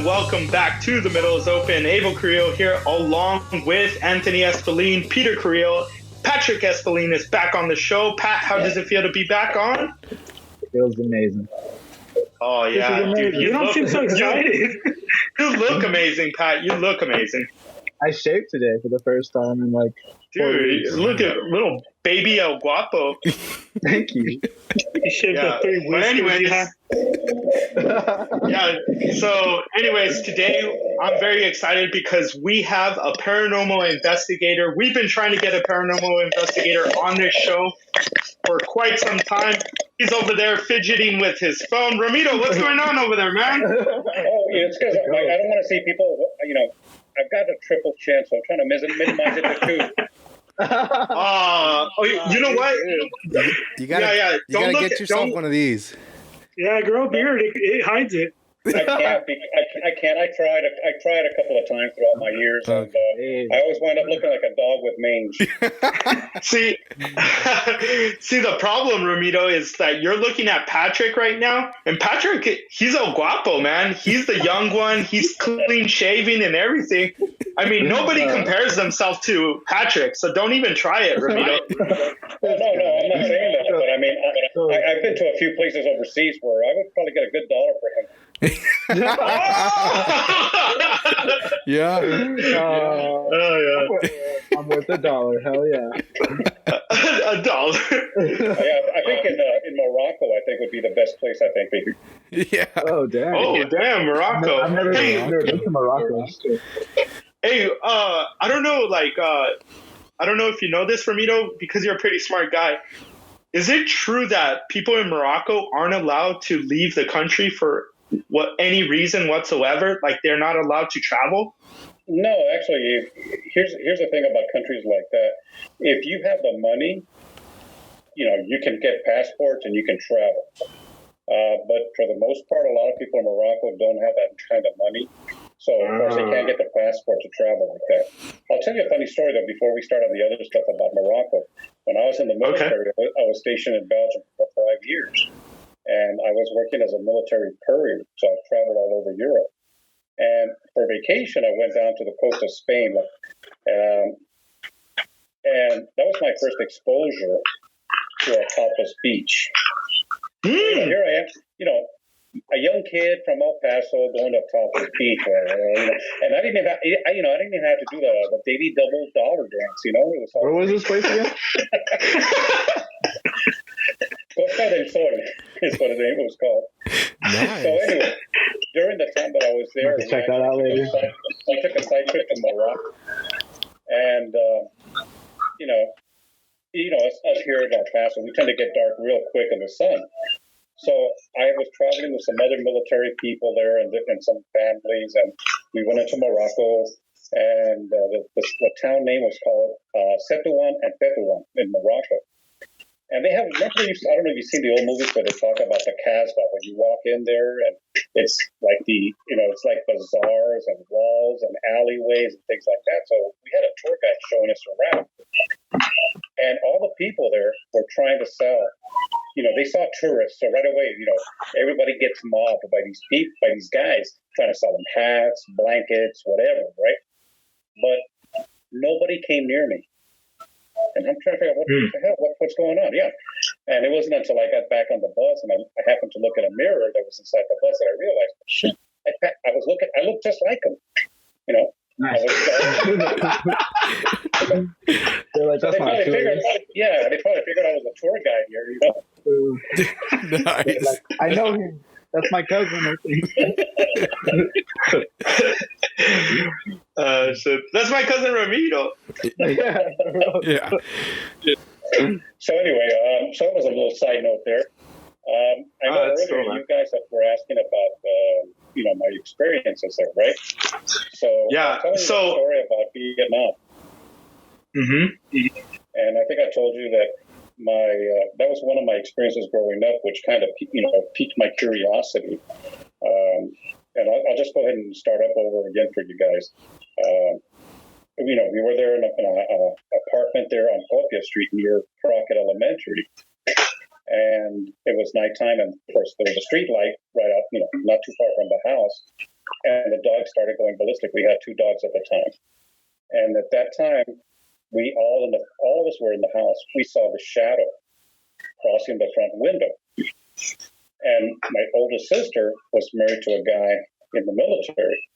welcome back to The Middle is Open. Abel Carrillo here along with Anthony Espeline, Peter Carrillo. Patrick Espeline is back on the show. Pat, how does it feel to be back on? It feels amazing. Oh, yeah. Dude, you don't seem so excited. You look amazing, Pat. You look amazing. I shaved today for the first time in like 4 weeks. Dude, look at little baby El Guapo. Thank you. You shaved up 3 weeks. But anyways, anyways, today I'm very excited because we have a paranormal investigator. We've been trying to get a paranormal investigator on this show for quite some time. He's over there fidgeting with his phone. Ramito, what's going on over there, man? Oh, yeah, it's because I don't want to see people, I've got a triple chin, so I'm trying to minimize it to 2. You know what? You gotta get yourself one of these. Yeah, grow a beard. It hides it. I can't. I tried a couple of times throughout my years, and I always wind up looking like a dog with mange. See, the problem, Ramito, is that you're looking at Patrick right now, and Patrick, he's El Guapo, man. He's the young one. He's clean shaving and everything. I mean, nobody compares themselves to Patrick, so don't even try it, Ramito. No, I'm not saying that, but I mean, I've been to a few places overseas where I would probably get a good $1 for him. Yeah. I'm worth $1. Hell yeah. $1. Yeah, I think in Morocco, I think would be the best place. I think. Yeah. Oh damn. Oh damn, Morocco. I've never been to Morocco. Hey, I don't know, I don't know if you know this, Ramito, because you're a pretty smart guy. Is it true that people in Morocco aren't allowed to leave the country for any reason whatsoever? Like they're not allowed to travel? No, actually, here's the thing about countries like that. If you have the money, you can get passports and you can travel. But for the most part, a lot of people in Morocco don't have that kind of money. So, of course, they can't get the passport to travel like that. I'll tell you a funny story, though, before we start on the other stuff about Morocco. When I was in the military, I was stationed in Belgium for 5 years. And I was working as a military courier, so I traveled all over Europe. And for vacation, I went down to the coast of Spain. And that was my first exposure to a topless beach. Here I am, a young kid from El Paso going to topless beach, and I didn't even have, to do the daily double dollar dance. It was Where was this place again? Costa del Sol is what the name was called. Nice. So anyway, during the time that I was there, check that out later. We took a side trip to Morocco, and us here in El Paso, we tend to get dark real quick in the sun. So I was traveling with some other military people there and some families, and we went into Morocco, and the town name was called Setouan and Tetouan in Morocco. And they have, I don't know if you've seen the old movies where they talk about the Casbah, when you walk in there and it's like it's like bazaars and walls and alleyways and things like that. So we had a tour guide showing us around. And all the people there were trying to sell, they saw tourists. So right away, everybody gets mobbed by these guys trying to sell them hats, blankets, whatever, right? But nobody came near me. And I'm trying to figure out what the hell, what's going on. Yeah. And it wasn't until I got back on the bus and I happened to look at a mirror that was inside the bus that I realized, shit, I looked just like him. Nice. They're like, that's not true. Yeah, they probably figured I was a tour guide here, Nice. Like, I know him. That's my cousin, I think. Shit. That's my cousin Ramito. Yeah. So anyway, so that was a little side note there. I know earlier you guys were asking about, my experiences there, right? So yeah. I'll tell you a story about Vietnam. Mm-hmm. And I think I told you that that was one of my experiences growing up, which kind of piqued my curiosity. And I'll just go ahead and start up over again for you guys. We were there in an apartment there on Copia Street near Crockett Elementary. And it was nighttime, and of course there was a street light right up, not too far from the house. and the dog started going ballistic. We had 2 dogs at the time, and at that time, all of us were in the house. We saw the shadow crossing the front window, and my oldest sister was married to a guy in the military,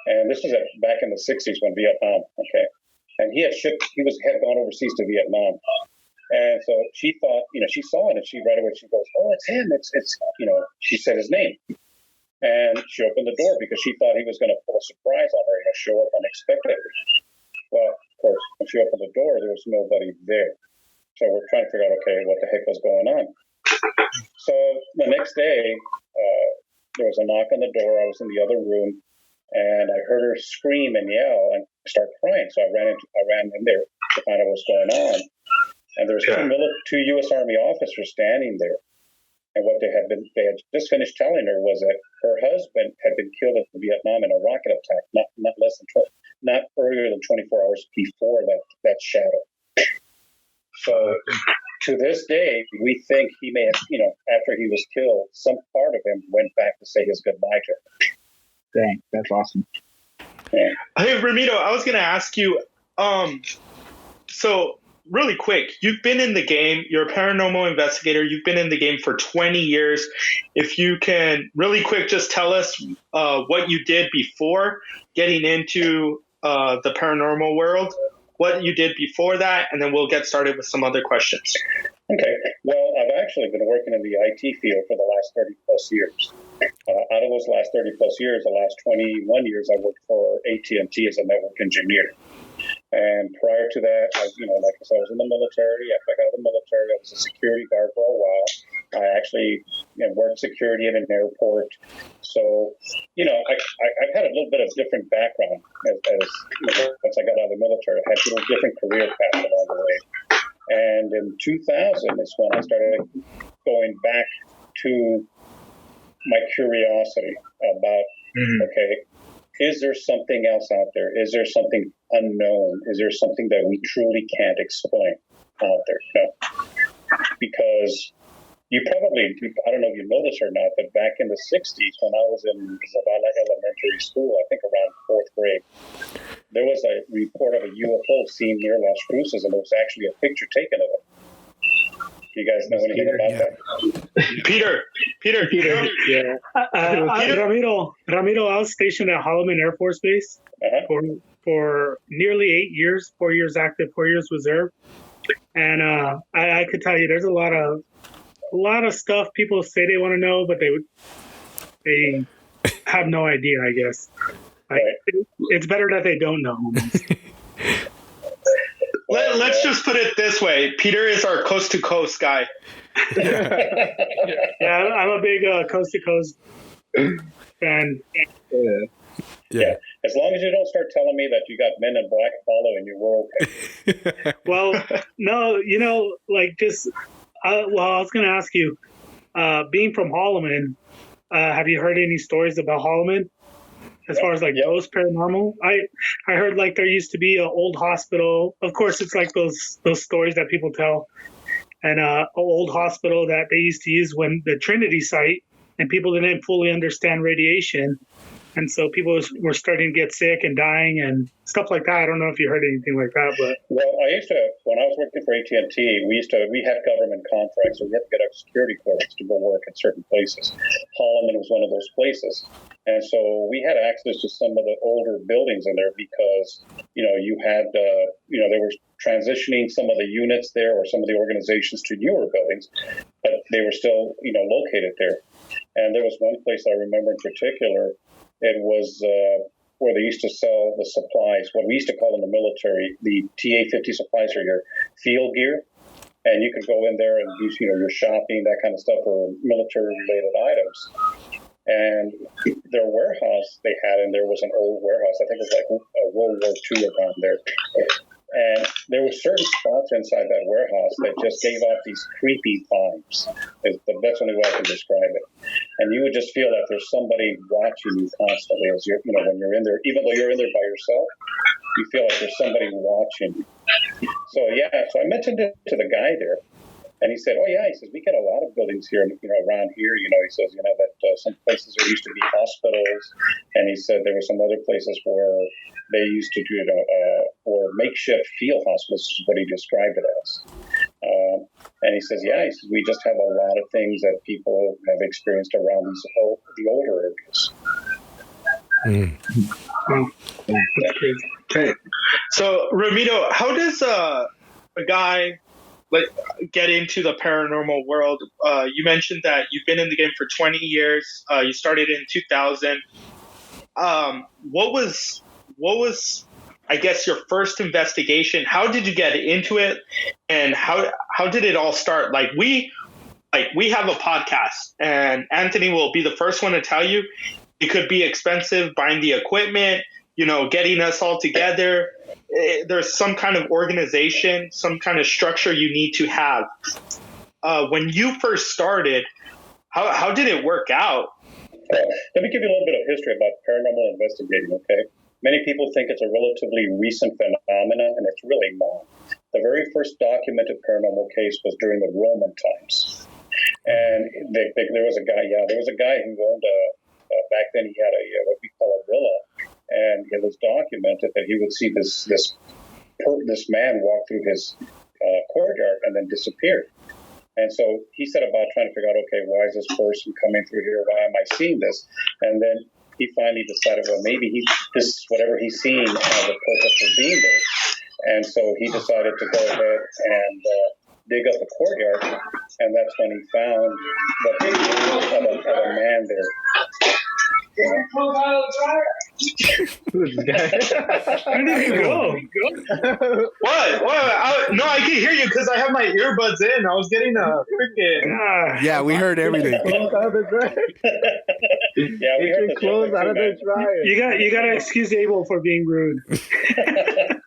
and this was back in the '60s when Vietnam. Okay, and he had gone overseas to Vietnam. And so she thought, she saw it, and she right away, she goes, "Oh, it's him. It's she said his name. And she opened the door because she thought he was going to pull a surprise on her, show up unexpectedly. Well, of course, when she opened the door, there was nobody there. So we're trying to figure out, okay, what the heck was going on? So the next day, there was a knock on the door. I was in the other room, and I heard her scream and yell and start crying. So I ran in there to find out what's going on. And there was 2 U.S. Army officers standing there. And what they had just finished telling her was that her husband had been killed in Vietnam in a rocket attack, not earlier than 24 hours before that shadow. So to this day, we think he may have, after he was killed, some part of him went back to say his goodbye to her. Dang, that's awesome. Yeah. Hey, Ramiro, I was going to ask you, so really quick, you've been in the game, you're a paranormal investigator, you've been in the game for 20 years. If you can really quick just tell us what you did before getting into the paranormal world, what you did before that, and then we'll get started with some other questions. Okay. Well, I've actually been working in the IT field for the last 30 plus years. Out of those last 30 plus years, the last 21 years, I worked for AT&T as a network engineer. And prior to that, like I said, I was in the military. After I got out of the military, I was a security guard for a while. I actually worked security in an airport. So, I've had a little bit of different background as once I got out of the military. I had a little different career path along the way. And in 2000 is when I started going back to my curiosity about, okay, is there something else out there? Is there something unknown? Is there something that we truly can't explain out there? Because you probably, I don't know if you know this or not, but back in the 60s when I was in Zavala Elementary School, I think around 4th grade, there was a report of a UFO seen near Las Cruces, and there was actually a picture taken of it. Do you guys know anything about that? Peter. Yeah. Ramiro, I was stationed at Holloman Air Force Base for nearly 8 years, 4 years active, 4 years reserve. And I could tell you there's a lot of stuff people say they want to know, but they have no idea, I guess. It's better that they don't know. Let's just put it this way. Peter is our coast-to-coast guy. Yeah, I'm a big coast-to-coast fan. Yeah. As long as you don't start telling me that you got men in black following you, we're okay. Well, no, I was going to ask you, being from Holloman, have you heard any stories about Holloman? As far as those paranormal, I heard there used to be an old hospital. Of course, it's like those stories that people tell, and an old hospital that they used to use when the Trinity site, and people didn't fully understand radiation, and so people were starting to get sick and dying and stuff like that. I don't know if you heard anything like that, but well, when I was working for AT&T, we had government contracts, so we had to get our security clearance to go work in certain places. Holloman was one of those places. And so we had access to some of the older buildings in there because, you had, they were transitioning some of the units there or some of the organizations to newer buildings, but they were still, located there. And there was one place I remember in particular. It was where they used to sell the supplies, what we used to call in the military, the TA-50 supplies, or your field gear. And you could go in there and do, your shopping, that kind of stuff, or military-related items. And their warehouse they had in there was an old warehouse. I think it was like a World War II around there. And there were certain spots inside that warehouse that just gave off these creepy vibes. That's the only way I can describe it. And you would just feel like there's somebody watching you constantly as you're, when you're in there, even though you're in there by yourself, you feel like there's somebody watching you. So I mentioned it to the guy there. And he said, "Oh yeah," he says, "we get a lot of buildings here, around here. He says, that some places there used to be hospitals, and he said there were some other places where they used to do, or makeshift field hospitals, is what he described it as." And he says, "Yeah," he says, "we just have a lot of things that people have experienced around the older areas." That's crazy. Okay. So, Ramiro, how does a guy get into the paranormal world? You mentioned that you've been in the game for 20 years. You started in 2000. What was, I guess, your first investigation? How did you get into it, and how did it all start? We have a podcast, and Anthony will be the first one to tell you it could be expensive buying the equipment, getting us all together. There's some kind of organization, some kind of structure you need to have. When you first started, how did it work out? Let me give you a little bit of history about paranormal investigating, okay? Many people think it's a relatively recent phenomenon, and it's really not. The very first documented paranormal case was during the Roman times. And there was a guy who owned back then he had what we call a villa, and it was documented that he would see this man walk through his courtyard and then disappear. And so he set about trying to figure out, okay, why is this person coming through here? Why am I seeing this? And then he finally decided, well, maybe this whatever he's seeing has a purpose for being there. And so he decided to go ahead and dig up the courtyard, and that's when he found the picture of a man there. Where did he go? What? No, I can hear you because I have my earbuds in. I was getting a freaking. Yeah, we heard everything. Yeah, we heard the clothes out of the dryer. You got to excuse Abel for being rude.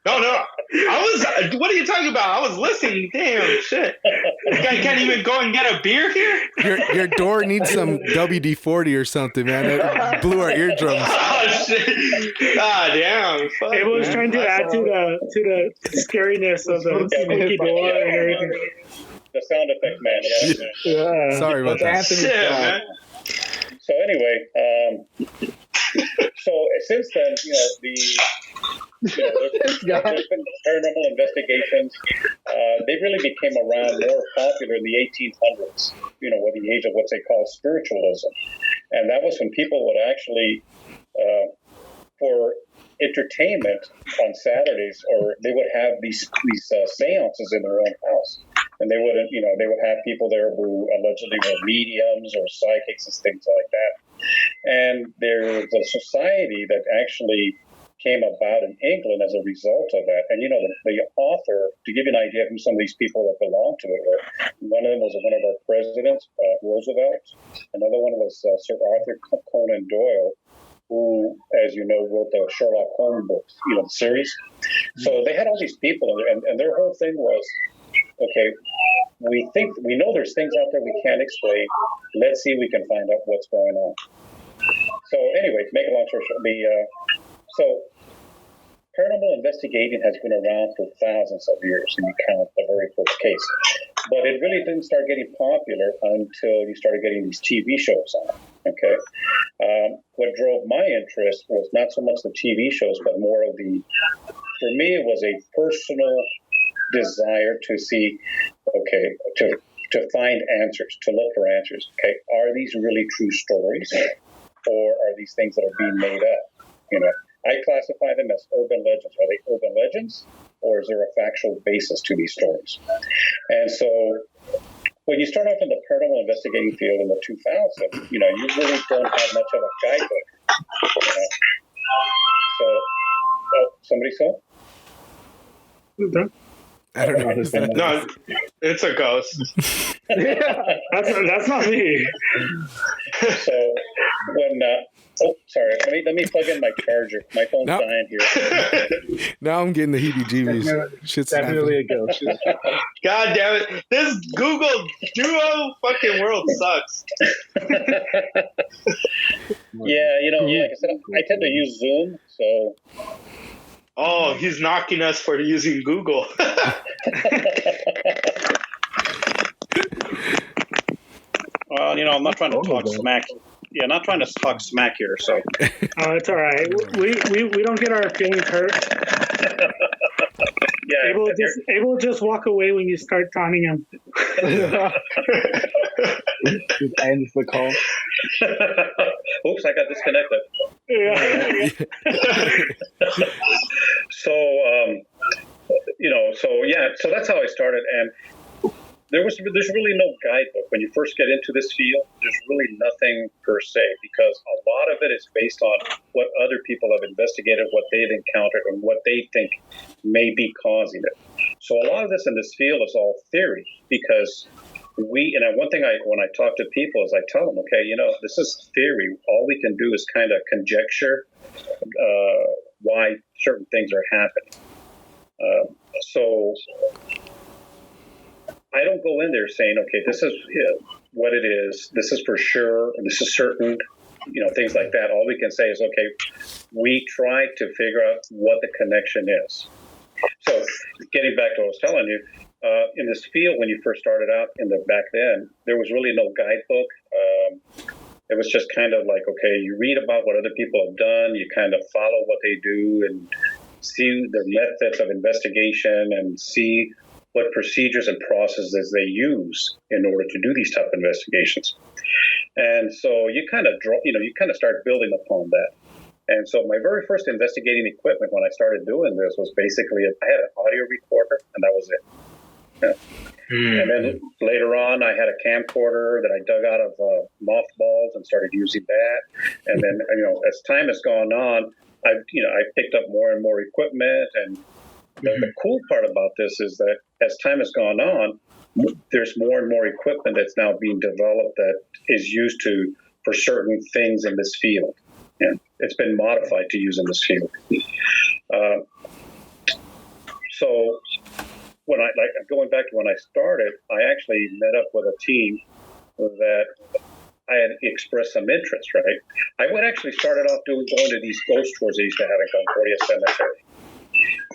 No. What are you talking about? I was listening. Damn, shit. This guy can't even go and get a beer here? Your door needs some WD-40 or something, man. It blew our eardrums. Oh, shit. God damn. Fuck, Abel was man. trying to add to the scariness of the squeaky door and everything. The sound effect man. Yeah. Sorry about that. Shit, man. So anyway, so since then, there's been paranormal investigations. They really became around more popular in the 1800s, with the age of what they call spiritualism. And that was when people would actually, for entertainment on Saturdays, or they would have these seances in their own house. And they would have people there who allegedly were mediums or psychics and things like that. And there's a society that actually came about in England as a result of that. And the author, to give you an idea of who some of these people that belonged to it were, one of them was one of our presidents, Roosevelt. Another one was Sir Arthur Conan Doyle, who, as you know, wrote the Sherlock Holmes books, the series. So they had all these people, and their whole thing was, okay, we know there's things out there we can't explain. Let's see if we can find out what's going on. So anyway, to make a long story short, so paranormal investigating has been around for thousands of years, and you count the very first case. But it really didn't start getting popular until you started getting these TV shows on. Okay, what drove my interest was not so much the TV shows, but more of for me, it was a personal desire to see, to find answers, to look for answers. Okay, are these really true stories, or are these things that are being made up? I classify them as urban legends. Are they urban legends, or is there a factual basis to these stories? And so, when you start off in the paranormal investigating field in the 2000s, you really don't have much of a guidebook. So, somebody saw? I don't know. No, it's a ghost. That's not me. So when sorry, let me plug in my charger. My phone's dying here. Now I'm getting the heebie-jeebies. Shit's Definitely happening. a ghost. God damn it! This Google Duo fucking world sucks. Yeah, like I said, I tend to use Zoom, so. Oh, he's knocking us for using Google. I'm not trying to talk smack. Yeah, not trying to talk smack here. So. Oh, it's all right. We don't get our feelings hurt. Yeah, Abel just walk away when you start taunting him. Just ends the call. Oops, I got disconnected. Yeah. So, so that's how I started, and there's really no guidebook when you first get into this field. There's really nothing per se, because a lot of it is based on what other people have investigated, what they've encountered, and what they think may be causing it. So a lot of this in this field is all theory, because one thing when I talk to people is I tell them, okay, this is theory. All we can do is kind of conjecture why certain things are happening. So I don't go in there saying, okay, this is what it is. This is for sure. This is certain, things like that. All we can say is, okay, we try to figure out what the connection is. So getting back to what I was telling you, in this field, when you first started out back then, there was really no guidebook. It was just kind of like, okay, you read about what other people have done, you kind of follow what they do and see their methods of investigation and see what procedures and processes they use in order to do these type of investigations. And so you kind of start building upon that. And so my very first investigating equipment when I started doing this was basically, I had an audio recorder, and that was it. Yeah. And then later on, I had a camcorder that I dug out of mothballs and started using that. And then, as time has gone on, I picked up more and more equipment. And the cool part about this is that as time has gone on, there's more and more equipment that's now being developed that is used for certain things in this field. Yeah, it's been modified to use in this field. So going back to when I started, I actually met up with a team that I had expressed some interest, right? I would actually started off going to these ghost tours they used to have in Concordia Cemetery.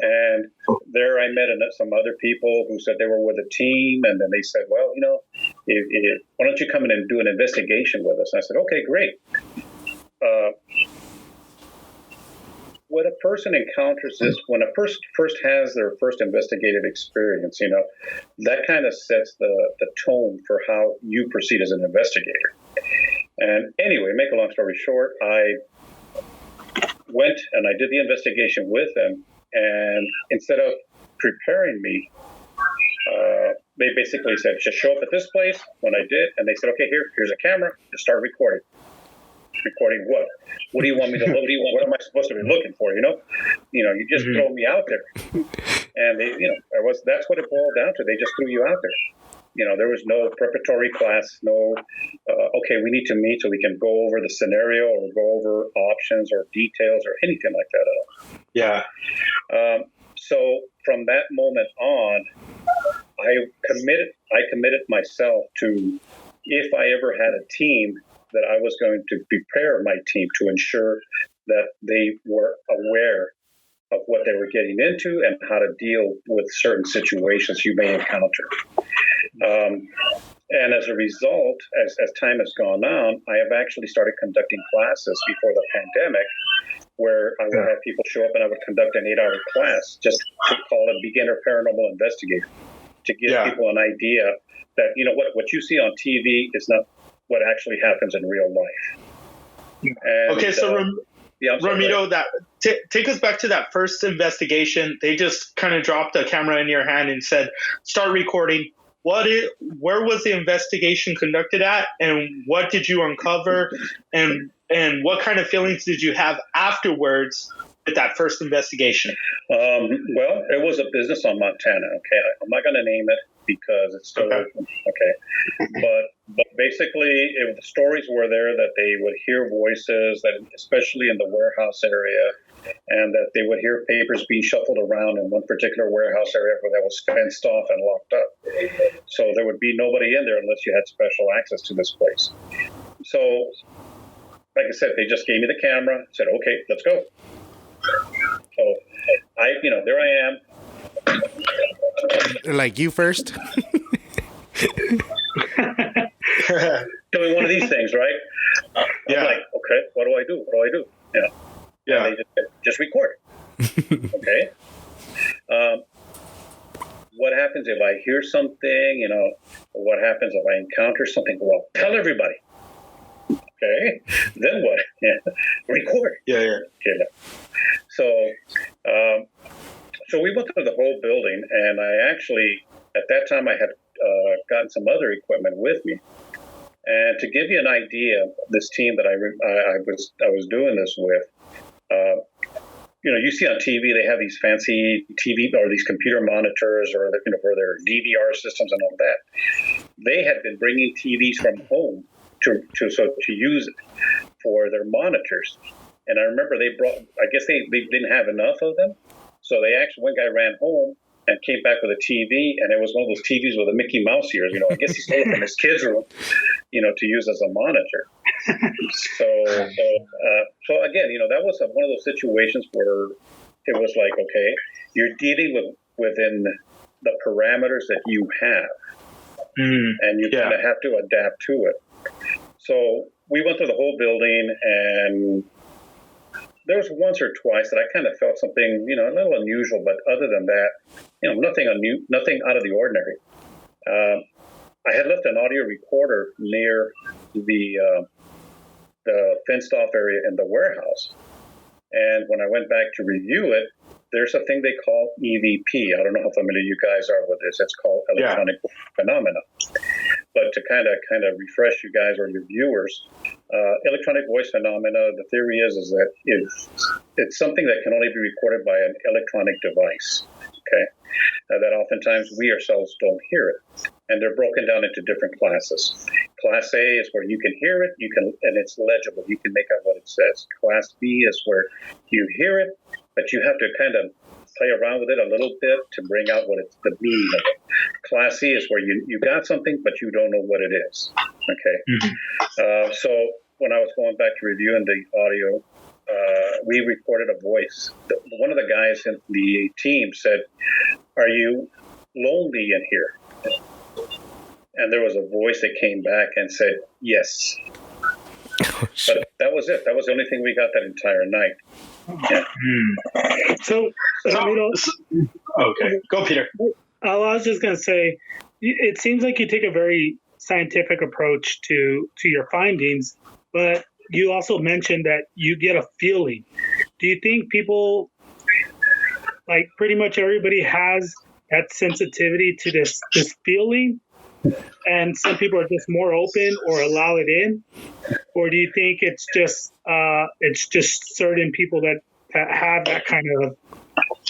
And there I met some other people who said they were with a team, and then they said, well, why don't you come in and do an investigation with us? And I said, okay, great. When a person encounters this, when a person first has their first investigative experience, that kind of sets the tone for how you proceed as an investigator. And anyway, make a long story short, I went and I did the investigation with them, and instead of preparing me, they basically said, just show up at this place. When I did, and they said, okay, here's a camera, just start recording. Recording what? What do you want me to look? What am I supposed to be looking for? You just throw me out there, and that's what it boiled down to. They just threw you out there. There was no preparatory class, no. Okay, we need to meet so we can go over the scenario or go over options or details or anything like that at all. Yeah. So from that moment on, I committed myself to, if I ever had a team, that I was going to prepare my team to ensure that they were aware of what they were getting into and how to deal with certain situations you may encounter. And as a result, as time has gone on, I have actually started conducting classes before the pandemic, where I would have people show up and I would conduct an 8-hour class, just to call it beginner paranormal investigator, to give people an idea that, what you see on TV is not what actually happens in real life. And, okay, so Ramiro, take us back to that first investigation. They just kind of dropped a camera in your hand and said, start recording. Where was the investigation conducted at, and what did you uncover, and what kind of feelings did you have afterwards with that first investigation? Well, it was a business on Montana. Okay, I'm not going to name it because it's still open. Okay, but basically, the stories were there that they would hear voices, that especially in the warehouse area, and that they would hear papers being shuffled around in one particular warehouse area where that was fenced off and locked up. So there would be nobody in there unless you had special access to this place. So, like I said, they just gave me the camera, said, okay, let's go. So there I am. Like you first? Doing these things, right? I'm like, okay, what do I do? What do I do? You know? Yeah. And they just record it. Okay. What happens if I hear something? You know, what happens if I encounter something? Well, tell everybody. Okay. Then what? Record. Yeah. Okay. So we went through the whole building, and I actually, at that time, I had gotten some other equipment with me. And to give you an idea, this team that I was doing this with, you know, you see on TV, they have these fancy TV or these computer monitors or, you know, for their DVR systems and all that. They had been bringing TVs from home to use it for their monitors. And I remember they brought, I guess they didn't have enough of them. So they actually, one guy ran home and came back with a TV, and it was one of those TVs with a Mickey Mouse ears. You know, I guess he stole it from his kids' room, you know, to use as a monitor. So again, you know, that was one of those situations where it was like, okay, you're dealing within the parameters that you have, and you kind of have to adapt to it. So we went through the whole building, and there was once or twice that I kind of felt something, you know, a little unusual, but other than that, you know, nothing out of the ordinary. I had left an audio recorder near the fenced off area in the warehouse. And when I went back to review it, there's a thing they call EVP. I don't know how familiar you guys are with this. It's called electronic phenomena. But to kind of refresh you guys or your viewers, electronic voice phenomena, the theory is that it's something that can only be recorded by an electronic device. Okay, that oftentimes we ourselves don't hear it, and they're broken down into different classes. Class A is where you can hear it, and it's legible. You can make out what it says. Class B is where you hear it, but you have to kind of play around with it a little bit to bring out what it's the meaning of it. Class C is where you got something, but you don't know what it is. Okay, so when I was going back to reviewing the audio, we recorded a voice. One of the guys in the team said, "Are you lonely in here?" And there was a voice that came back and said, "Yes." But that was it. That was the only thing we got that entire night. Yeah. So Okay, go, Peter. I was just going to say, it seems like you take a very scientific approach to your findings, but you also mentioned that you get a feeling. Do you think people, like pretty much everybody has that sensitivity to this feeling, and some people are just more open or allow it in? Or do you think it's just certain people that have that kind of,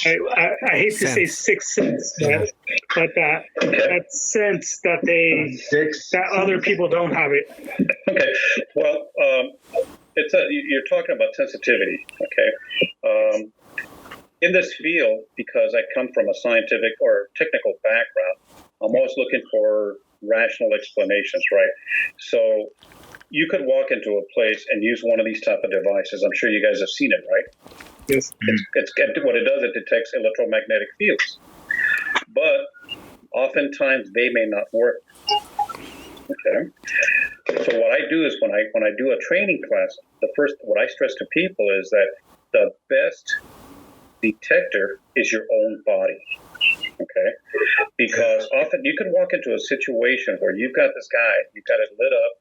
I hate to say sixth sense, but that sense that other people don't have it? Okay. Well, you're talking about sensitivity. Okay. In this field, because I come from a scientific or technical background, I'm always looking for rational explanations, right? So you could walk into a place and use one of these type of devices. I'm sure you guys have seen it, right? Yes. It's what it does. It detects electromagnetic fields, but oftentimes they may not work. Okay. So what I do is when I do a training class, what I stress to people is that the best detector is your own body. Okay, because often you can walk into a situation where you've got this guy, you've got it lit up,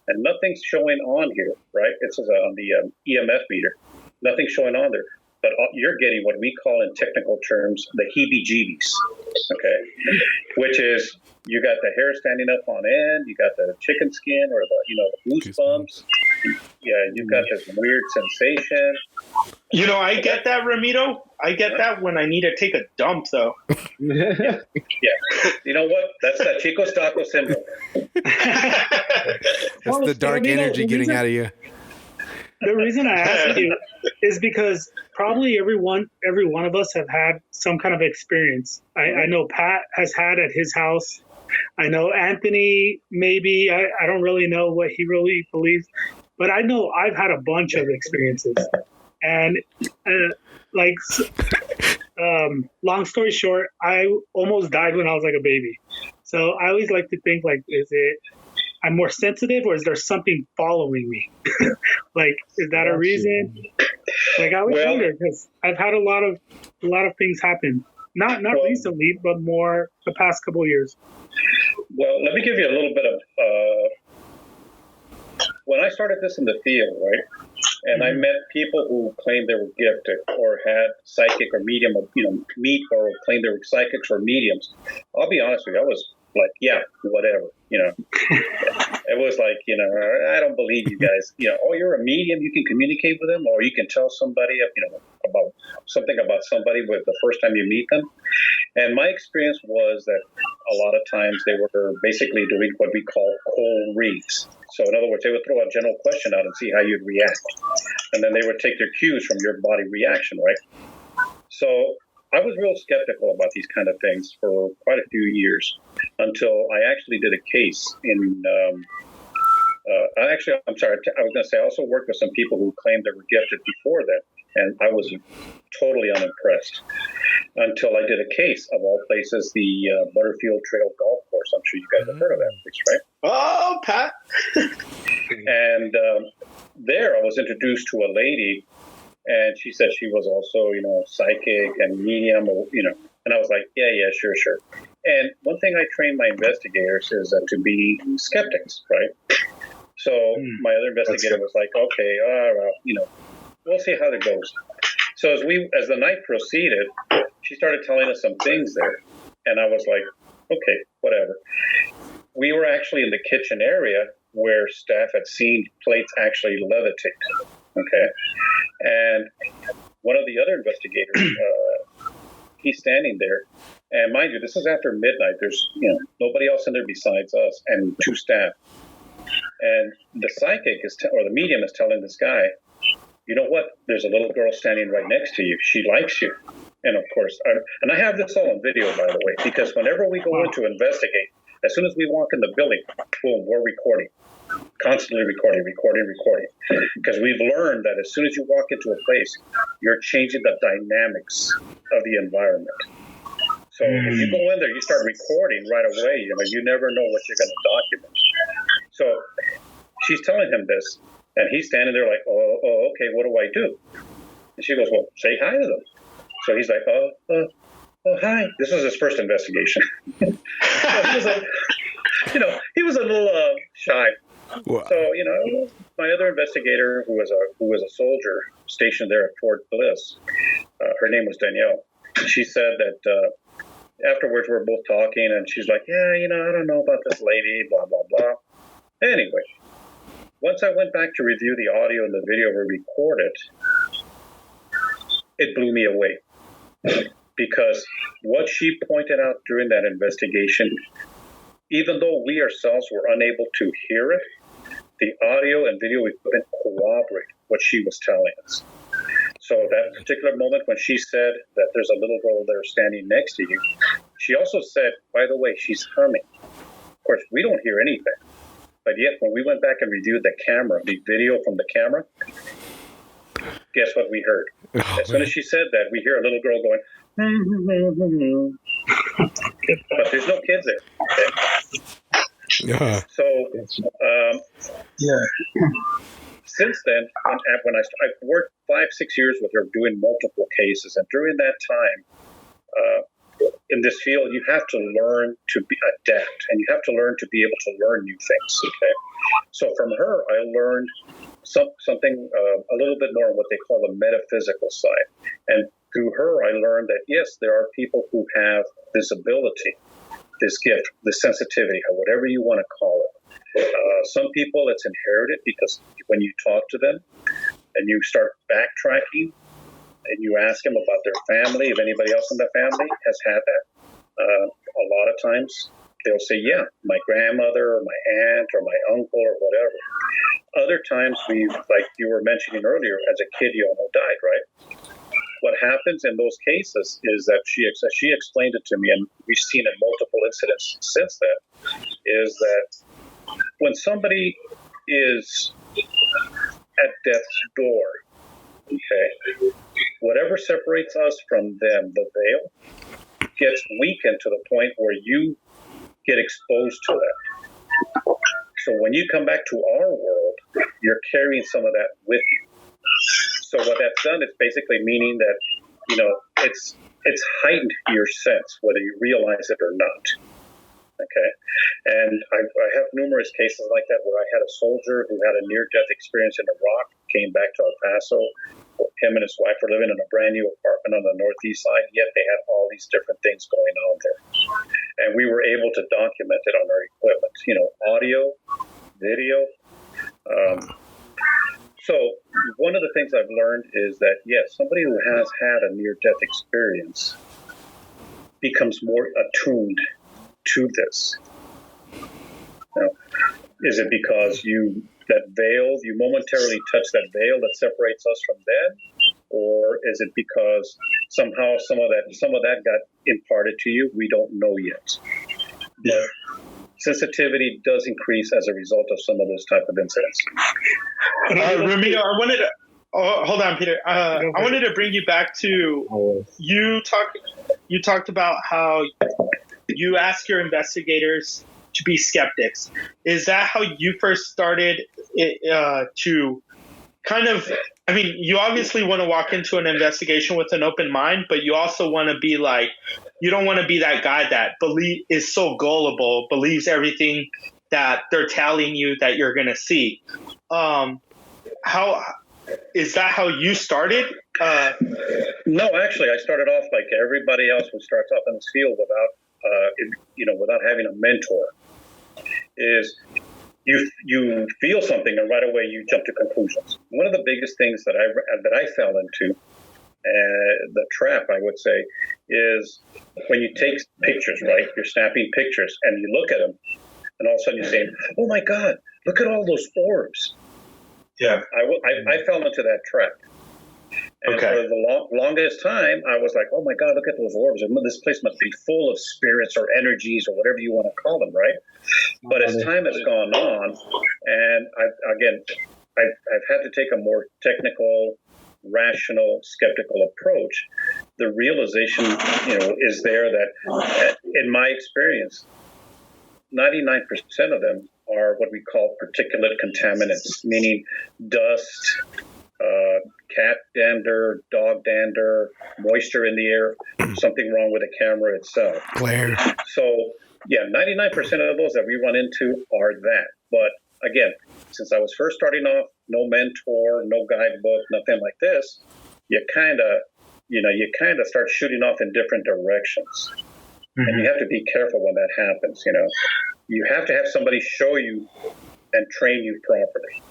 and nothing's showing on here, right? It's on the EMF meter, nothing's showing on there, but you're getting what we call in technical terms the heebie-jeebies. Okay, which is you got the hair standing up on end, you got the chicken skin or the goosebumps. Yeah, you've got this weird sensation. You know, I get that, Ramiro. I get that when I need to take a dump, though. Yeah. You know what? That's that Chico Stacco syndrome. That's the dark energy getting out of you. The reason I ask you is because probably every one of us have had some kind of experience. I know Pat has had at his house. I know Anthony, maybe. I don't really know what he really believes. But I know I've had a bunch of experiences. And long story short, I almost died when I was like a baby. So I always like to think, like, is it I'm more sensitive, or is there something following me? Like, is that a reason? Like, I always wonder, because I've had a lot of things happen. Not recently, but more the past couple of years. Well, let me give you a little bit of when I started this in the field, right? And I met people who claimed they were gifted or had psychic or medium, meet or claimed they were psychics or mediums. I'll be honest with you, I was like, yeah, whatever, It was like, I don't believe you guys. Oh, you're a medium, you can communicate with them, or you can tell somebody, about something about somebody with the first time you meet them. And my experience was that a lot of times they were basically doing what we call cold reads. So in other words, they would throw a general question out and see how you'd react. And then they would take their cues from your body reaction, right? So I was real skeptical about these kind of things for quite a few years until I actually did a case in I'm sorry, I was going to say I also worked with some people who claimed they were gifted before that, and I was totally unimpressed until I did a case, of all places, the Butterfield Trail Golf Course. I'm sure you guys have heard of that place, right? Oh, Pat. And there I was introduced to a lady, and she said she was also, psychic and medium, and I was like, yeah, sure. And one thing I train my investigators is to be skeptics, right? So my other investigator was like, okay, we'll see how it goes. So as the night proceeded, she started telling us some things there, and I was like, okay, whatever. We were actually in the kitchen area where staff had seen plates actually levitate. Okay, and one of the other investigators, he's standing there, and mind you, this is after midnight. There's nobody else in there besides us and two staff. And the psychic or the medium is telling this guy, you know what? There's a little girl standing right next to you. She likes you. And of course, I have this all on video, by the way, because whenever we go in to investigate, as soon as we walk in the building, boom, we're recording, constantly recording. Because we've learned that as soon as you walk into a place, you're changing the dynamics of the environment. So if you go in there, you start recording right away. You never know what you're going to document. So she's telling him this, and he's standing there like, oh, okay, what do I do? And she goes, well, say hi to them. So he's like, oh, hi. This was his first investigation. So he was like, he was a little shy. Wow. So, my other investigator, who was a soldier stationed there at Fort Bliss, her name was Danielle. She said that afterwards we're both talking, and she's like, yeah, I don't know about this lady, blah, blah, blah. Anyway, once I went back to review the audio and the video we recorded, it blew me away. Because what she pointed out during that investigation, even though we ourselves were unable to hear it, the audio and video equipment corroborate what she was telling us. So that particular moment when she said that there's a little girl there standing next to you, she also said, by the way, she's humming. Of course, we don't hear anything. But yet, when we went back and reviewed the video from the camera, guess what we heard? As soon as she said that, we hear a little girl going, but there's no kids there. Okay? So, since then, when I worked 5-6 years with her doing multiple cases, and during that time, in this field, you have to learn to adapt, and you have to learn to be able to learn new things. Okay, so from her, I learned something a little bit more on what they call the metaphysical side, and through her, I learned that yes, there are people who have this ability, this gift, this sensitivity, or whatever you want to call it. Some people, it's inherited because when you talk to them and you start backtracking, and you ask them about their family, if anybody else in the family has had that, a lot of times they'll say, yeah, my grandmother or my aunt or my uncle or whatever. Other times, like you were mentioning earlier, as a kid, you almost died, right? What happens in those cases is that she explained it to me, and we've seen it multiple incidents since then, is that when somebody is at death's door, okay, whatever separates us from them, the veil, gets weakened to the point where you get exposed to that. So when you come back to our world, you're carrying some of that with you. So what that's done is basically meaning that, it's heightened your sense, whether you realize it or not. Okay. And I have numerous cases like that where I had a soldier who had a near-death experience in Iraq, came back to El Paso. Him and his wife were living in a brand new apartment on the northeast side, yet they had all these different things going on there. And we were able to document it on our equipment, audio, video. So one of the things I've learned is that, yes, somebody who has had a near-death experience becomes more attuned to this. Now, is it because you momentarily touch that veil that separates us from them, or is it because somehow some of that got imparted to you? We don't know yet. But sensitivity does increase as a result of some of those type of incidents. Ramiro, I wanted to. Oh, hold on, Peter. I wanted to bring you back to you talked about how you ask your investigators to be skeptics. Is that how you first started to kind of, I mean, you obviously want to walk into an investigation with an open mind, but you also want to be like, you don't want to be that guy that is so gullible, believes everything that they're telling you that you're going to see. How is that how you started? No, actually, I started off like everybody else who starts off in this field without having a mentor. Is you feel something and right away you jump to conclusions. One of the biggest things that I fell into, the trap I would say, is when you take pictures, right? You're snapping pictures and you look at them, and all of a sudden you're saying, "Oh my God, look at all those orbs." Yeah, I fell into that trap. And for the longest time, I was like, "Oh my God, look at those orbs! This place must be full of spirits or energies or whatever you want to call them, right?" But as time has gone on, and I've had to take a more technical, rational, skeptical approach. The realization, is there that, in my experience, 99% of them are what we call particulate contaminants, meaning dust, cat dander, dog dander, moisture in the air, something wrong with the camera itself. Glare. So, 99% of those that we run into are that. But again, since I was first starting off, no mentor, no guidebook, nothing like this, you kind of start shooting off in different directions. Mm-hmm. And you have to be careful when that happens, You have to have somebody show you and train you properly.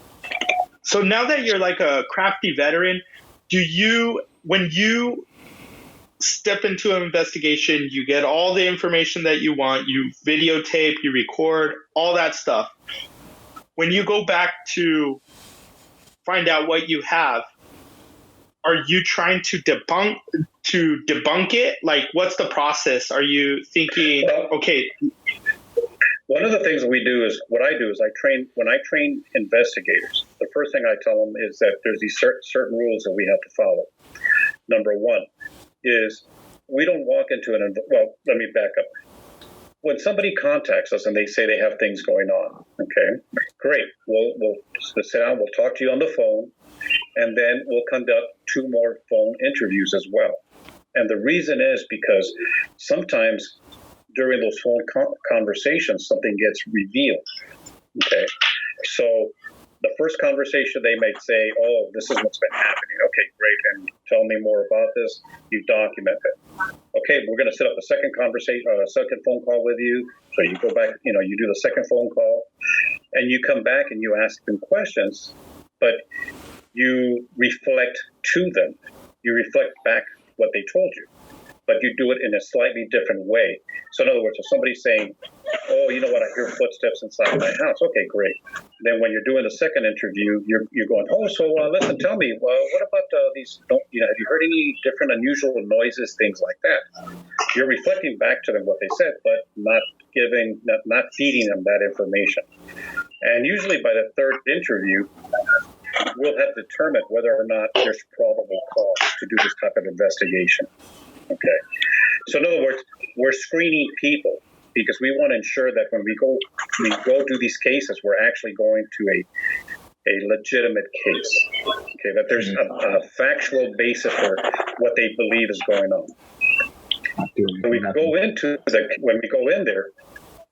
So now that you're like a crafty veteran, when you step into an investigation, you get all the information that you want, you videotape, you record, all that stuff. When you go back to find out what you have, are you trying to debunk it? Like, what's the process? Are you thinking, okay? One of the things we do is, when I train investigators, the first thing I tell them is that there's these certain rules that we have to follow. Number one is we don't walk into let me back up. When somebody contacts us and they say they have things going on, okay, great. We'll sit down, we'll talk to you on the phone, and then we'll conduct 2 more phone interviews as well. And the reason is because sometimes during those phone conversations, something gets revealed. Okay, so the first conversation they might say, "Oh, this is what's been happening." Okay, great, and tell me more about this. You document it. Okay, we're going to set up a second conversation, a second phone call with you. So you go back, you do the second phone call, and you come back and you ask them questions, but you reflect to them. You reflect back what they told you, but you do it in a slightly different way. So in other words, if somebody's saying, "Oh, you know what, I hear footsteps inside my house." Okay, great. Then when you're doing the second interview, you're going, "Oh, so listen, tell me, what about these, have you heard any different unusual noises, things like that?" You're reflecting back to them what they said, but not feeding them that information. And usually by the third interview, we'll have determined whether or not there's probable cause to do this type of investigation. Okay. So in other words, we're screening people because we want to ensure that when we go we go to these cases, we're actually going to a legitimate case. Okay, that there's a factual basis for what they believe is going on. When we go in there,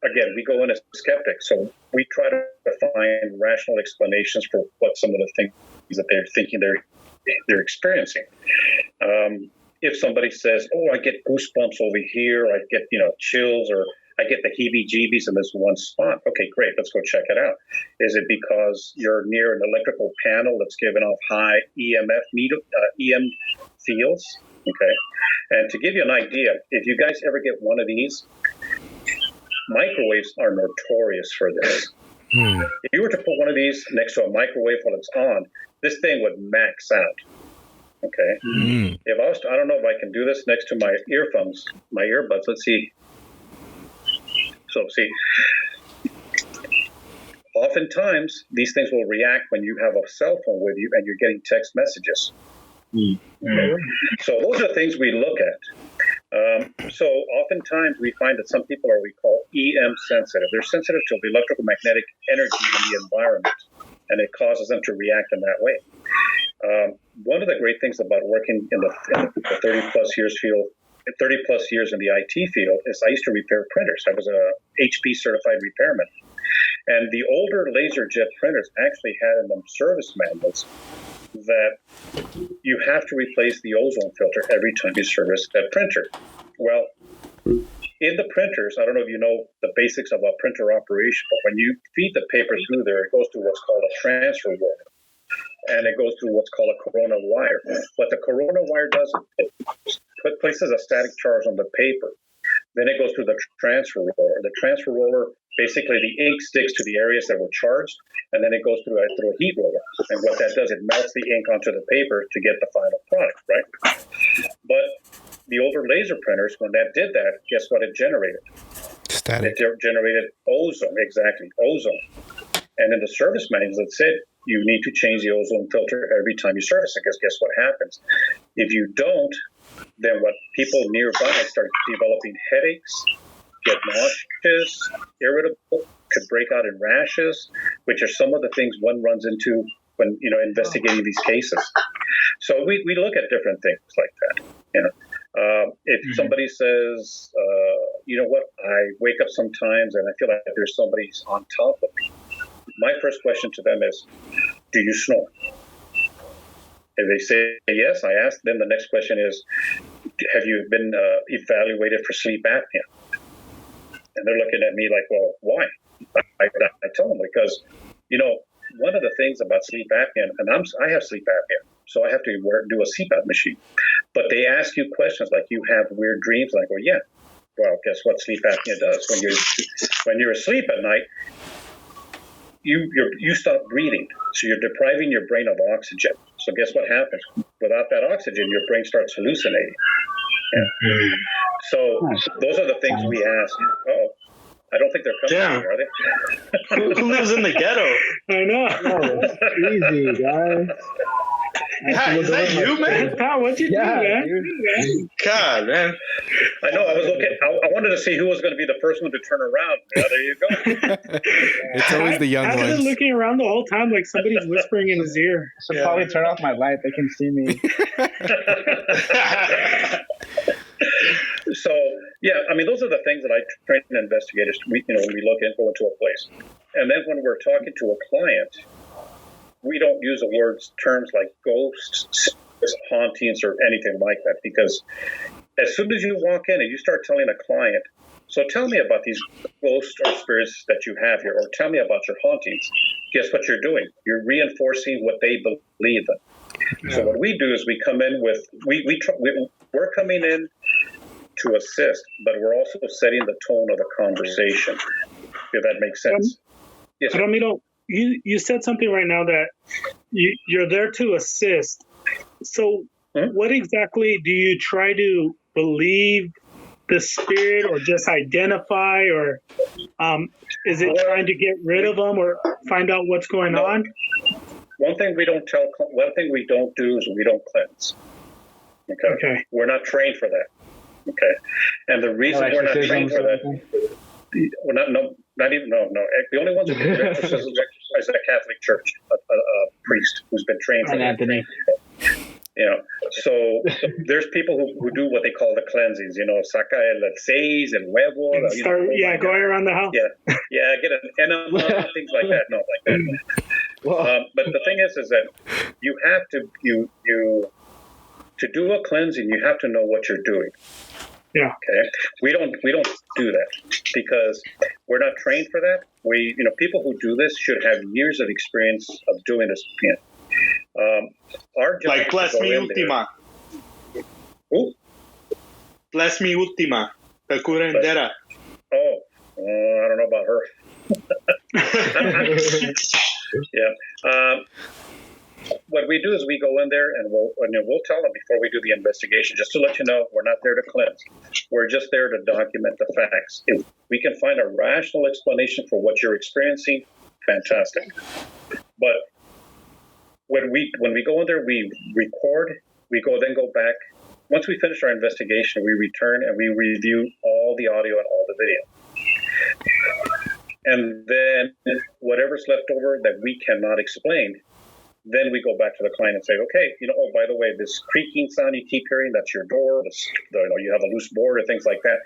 again, we go in as skeptics, so we try to find rational explanations for what some of the things that they're thinking they're experiencing. If somebody says, "Oh, I get goosebumps over here," I get chills, or I get the heebie-jeebies in this one spot. Okay, great. Let's go check it out. Is it because you're near an electrical panel that's giving off high EM fields? Okay. And to give you an idea, if you guys ever get one of these, microwaves are notorious for this. If you were to put one of these next to a microwave while it's on, this thing would max out. Okay. If I don't know if I can do this next to my earbuds. Let's see. So see, oftentimes these things will react when you have a cell phone with you and you're getting text messages. Okay. So those are things we look at. So oftentimes we find that some people are, we call EM sensitive. They're sensitive to the electromagnetic energy in the environment, and it causes them to react in that way. One of the great things about working in the 30 plus years in the IT field is I used to repair printers. I was a HP certified repairman. And the older laser jet printers actually had in them service manuals that you have to replace the ozone filter every time you service that printer. Well, in the printers, I don't know if you know the basics of a printer operation, but when you feed the paper through there, it goes through what's called a transfer wire. And it goes through what's called a corona wire. What the corona wire does, it places a static charge on the paper. Then it goes through the transfer roller. The transfer roller, basically the ink sticks to the areas that were charged, and then it goes through a heat roller. And what that does, it melts the ink onto the paper to get the final product, right? But the older laser printers, when that did that, guess what it generated? Static. It generated ozone, exactly, ozone. And in the service manuals, it said you need to change the ozone filter every time you service it, because guess what happens? If you don't, then what people nearby start developing headaches, get nauseous, irritable, could break out in rashes, which are some of the things one runs into when investigating these cases. So we look at different things like that. If somebody says, you know what, I wake up sometimes and I feel like there's somebody on top of me, my first question to them is, do you snore? If they say yes, I ask them the next question is, have you been evaluated for sleep apnea? And they're looking at me like, well, why? I tell them because, one of the things about sleep apnea, and I have sleep apnea, so I have to do a CPAP machine. But they ask you questions like, you have weird dreams? Like, well, yeah. Well, guess what sleep apnea does? When you're asleep at night, you stop breathing, so you're depriving your brain of oxygen. So guess what happens? Without that oxygen, your brain starts hallucinating. Yeah. So those are the things we ask. I don't think they're coming here, are they? Who lives in the ghetto? I know. Easy, guys. Pat, is that you, man? Pat, what'd you do, man? Dude. God, man. I know. I was looking. I wanted to see who was going to be the first one to turn around. Yeah, there you go. It's always the young I've ones. been looking around the whole time like somebody's whispering in his ear. I should probably turn off my light. They can see me. So, yeah, I mean, those are the things that I train investigators. When we go into a place, and then when we're talking to a client, we don't use the terms like ghosts, hauntings, or anything like that, because as soon as you walk in and you start telling a client, so tell me about these ghosts or spirits that you have here, or tell me about your hauntings, guess what you're doing? You're reinforcing what they believe in. Yeah. So what we do is we come in with, we're coming in to assist, but we're also setting the tone of the conversation, if that makes sense. Yes, sir. Ramiro, you said something right now that you're there to assist. So what exactly do you try to believe the spirit, or just identify, or is it trying to get rid of them or find out what's going on? One thing we don't do is we don't cleanse. Okay. We're not trained for that. Okay. And the reason we're not trained for that, Not even, no. The only ones who do exorcisms is a Catholic Church, a priest who's been trained for And that. Anthony. So there's people who do what they call the cleansings, saca el seis, el huevo. And start, going around the house. Yeah, get an enema, things like that. No, like that. But the thing is that you have to do a cleansing, you have to know what you're doing. Yeah. Okay. We don't do that because we're not trained for that. People who do this should have years of experience of doing this. Our job like bless me última. Who? Bless me última. The curandera. Oh, I don't know about her. Yeah. What we do is we go in there and we'll tell them before we do the investigation, just to let you know, we're not there to cleanse. We're just there to document the facts. If we can find a rational explanation for what you're experiencing, fantastic. But when we go in there, we record. We go back. Once we finish our investigation, we return and we review all the audio and all the video. And then whatever's left over that we cannot explain, then we go back to the client and say, okay, by the way, this creaking sound you keep hearing, that's your door. You have a loose board or things like that.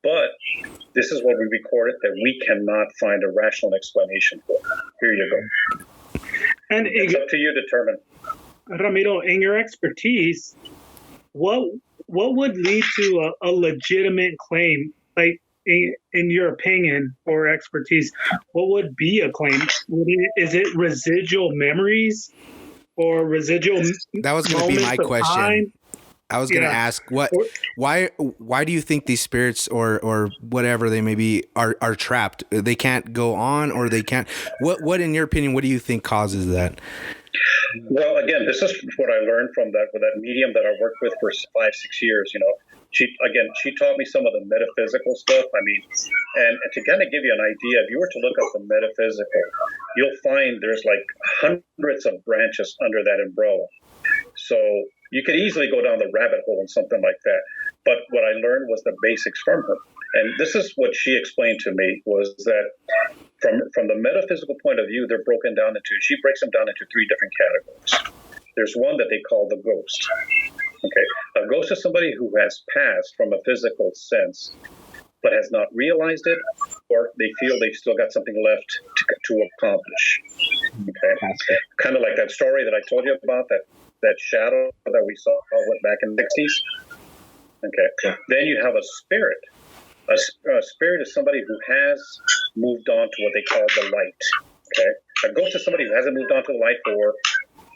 But this is what we recorded that we cannot find a rational explanation for. Here you go. And it's up to you to determine. Ramiro, in your expertise, what would lead to a legitimate claim? Like, in your opinion or expertise, what would be a claim? Is it residual memories or residual? That was going to be my question. Time? I was going to ask why do you think these spirits or whatever they may be are trapped? They can't go on, or they can't. What in your opinion, what do you think causes that? Well, again, this is what I learned from that medium that I worked with for 5-6 years. She taught me some of the metaphysical stuff. I mean, and to kind of give you an idea, if you were to look up the metaphysical, you'll find there's like hundreds of branches under that umbrella. So you could easily go down the rabbit hole and something like that. But what I learned was the basics from her. And this is what she explained to me, was that from the metaphysical point of view, she breaks them down into 3 different categories. There's one that they call the ghost. Okay. A ghost is somebody who has passed from a physical sense, but has not realized it, or they feel they've still got something left to accomplish. Okay. Kind of like that story that I told you about, that shadow that we saw back in the 60s. Okay. Yeah. Then you have a spirit. A spirit is somebody who has moved on to what they call the light. Okay. A ghost is somebody who hasn't moved on to the light, or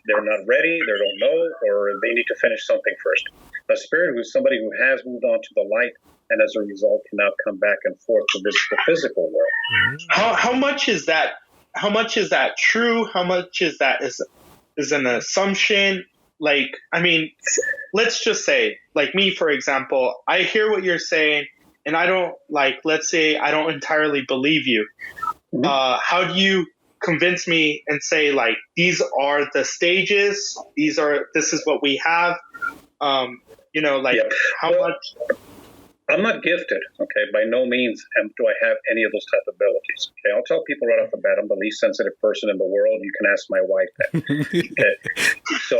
they're not ready, they don't know, or they need to finish something first. A spirit who is somebody who has moved on to the light, and as a result can now come back and forth to the physical world. How much is that? How much is that true? How much is that is an assumption? Like, I mean, let's just say, like me, for example, I hear what you're saying, and I don't, let's say I don't entirely believe you. Mm-hmm. How do you convince me and say, these are the stages, this is what we have? How much? I'm not gifted, okay? By no means do I have any of those type of abilities. Okay, I'll tell people right off the bat, I'm the least sensitive person in the world. You can ask my wife that. Okay, so,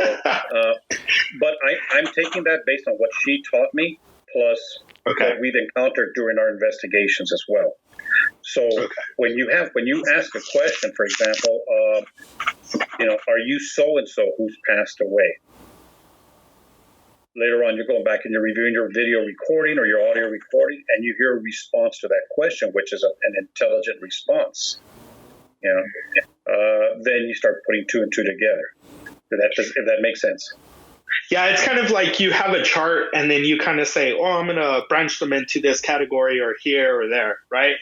but I'm taking that based on what she taught me, plus what we've encountered during our investigations as well. So when you ask a question, for example, are you so and so who's passed away? Later on, you're going back and you're reviewing your video recording or your audio recording, and you hear a response to that question, which is an intelligent response. Then you start putting 2 and 2 together. If that makes sense. Yeah, it's kind of like you have a chart, and then you kind of say, "Oh, I'm going to branch them into this category or here or there," right?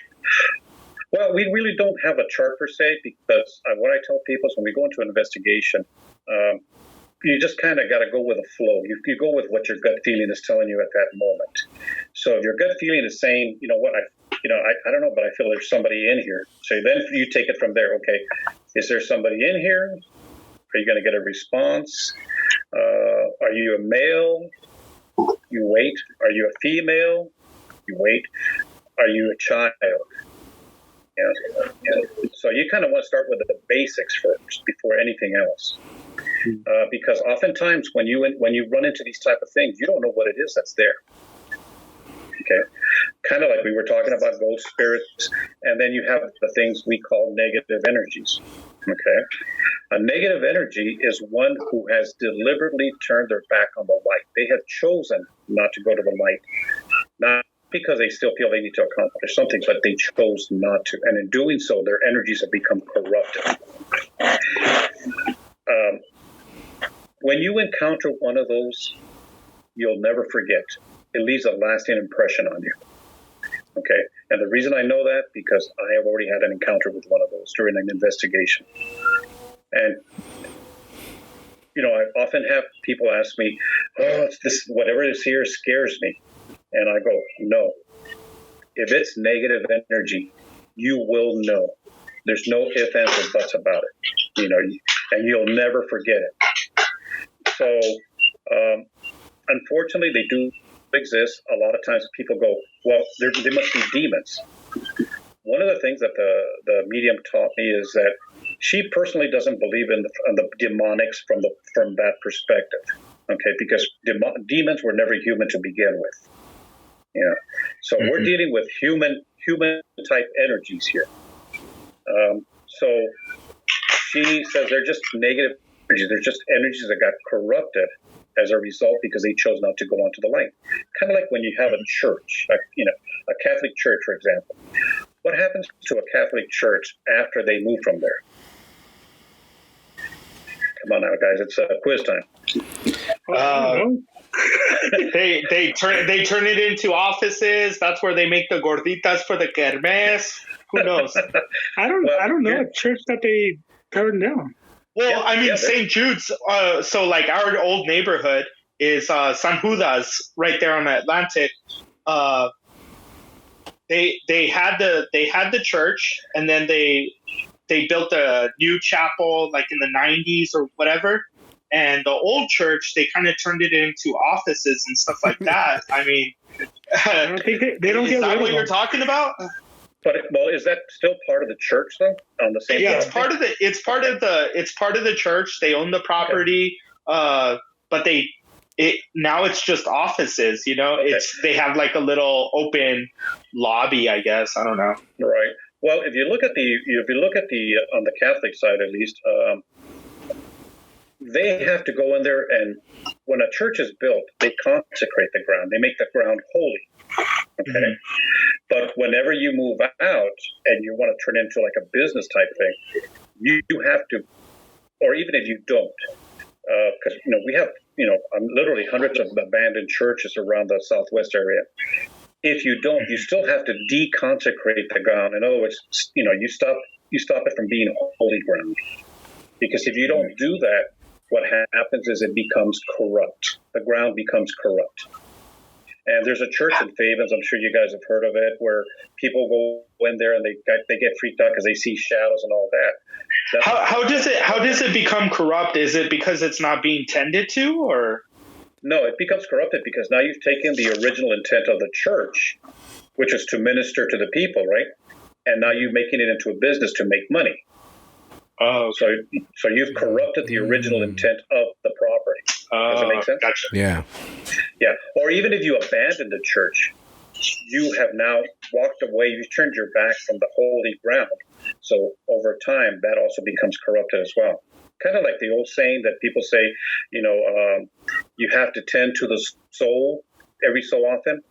Well, we really don't have a chart per se, because what I tell people is when we go into an investigation, you just kind of got to go with the flow. You go with what your gut feeling is telling you at that moment. So if your gut feeling is saying, I don't know, but I feel there's somebody in here. So then you take it from there. Okay, is there somebody in here? Are you going to get a response? Are you a male? You wait. Are you a female? You wait. Are you a child? So you kind of want to start with the basics first before anything else. Because oftentimes when you run into these type of things, you don't know what it is that's there. Okay, kind of like we were talking about ghost spirits, and then you have the things we call negative energies. Okay, a negative energy is one who has deliberately turned their back on the light. They have chosen not to go to the light, not because they still feel they need to accomplish something, but they chose not to, and in doing so, their energies have become corrupted. When you encounter one of those, you'll never forget. It leaves a lasting impression on you. Okay, and the reason I know that, because I have already had an encounter with one of those during an investigation. And, I often have people ask me, oh, it's this, whatever is here scares me. And I go, no. If it's negative energy, you will know. There's no ifs, ands, or buts about it. And you'll never forget it. So, unfortunately, they do exist. A lot of times people go, well, there must be demons. One of the things that the medium taught me is that she personally doesn't believe in the demonics from that perspective. Okay, because demons were never human to begin with. So we're dealing with human type energies here. So she says they're just negative energies. They're just energies that got corrupted as a result because they chose not to go onto the light. Kind of like when you have a church, a Catholic church, for example. What happens to a Catholic church after they move from there? Come on now, guys, it's quiz time. They turn it into offices. That's where they make the gorditas for the kermés. Who knows? I don't know a church that they turned down. Well, St. Jude's. So like our old neighborhood is San Judas, right there on the Atlantic. They had the church, and then they built a new chapel like in the 90s or whatever. And the old church, they kind of turned it into offices and stuff like that. I mean, I don't think they don't is get that rid what of you're them. talking about? But is that still part of the church though? On the same. It's part of the church. They own the property, but now it's just offices. Okay. They have like a little open lobby, I guess. I don't know. Right. Well, if you look at the on the Catholic side at least, they have to go in there, and when a church is built, they consecrate the ground. They make the ground holy. Okay. Mm-hmm. But whenever you move out and you want to turn into like a business type thing, you have to, or even if you don't, because we have literally hundreds of abandoned churches around the Southwest area. If you don't, you still have to deconsecrate the ground. In other words, you stop it from being holy ground. Because if you don't do that, what happens is it becomes corrupt. The ground becomes corrupt. And there's a church in Fabens, I'm sure you guys have heard of it, where people go in there and they get freaked out because they see shadows and all that. How does it become corrupt? Is it because it's not being tended to, or? No, it becomes corrupted because now you've taken the original intent of the church, which is to minister to the people, right? And now you're making it into a business to make money. Oh, okay. So you've corrupted the original intent of the property. Does that make sense? Gotcha. Yeah. Yeah. Or even if you abandon the church, you have now walked away. You've turned your back from the holy ground. So over time, that also becomes corrupted as well. Kind of like the old saying that people say, you have to tend to the soul every so often.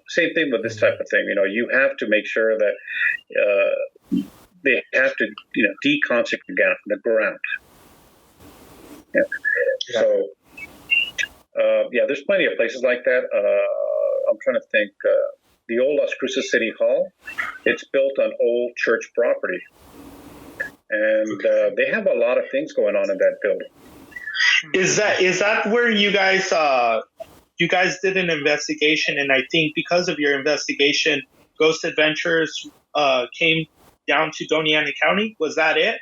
Same thing with this type of thing. You have to make sure that they have to, deconsecrate the ground. Yeah. So, there's plenty of places like that. I'm trying to think. The old Las Cruces City Hall, it's built on old church property. And they have a lot of things going on in that building. Is that where you guys did an investigation, and I think because of your investigation, Ghost Adventures came down to Doña Ana County? Was that it?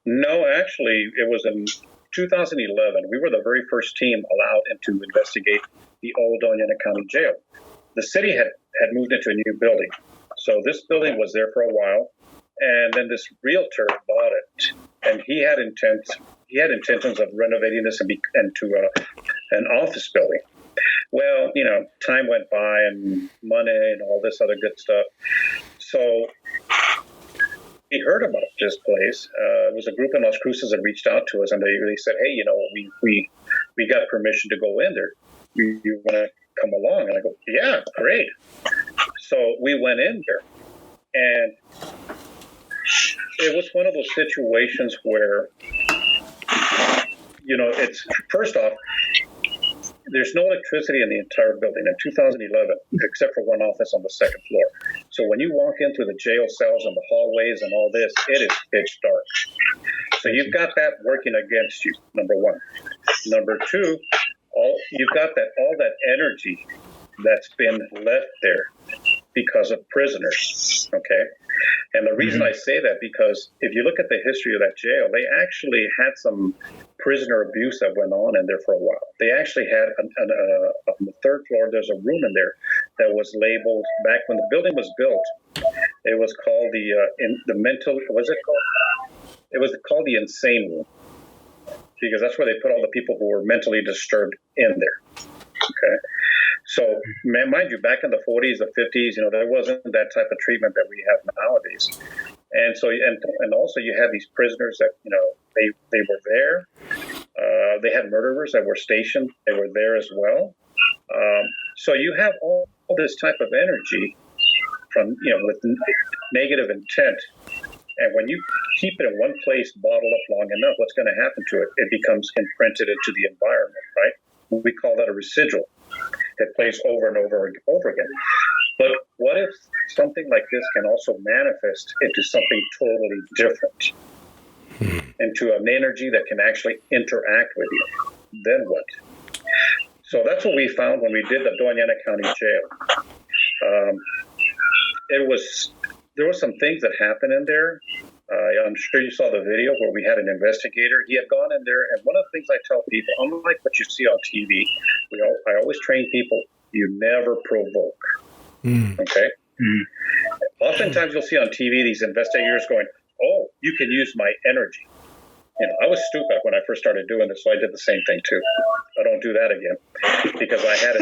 No, actually, it was in 2011. We were the very first team allowed to investigate the old Doña Ana County jail. The city had moved into a new building. So this building was there for a while, and then this realtor bought it, and he had intentions of renovating this into an office building. Well, time went by and money and all this other good stuff. So we heard about this place. It was a group in Las Cruces that reached out to us, and they said, "Hey, we got permission to go in there. You want to come along?" And I go, "Yeah, great." So we went in there, and it was one of those situations where, it's first off, there's no electricity in the entire building in 2011, except for one office on the second floor. So when you walk in through the jail cells and the hallways and all this, it is pitch dark. So you've got that working against you, number one. Number two, you've got all that energy that's been left there because of prisoners, okay? And the reason I say that, because if you look at the history of that jail, they actually had some prisoner abuse that went on in there for a while. They actually had on the third floor, there's a room in there that was labeled, back when the building was built, it was called it was called the insane room, because that's where they put all the people who were mentally disturbed in there. Okay. So, mind you, back in the 40s, the 50s, there wasn't that type of treatment that we have nowadays. And so, and also you had these prisoners that, they were there. They had murderers that were stationed. They were there as well. So you have all this type of energy from, with negative intent. And when you keep it in one place bottled up long enough, what's going to happen to it? It becomes imprinted into the environment, right? We call that a residual. It plays over and over and over again. But what if something like this can also manifest into something totally different, into an energy that can actually interact with you? Then what? So that's what we found when we did the Doñana County Jail. There were some things that happened in there. I'm sure you saw the video where we had an investigator. He had gone in there, and one of the things I tell people, unlike what you see on TV, I always train people, you never provoke. Okay? Oftentimes you'll see on TV these investigators going, "Oh, you can use my energy." I was stupid when I first started doing this, so I did the same thing too. I don't do that again, because I had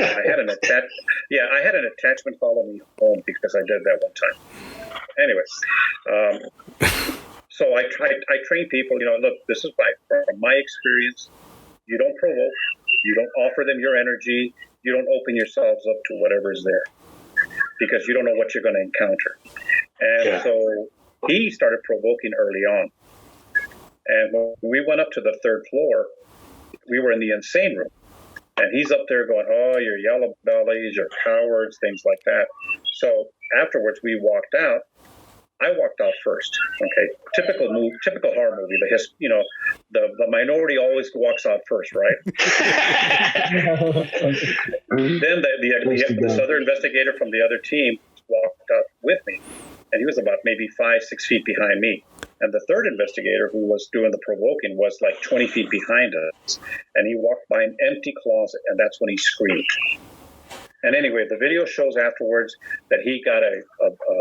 an attachment follow me home because I did that one time. Anyway, so I train people. Look, this is from my experience. You don't provoke. You don't offer them your energy. You don't open yourselves up to whatever is there, because you don't know what you're going to encounter. And so he started provoking early on. And when we went up to the third floor, we were in the insane room. And he's up there going, "Oh, you're yellow bellies, you're cowards," things like that. So afterwards, we walked out. I walked out first. Okay, typical horror movie. The minority always walks out first, right? Then this other investigator from the other team walked out with me, and he was about maybe 5-6 feet behind me. And the third investigator, who was doing the provoking, was like 20 feet behind us, and he walked by an empty closet, and that's when he screamed. And anyway, the video shows afterwards that he got a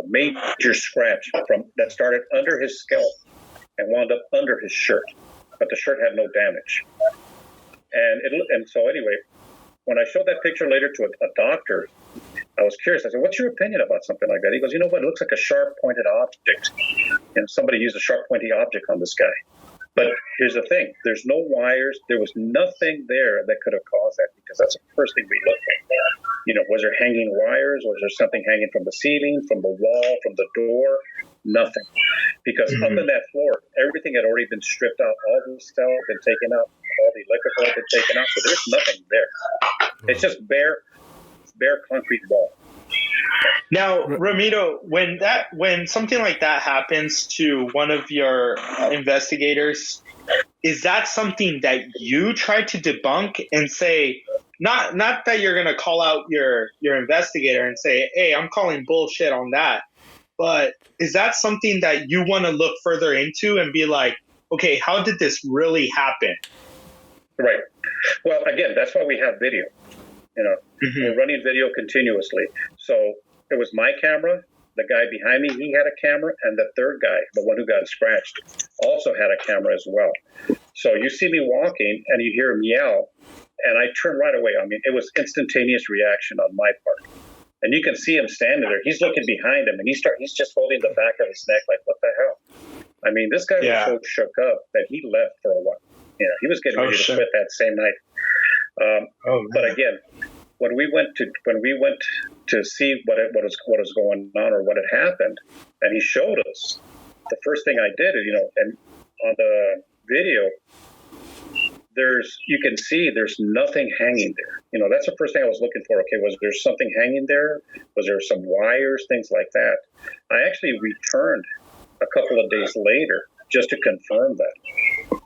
major scratch that started under his scalp and wound up under his shirt, but the shirt had no damage. And so anyway, when I showed that picture later to a doctor, I was curious. I said, "What's your opinion about something like that?" He goes, "You know what? It looks like a sharp pointed object, and somebody used a sharp pointy object on this guy." But here's the thing: there's no wires. There was nothing there that could have caused that, because that's the first thing we looked at. Was there hanging wires? Was there something hanging from the ceiling, from the wall, from the door? Nothing. Because up in that floor, everything had already been stripped out. All the stuff had been taken out. All the electrical had been taken out. So there's nothing there. It's just bare concrete wall. Now, Ramiro, when something like that happens to one of your investigators, is that something that you try to debunk and say, not that you're going to call out your investigator and say, "Hey, I'm calling bullshit on that," but is that something that you want to look further into and be like, "Okay, how did this really happen?" Right. Well, again, that's why we have video. We're running video continuously. So it was my camera, The guy behind me, he had a camera, and the third guy, the one who got scratched, also had a camera as well. So you see me walking, and you hear him yell, and I turn right away. I mean, it was instantaneous reaction on my part. And you can see him standing there. He's looking behind him, and he's just holding the back of his neck like, what the hell? I mean, this guy was so shook up that he left for a while. You know, he was getting ready to quit that same night. But again, when we went to see what was going on or what had happened, and he showed us, the first thing I did is, and on the video, you can see there's nothing hanging there. That's the first thing I was looking for. Okay, was there something hanging there? Was there some wires, things like that? I actually returned a couple of days later just to confirm that.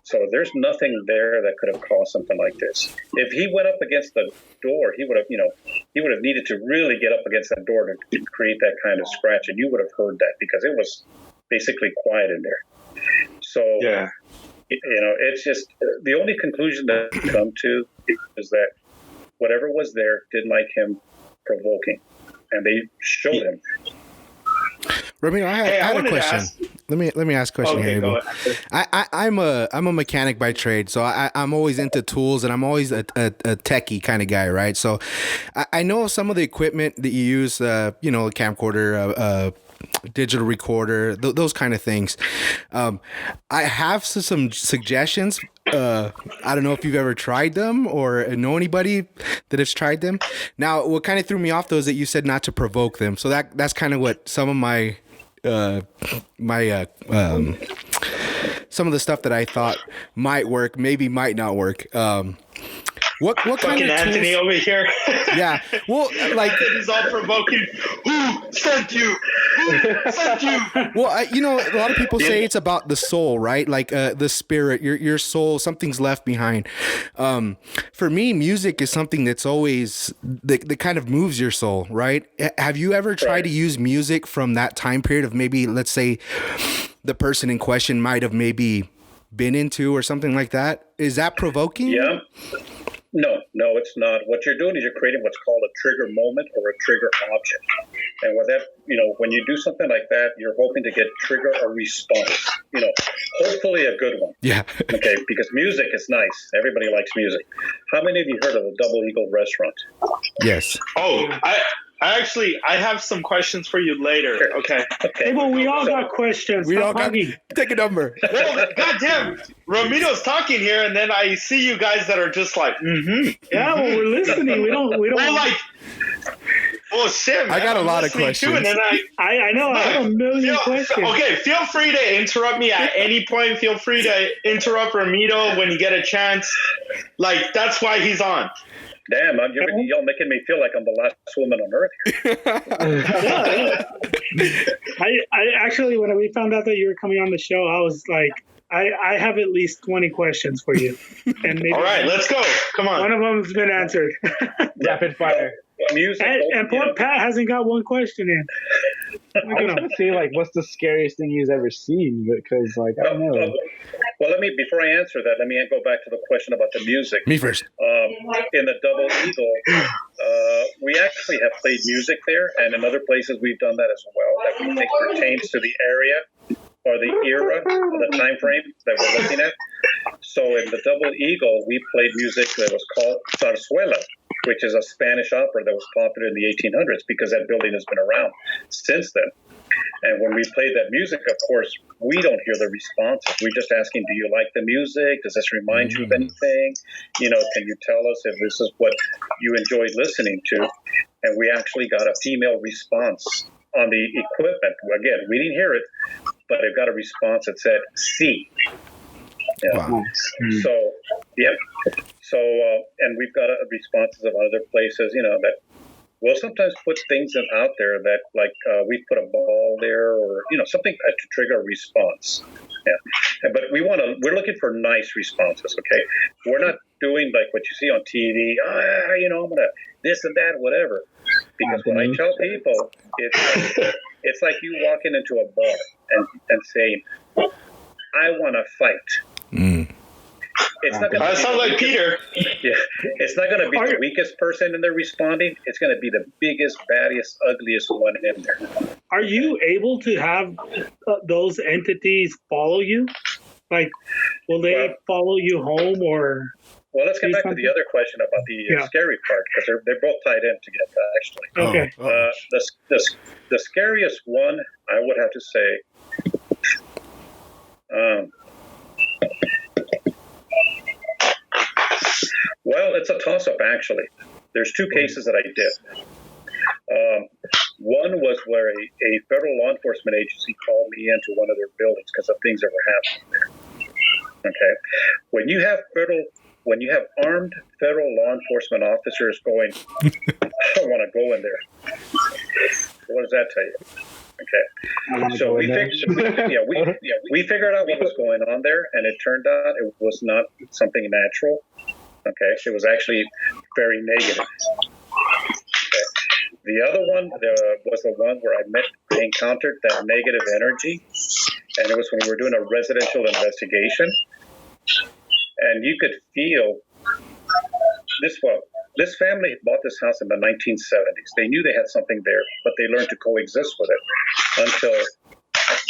So there's nothing there that could have caused something like this. If he went up against the door, he would have needed to really get up against that door to create that kind of scratch, and you would have heard that because it was basically quiet in there. So it's just the only conclusion that I come to is that whatever was there didn't like him provoking, and they showed him. Ramiro, I had a question. Let me ask a question here. Go ahead. I'm a mechanic by trade, so I'm always into tools, and I'm always a techie kind of guy, right? So I know some of the equipment that you use, a camcorder, digital recorder, those kind of things. I have some suggestions. I don't know if you've ever tried them or know anybody that has tried them. Now, what kind of threw me off though is that you said not to provoke them. So that's kind of what some of some of the stuff that I thought might work, maybe might not work. What kind of Anthony tools? over here? Yeah. Well, like he's all provoking. Who sent you? Who sent you? Well, a lot of people say it's about the soul, right? Like the spirit, your soul, something's left behind. For me, music is something that's always that kind of moves your soul, right? Have you ever tried to use music from that time period of maybe, let's say, the person in question might have maybe been into or something like that? Is that provoking? Yeah. No, it's not. What you're doing is you're creating what's called a trigger moment or a trigger object. And with that, when you do something like that, you're hoping to trigger a response, hopefully a good one. Yeah. Okay, because music is nice. Everybody likes music. How many of you heard of the Double Eagle restaurant? Yes. Oh, I have some questions for you later. Okay. Hey, well, we all got questions. Take a number. Well, goddamn, Ramiro's talking here, and then I see you guys that are just like, Yeah, well, we're listening. We don't. Well, shit, man. I got a lot of questions. Too, and then I know. I have a million questions. Okay, feel free to interrupt me at any point. Feel free to interrupt Ramiro when you get a chance. Like, that's why he's on. Damn, y'all making me feel like I'm the last woman on earth here. I actually, when we found out that you were coming on the show, I was like, I have at least 20 questions for you. And maybe all right, let's go. Come on. One of them has been answered. Rapid fire. Music. And poor Pat hasn't got one question in. I was gonna say, like, what's the scariest thing he's ever seen? Because, like, I don't know. Well, before I answer that, let me go back to the question about the music. Me first. In the Double Eagle, we actually have played music there, and in other places we've done that as well, that we think pertains to the area or the era, the time frame that we're looking at. So in the Double Eagle, we played music that was called zarzuela, which is a Spanish opera that was popular in the 1800s because that building has been around since then. And when we play that music, of course, we don't hear the responses. We're just asking, do you like the music? Does this remind you of anything? Can you tell us if this is what you enjoyed listening to? And we actually got a female response on the equipment. Again, we didn't hear it, but it got a response that said, "Sí." Yeah. Wow. So, yeah. So, and we've got responses of other places, that we'll sometimes put things out there that, like, we put a ball there or, something to trigger a response. Yeah. But we're looking for nice responses, okay? We're not doing like what you see on TV, I'm going to this and that, whatever. Because when I tell people, it's like you walking into a bar and saying, I want to fight. it's not going to. That sounds like Peter. Yeah, it's not going to be the weakest person in there responding. It's going to be the biggest, baddest, ugliest one in there. Are you able to have those entities follow you? Like, will they follow you home or? Well, let's get back to the other question about the scary part, because they're both tied in together, actually. Okay. The scariest one, I would have to say, well, it's a toss-up, actually. There's two cases that I did. One was where a federal law enforcement agency called me into one of their buildings because of things that were happening there. Okay, when you have armed federal law enforcement officers going, I don't want to go in there. What does that tell you? Okay, so we figured out what was going on there, and it turned out it was not something natural. Okay, it was actually very negative. Okay. The other one was the one where I encountered that negative energy, and it was when we were doing a residential investigation, and you could feel this family bought this house in the 1970s. They knew they had something there, but they learned to coexist with it until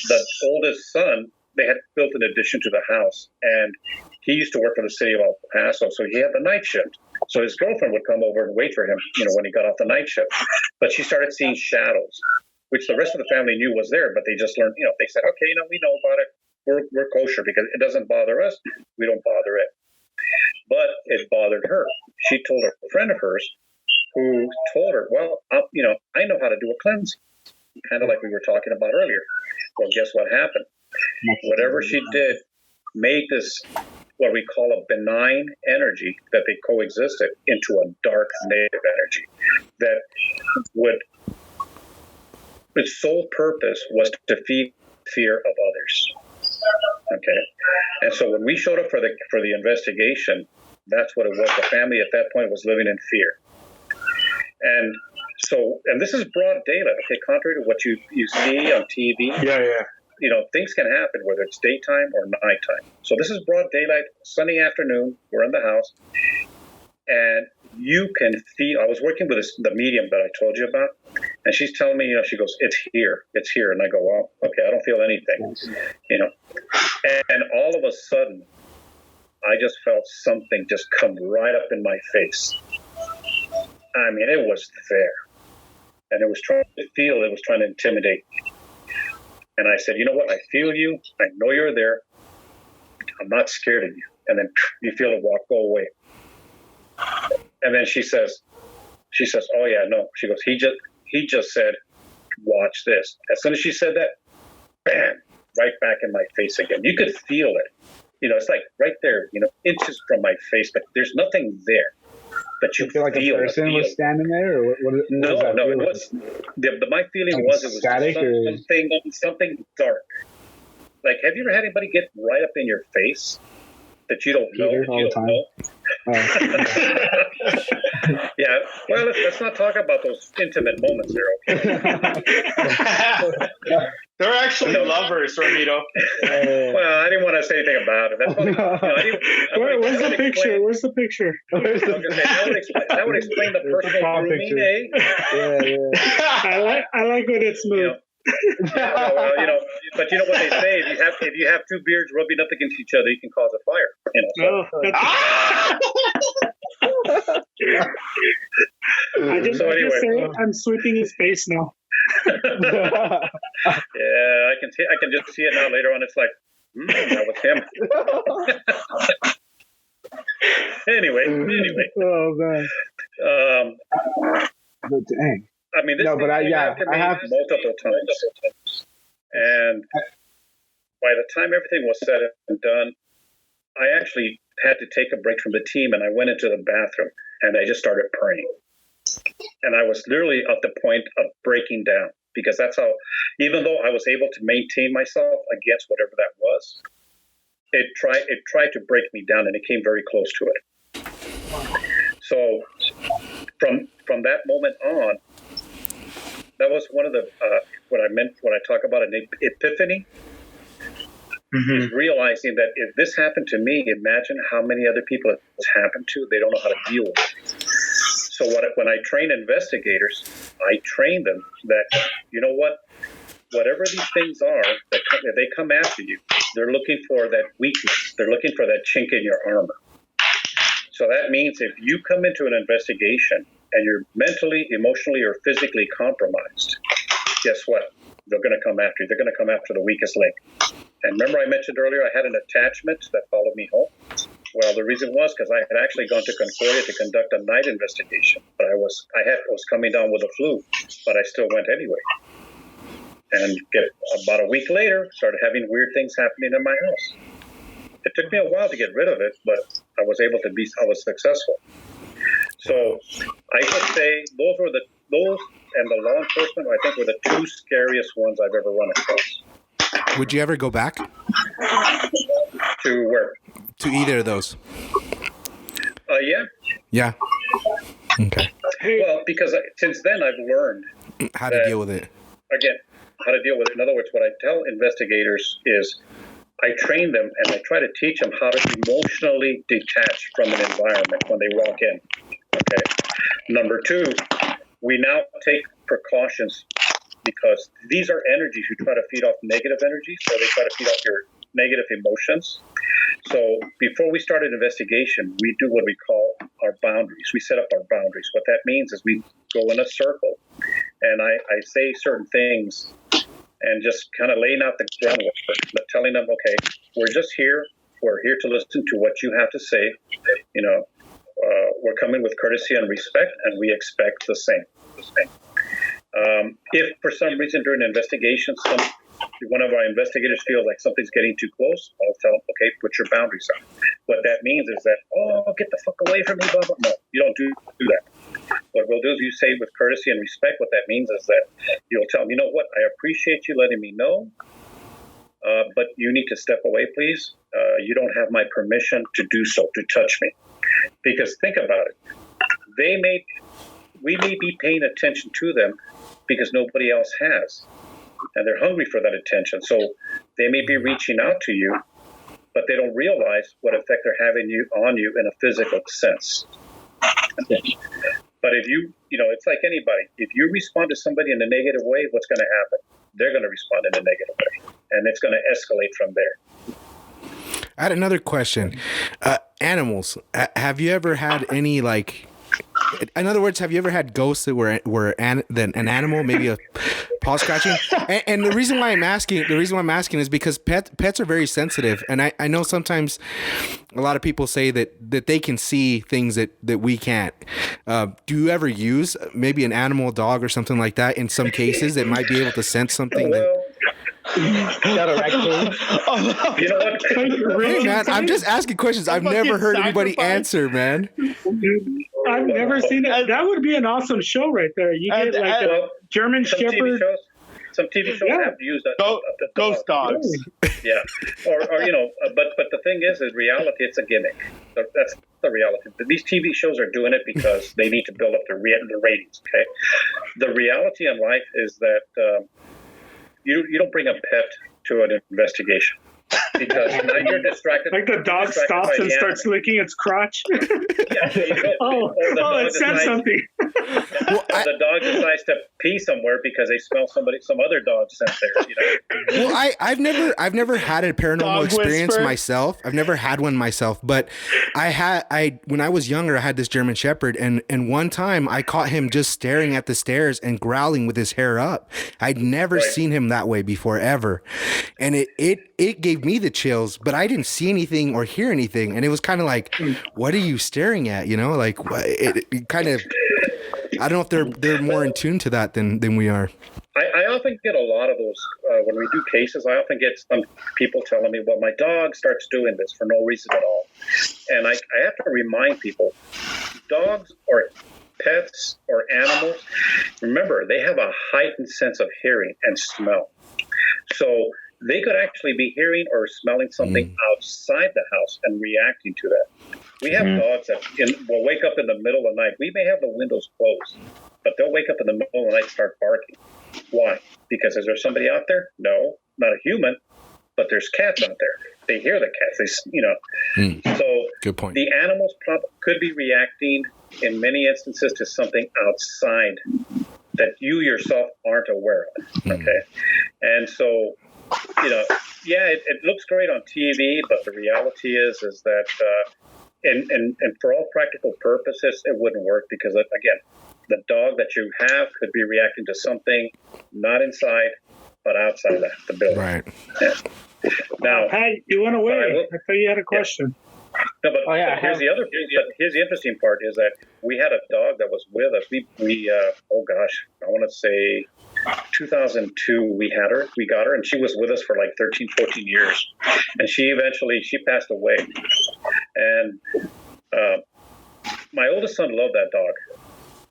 the oldest son, they had built an addition to the house, and he used to work for the city of El Paso, so he had the night shift. So his girlfriend would come over and wait for him, when he got off the night shift. But she started seeing shadows, which the rest of the family knew was there, but they just learned, they said, okay, we know about it. We're kosher because it doesn't bother us. We don't bother it. But it bothered her. She told a friend of hers who told her, well, I know how to do a cleansing, kind of like we were talking about earlier. Well, guess what happened? Whatever she did made this, what we call a benign energy that they coexisted, into a dark negative energy that its sole purpose was to feed fear of others. Okay, and so when we showed up for the investigation, that's what it was. The family at that point was living in fear, and this is broad daylight. Okay, contrary to what you see on TV. Yeah. Things can happen whether it's daytime or nighttime. So this is broad daylight, sunny afternoon. We're in the house, and you can feel. I was working with the medium that I told you about, and she's telling me, she goes, "It's here, and I go, "Well, okay, I don't feel anything," and all of a sudden, I just felt something just come right up in my face. I mean, it was there, and it was trying to intimidate me. And I said, you know what? I feel you. I know you're there. I'm not scared of you. And then you feel it go away. And then she says, oh yeah, no. She goes, he just said, watch this. As soon as she said that, bam, right back in my face again. You could feel it. It's like right there, inches from my face, but there's nothing there. But you feel like a person was standing there, or what no, it was. My feeling was it was static something dark. Like, have you ever had anybody get right up in your face that you don't know? Yeah. Well, let's not talk about those intimate moments there, okay? They're actually lovers, Ramito. Well, I didn't want to say anything about it. That's funny. Where's the picture? Where's the picture? That would explain the personal grooming, eh? Yeah. I like when it's smooth. But you know what they say: if you have two beards rubbing up against each other, you can cause a fire. I just say I'm sweeping his face now. Yeah, I can just see it now. Later on, it's like, that was him. Anyway. Oh man. But dang. I mean, I have multiple times, and by the time everything was said and done, I actually had to take a break from the team, and I went into the bathroom and I just started praying. And I was literally at the point of breaking down, because that's how, even though I was able to maintain myself against whatever that was, it tried to break me down, and it came very close to it. So from that moment on, that was one of the what I talk about an epiphany. is realizing that if this happened to me, imagine how many other people it's happened to. They don't know how to deal with it. So when I train investigators, I train them that, you know what, whatever these things are that they come after you, they're looking for that weakness. They're looking for that chink in your armor. So that means if you come into an investigation and you're mentally, emotionally, or physically compromised, guess what? They're going to come after you. They're going to come after the weakest link. And remember I mentioned earlier I had an attachment that followed me home? Well, the reason was because I had actually gone to Concordia to conduct a night investigation, but I was coming down with the flu, but I still went anyway. And about a week later, started having weird things happening in my house. It took me a while to get rid of it, but I was successful. So I would say those and the law enforcement, I think, were the two scariest ones I've ever run across. Would you ever go back? To where? To either of those. Yeah. Yeah. Okay. Well, because since then I've learned how to deal with it. Again, how to deal with it. In other words, what I tell investigators is I train them and I try to teach them how to emotionally detach from an environment when they walk in. Okay. Number two, we now take precautions because these are energies who try to feed off negative energies, or they try to feed off your negative emotions. So before we start an investigation, we do what we call our boundaries. We set up our boundaries. What that means is we go in a circle, and I say certain things and just kind of laying out the groundwork, but telling them, okay, we're just here. We're here to listen to what you have to say. You know, we're coming with courtesy and respect, and we expect the same. If for some reason during an investigation, one of our investigators feels like something's getting too close, I'll tell them, okay, put your boundaries on. What that means is that, get the fuck away from me, blah, blah. No, you don't do that. What we'll do is you say with courtesy and respect, what that means is that you'll tell them, you know what, I appreciate you letting me know, but you need to step away, please. You don't have my permission to do so, to touch me. Because think about it. We may be paying attention to them because nobody else has. And they're hungry for that attention. So they may be reaching out to you, but they don't realize what effect they're having on you in a physical sense. But if it's like anybody. If you respond to somebody in a negative way, what's going to happen? They're going to respond in a negative way. And it's going to escalate from there. I had another question. Animals. Have you ever had any, in other words, have you ever had ghosts that were an animal, maybe a paw scratching? And the reason why I'm asking is because pets are very sensitive, and I know sometimes a lot of people say that they can see things that we can't. Do you ever use maybe an animal, dog, or something like that in some cases that might be able to sense something Got a raccoon. You know what? Hey man, I'm just asking questions. I've never heard anybody answer, man. I've never seen it. That would be an awesome show right there. You get a German Shepherd. Some TV shows have used ghost dogs. Yeah, or but the thing is, in reality, it's a gimmick. That's the reality. These TV shows are doing it because they need to build up the ratings. Okay, the reality in life is that you don't bring a pet to an investigation. Because now you're distracted. Like the dog stops and starts licking its crotch. It said something. The dog decides to pee somewhere because they smell some other dog scent there. Well, I've never had a paranormal Dog experience whisper. myself. I've never had one myself, but when I was younger, I had this German Shepherd, and one time I caught him just staring at the stairs and growling with his hair up. I'd never seen him that way before, ever, and it gave me the chills, but I didn't see anything or hear anything, and it was kind of like, what are you staring at? Like it kind of. I don't know if they're more in tune to that than we are. I often get a lot of those when we do cases. I often get some people telling me, well, my dog starts doing this for no reason at all. And I have to remind people, dogs or pets or animals, remember, they have a heightened sense of hearing and smell. So they could actually be hearing or smelling something outside the house and reacting to that. We have dogs that will wake up in the middle of the night. We may have the windows closed, but they'll wake up in the middle of the night and start barking. Why? Because is there somebody out there? No, not a human, but there's cats out there. They hear the cats. So good point. The animals could be reacting in many instances to something outside that you yourself aren't aware of. Okay, and so it looks great on TV, but the reality is that and for all practical purposes, it wouldn't work because again, the dog that you have could be reacting to something not inside but outside the building. Right. Yeah. Now, Pat, you went away. I thought you had a question. Yeah. No, but here's the interesting part is that we had a dog that was with us. We oh gosh, I want to say 2002 we got her, and she was with us for like 13, 14 years, and she passed away. And my oldest son loved that dog.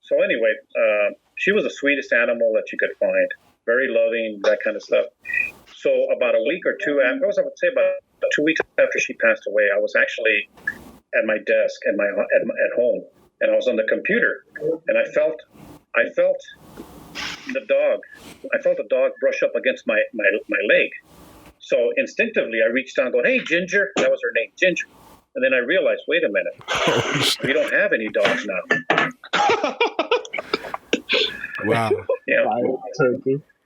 So anyway, she was the sweetest animal that you could find. Very loving, that kind of stuff. So about a week or two after, I would say about 2 weeks after she passed away, I was actually at my desk at home, and I was on the computer, and I felt the dog. I felt the dog brush up against my leg. So instinctively, I reached down, going, "Hey, Ginger!" That was her name, Ginger. And then I realized, wait a minute, we don't have any dogs now. Wow. Yeah.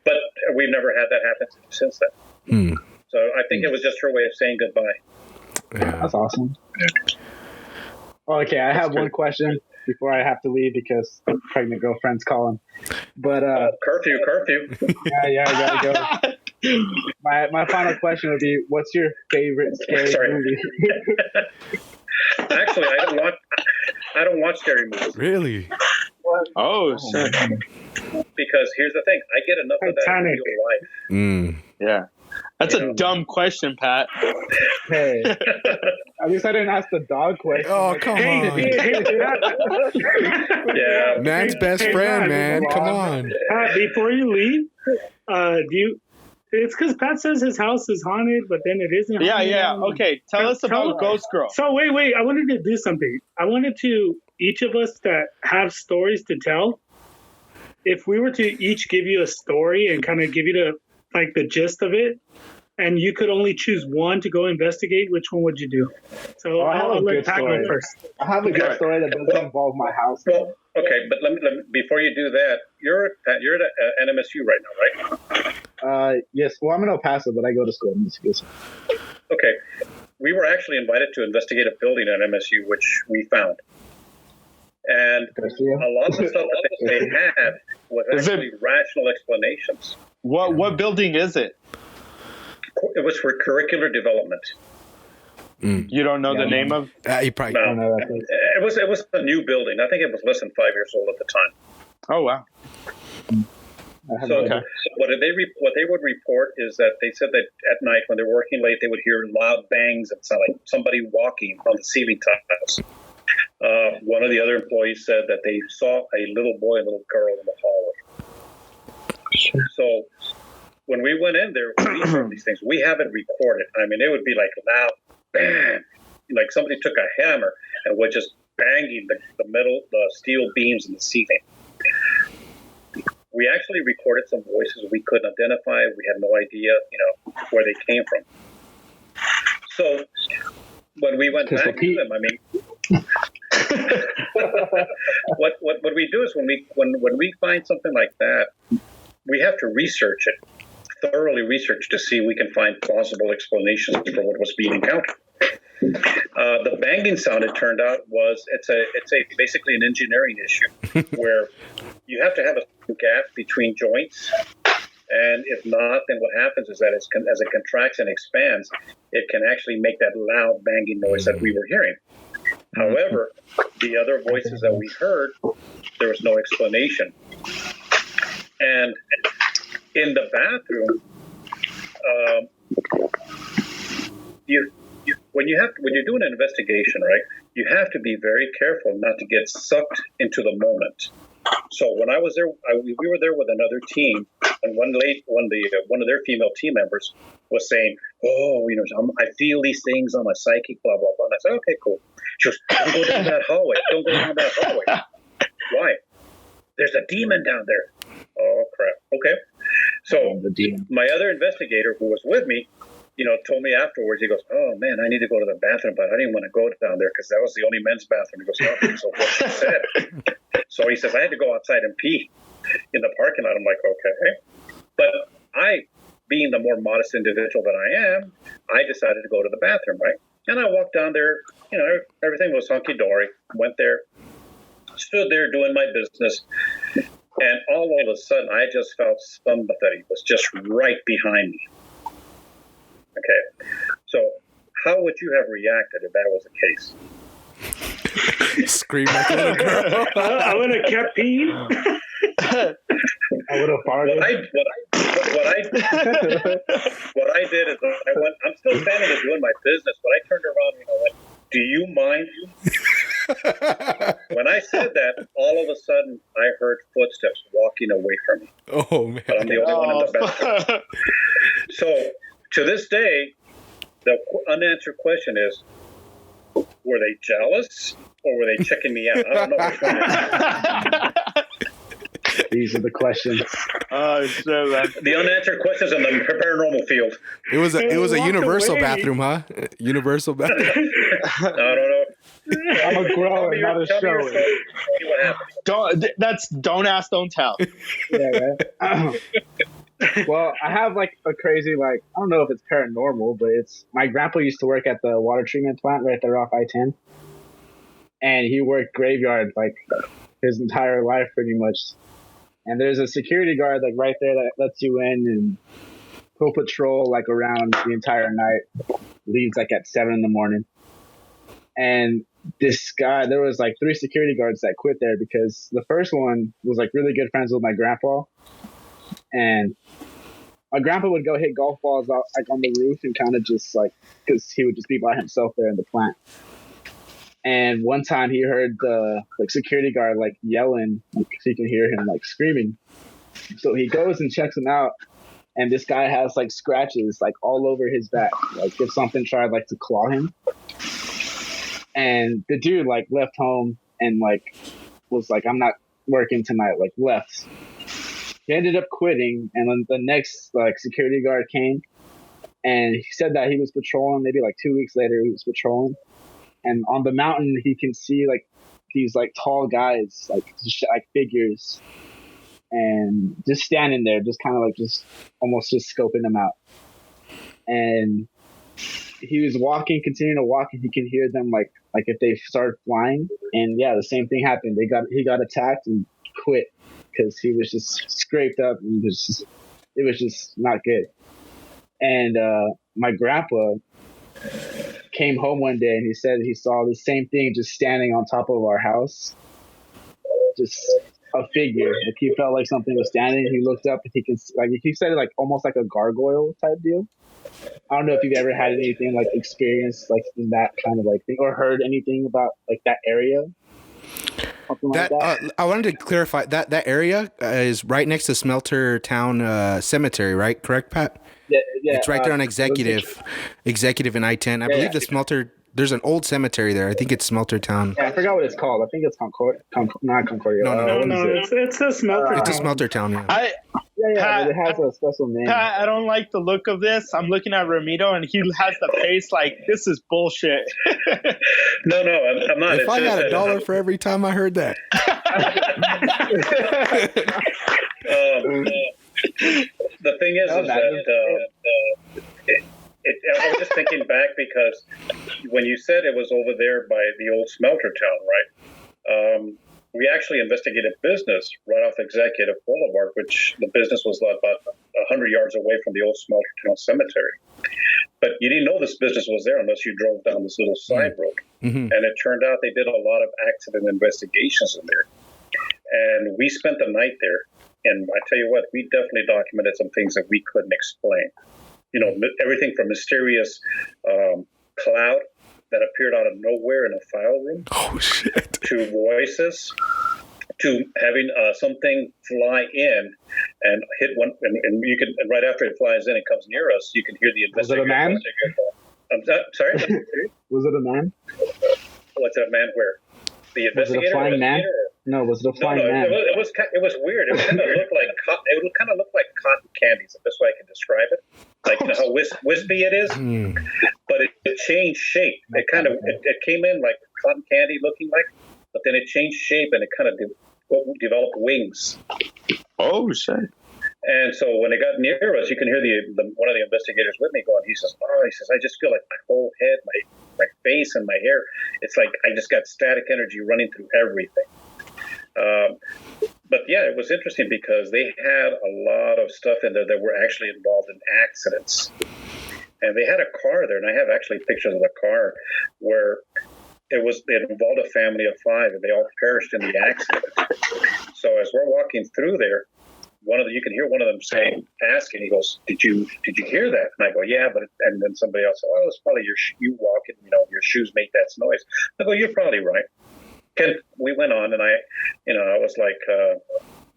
But we've never had that happen since then. So I think it was just her way of saying goodbye. Yeah. That's awesome. Okay, I have one question before I have to leave because pregnant girlfriend's calling. But curfew. Yeah, I gotta go. My final question would be, what's your favorite scary movie? Actually, I don't watch scary movies. Really? Oh shit. Because here's the thing, I get enough of that in real life. Yeah. That's a dumb question, Pat. Hey, at least I didn't ask the dog question. Oh, come on. Yeah. Man's best friend, man. Come on. Pat, before you leave, it's because Pat says his house is haunted, but then it isn't haunted. Yeah. Okay, tell us about Ghost Girl. So wait. I wanted to do something. I wanted to, each of us that have stories to tell, if we were to each give you a story and kind of give you the gist of it, and you could only choose one to go investigate, which one would you do? So I'll let Pat go first. I have a good story that doesn't involve my house. Well, okay, but let me, before you do that, you're at NMSU right now, right? Yes. Well, I'm in El Paso, but I go to school in Michigan. Okay. We were actually invited to investigate a building at MSU, which we found. And a lot of the stuff that they had was actually rational explanations. What building is it? It was for curricular development. You don't know the name of? You probably don't know that place. It was a new building. I think it was less than 5 years old at the time. Oh wow. So what they would report is that they said that at night when they're working late, they would hear loud bangs and sound like somebody walking on the ceiling tiles. One of the other employees said that they saw a little boy and little girl in the hallway. So when we went in there, we heard these things. We have it recorded. I mean, it would be like loud bang, like somebody took a hammer and was just banging the steel beams in the ceiling. We actually recorded some voices we couldn't identify. We had no idea, where they came from. So when we went back to them, I mean, what we do is when we find something like that, we have to research it, thoroughly research to see if we can find plausible explanations for what was being encountered. The banging sound, it turned out, it's basically an engineering issue where you have to have a gap between joints, and if not, then what happens is that as it contracts and expands, it can actually make that loud banging noise that we were hearing. However, the other voices that we heard, there was no explanation. And in the bathroom, when you're doing an investigation, right, you have to be very careful not to get sucked into the moment. So when I was there, we were there with another team, and one of their female team members was saying, "Oh, I feel these things on my psychic, blah blah blah." And I said, "Okay, cool." She goes, "Don't go down that hallway. Don't go down that hallway." Why? There's a demon down there. Oh crap. Okay. So my other investigator who was with me, told me afterwards, he goes, "Oh man, I need to go to the bathroom, but I didn't want to go down there because that was the only men's bathroom." He goes, "Oh, so what she said." So he says, "I had to go outside and pee in the parking lot." I'm like, "Okay," but I, being the more modest individual that I am, I decided to go to the bathroom, right? And I walked down there. Everything was hunky dory. Went there, stood there doing my business, and all of a sudden, I just felt somebody was just right behind me. Okay, so how would you have reacted if that was the case? Scream like a little girl. I would have kept peeing. I would have farted. What I did is I went. I'm still standing there doing my business, but I turned around and I went, "Do you mind?" When I said that, all of a sudden I heard footsteps walking away from me. Oh man! But I'm the only one in the bathroom. So to this day, the unanswered question is: were they jealous or were they checking me out? I don't know which one it is. These are the questions. Oh, sure, man. The unanswered questions in the paranormal field. It was a universal bathroom, huh? Universal bathroom. I don't know. I'm a grower, not a shower. See what happens. Don't ask, don't tell. Yeah, right. Well, I have like a crazy, I don't know if it's paranormal, but it's my grandpa used to work at the water treatment plant right there off I-10, and he worked graveyard like his entire life pretty much. And there's a security guard like right there that lets you in, and he'll patrol like around the entire night. Leaves like at 7 a.m. And this guy, there was like 3 security guards that quit there because the first one was like really good friends with my grandpa, and my grandpa would go hit golf balls out like on the roof and kind of just like, because he would just be by himself there in the plant. And one time he heard the security guard like yelling, like he can hear him like screaming. So he goes and checks him out, and this guy has like scratches like all over his back, like if something tried like to claw him. And the dude like left home and like was like, "I'm not working tonight," like left. He ended up quitting, and then the next like security guard came, and he said that he was patrolling. Maybe like 2 weeks later, he was patrolling. And on the mountain, he can see like these like tall guys, like figures, and just standing there, just kind of like just almost just scoping them out. And he was walking, continuing to walk, and he could hear them like if they started flying. And yeah, the same thing happened. He got attacked and quit because he was just scraped up and it was just not good. And my grandpa came home one day and he said he saw the same thing just standing on top of our house, just a figure. Like he felt like something was standing. He looked up and he said like almost like a gargoyle type deal. I don't know if you've ever had anything like experienced like in that kind of like thing or heard anything about like that area. I wanted to clarify that area is right next to Smelter Town Cemetery, right? Correct, Pat? Yeah, it's right there on Executive and I-10. I believe the Smelter. There's an old cemetery there. I think it's Smelter Town. Yeah, I forgot what it's called. I think it's not Concordia. No. It's a Smelter. It's a Smelter Town. Yeah. Pat, it has a special name. Pat, I don't like the look of this. I'm looking at Ramito, and he has the face like this is bullshit. No, I'm not. If I got $1 for every time I heard that. The thing is that I was just thinking back because when you said it was over there by the old Smelter Town, right? We actually investigated business right off Executive Boulevard, which the business was about 100 yards away from the old Smelter Town Cemetery. But you didn't know this business was there unless you drove down this little side road. Mm-hmm. And it turned out they did a lot of accident investigations in there. And we spent the night there. And I tell you what, we definitely documented some things that we couldn't explain. Everything from mysterious cloud that appeared out of nowhere in a file room, to voices, to having something fly in and hit one, and you can, and right after it flies in, it comes near us. You can hear the investigator. Was it a man? Sorry. Was it a man? What's a man? Where? The investigator. Was it a flying man? No, was it a flying man? It was weird. It kind of looked like cotton candies. The best way I can describe it. Like how wispy it is, but it changed shape. It kind of it came in like cotton candy looking like, but then it changed shape and it kind of developed wings. Oh shit! And so when it got near us, you can hear one of the investigators with me going. He says, I just feel like my whole head, my face, and my hair. It's like I just got static energy running through everything. But yeah, it was interesting because they had a lot of stuff in there that were actually involved in accidents. And they had a car there, and I have actually pictures of the car where it involved a family of 5, and they all perished in the accident. So as we're walking through there, you can hear one of them asking, he goes, did you hear that? And I go, yeah, and then somebody else said, oh, it's probably you walking, your shoes make that noise. I go, you're probably right. We went on, and I was like,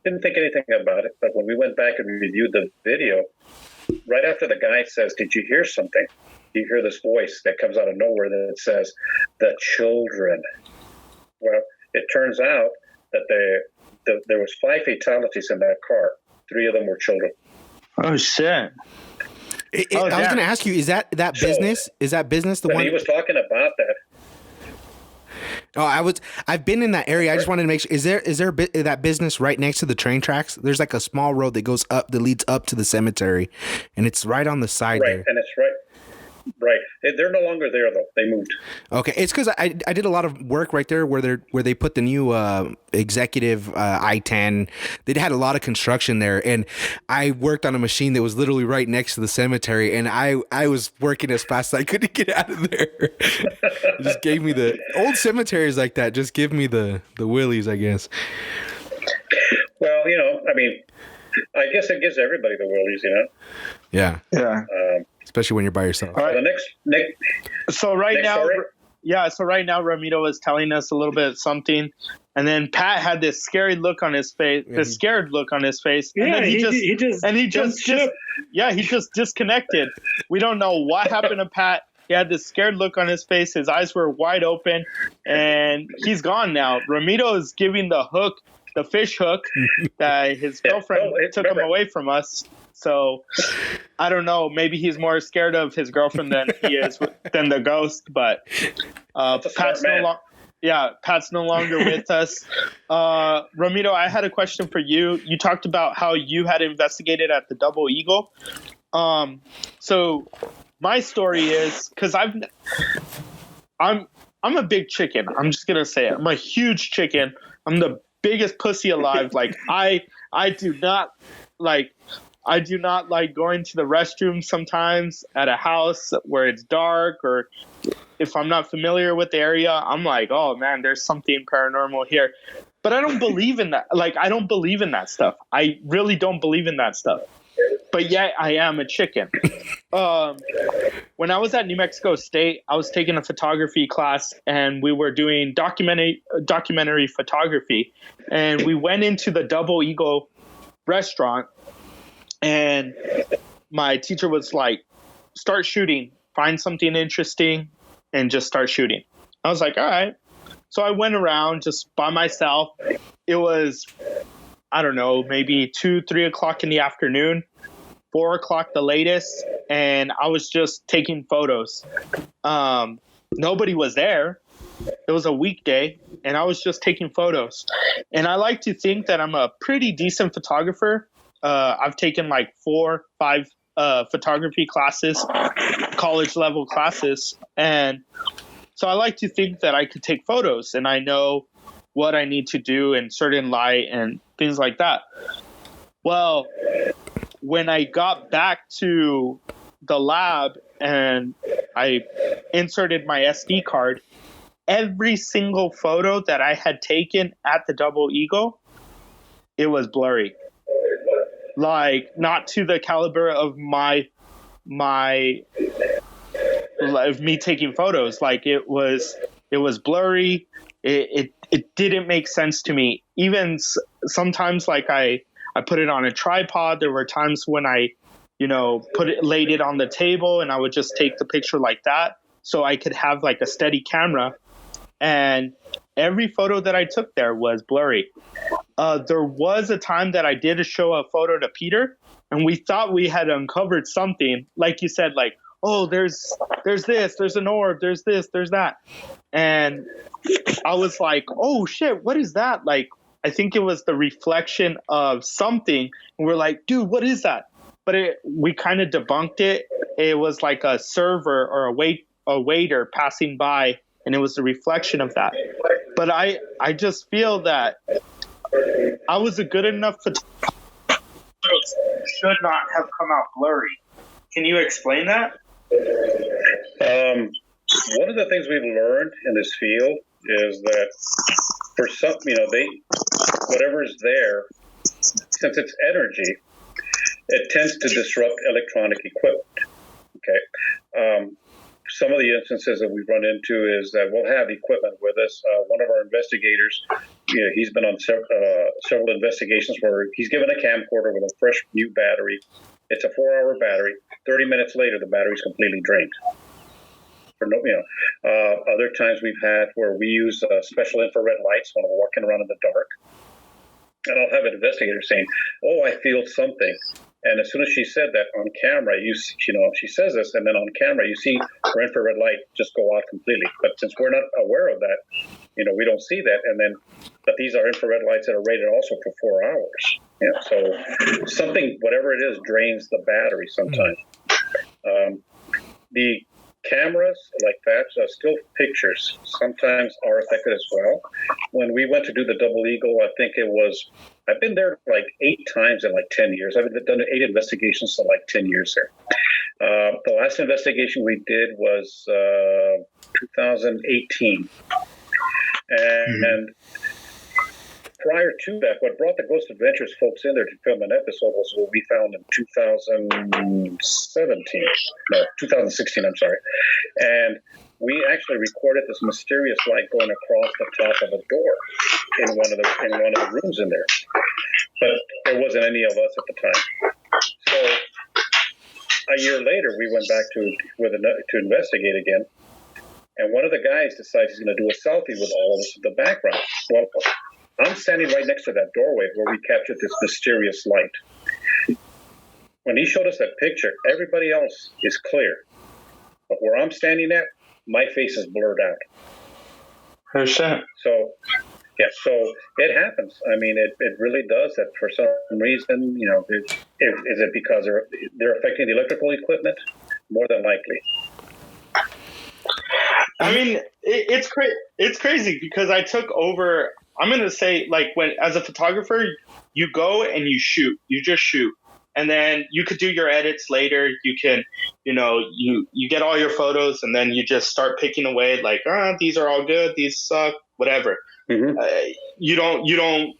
didn't think anything about it. But when we went back and reviewed the video, right after the guy says, did you hear something? You hear this voice that comes out of nowhere that says, the children. Well, it turns out that there was 5 fatalities in that car. 3 of them were children. Oh shit! I was going to ask you: Is that business? Is that business the one? He was talking about that. Oh, I've been in that area. I just wanted to make sure. Is there that business right next to the train tracks? There's like a small road that leads up to the cemetery, and it's right on the side there. Right, and it's right. They're no longer there though. They moved. Okay, it's because I did a lot of work right there where they put the new executive I-10. They had a lot of construction there, and I worked on a machine that was literally right next to the cemetery, and I was working as fast as I could to get out of there. It just gave me the old cemeteries like that. Just give me the willies, I guess. Well, I guess it gives everybody the willies, Yeah. Yeah. Especially when you're by yourself. All right. So right now, Ramiro was telling us a little bit of something, and then Pat had this scary look on his face, scared look on his face, and then he just disconnected. We don't know what happened to Pat. He had this scared look on his face. His eyes were wide open, and he's gone now. Ramiro is giving the fish hook that his girlfriend took him away from us. So I don't know. Maybe he's more scared of his girlfriend than he is than the ghost. But Pat's no longer with us. Ramiro, I had a question for you. You talked about how you had investigated at the Double Eagle. So my story is because I'm a big chicken. I'm just gonna say it. I'm a huge chicken. I'm the biggest pussy alive. Like I do not like going to the restroom sometimes at a house where it's dark, or if I'm not familiar with the area, I'm like, oh man, there's something paranormal here. But I don't believe in that. Like, I don't believe in that stuff. I really don't believe in that stuff. But yet I am a chicken. When I was at New Mexico State, I was taking a photography class, and we were doing documentary photography. And we went into the Double Eagle restaurant, and my teacher was like, start shooting, find something interesting, and just start shooting. I was like, all right. So I went around just by myself. It was, I don't know, maybe 2-3 o'clock in the afternoon, 4 o'clock the latest. And I was just taking photos. Nobody was there. It was a weekday, and I was just taking photos. And I like to think that I'm a pretty decent photographer. I've taken like 4, 5 photography classes, college level classes. And so I like to think that I could take photos, and I know what I need to do in certain light and things like that. Well, when I got back to the lab and I inserted my SD card, every single photo that I had taken at the Double Eagle, it was blurry. Like, not to the caliber of of me taking photos. Like, it was blurry. It didn't make sense to me. Even sometimes, like, I put it on a tripod. There were times when I, laid it on the table, and I would just take the picture like that, so I could have like a steady camera. And every photo that I took there was blurry. There was a time that I did show a photo to Peter, and we thought we had uncovered something. Like you said, like, oh, there's this, there's an orb, there's this, there's that. And I was like, oh shit, what is that? Like, I think it was the reflection of something. And we're like, dude, what is that? But we kind of debunked it. It was like a server or a waiter passing by, and it was the reflection of that. But I just feel that I was a good enough photographer. Should not have come out blurry. Can you explain that? One of the things we've learned in this field is that for some, whatever is there, since it's energy, it tends to disrupt electronic equipment. Okay. Some of the instances that we've run into is that we'll have equipment with us. One of our investigators, he's been on several investigations where he's given a camcorder with a fresh new battery. It's a 4-hour battery. 30 minutes later, the battery's completely drained. Other times we've had where we use special infrared lights when we're walking around in the dark. And I'll have an investigator saying, oh, I feel something. And as soon as she said that on camera, she says this, and then on camera, you see her infrared light just go out completely. But since we're not aware of that, we don't see that. But these are infrared lights that are rated also for 4 hours. So something, whatever it is, drains the battery sometimes. The cameras like that, still pictures, sometimes are affected as well. When we went to do the Double Eagle, I've been there like 8 times in like 10 years. I've done 8 investigations in like 10 years there. The last investigation we did was 2018. And prior to that, what brought the Ghost Adventures folks in there to film an episode was what we found in 2016, I'm sorry. And we actually recorded this mysterious light going across the top of a door in one of the rooms in there. But there wasn't any of us at the time. So a year later, we went back to investigate again. And one of the guys decides he's going to do a selfie with all of us in the background. Well, I'm standing right next to that doorway where we captured this mysterious light. When he showed us that picture, everybody else is clear. But where I'm standing at, my face is blurred out. Oh, shit. So it happens. I mean, it really does that for some reason. Is it because they're affecting the electrical equipment? More than likely. I mean, it's crazy because I took over. I'm going to say, like, when as a photographer, you go and you shoot. You just shoot. And then you could do your edits later. You can, you get all your photos and then you just start picking away like, these are all good. These suck, whatever. Mm-hmm. You don't,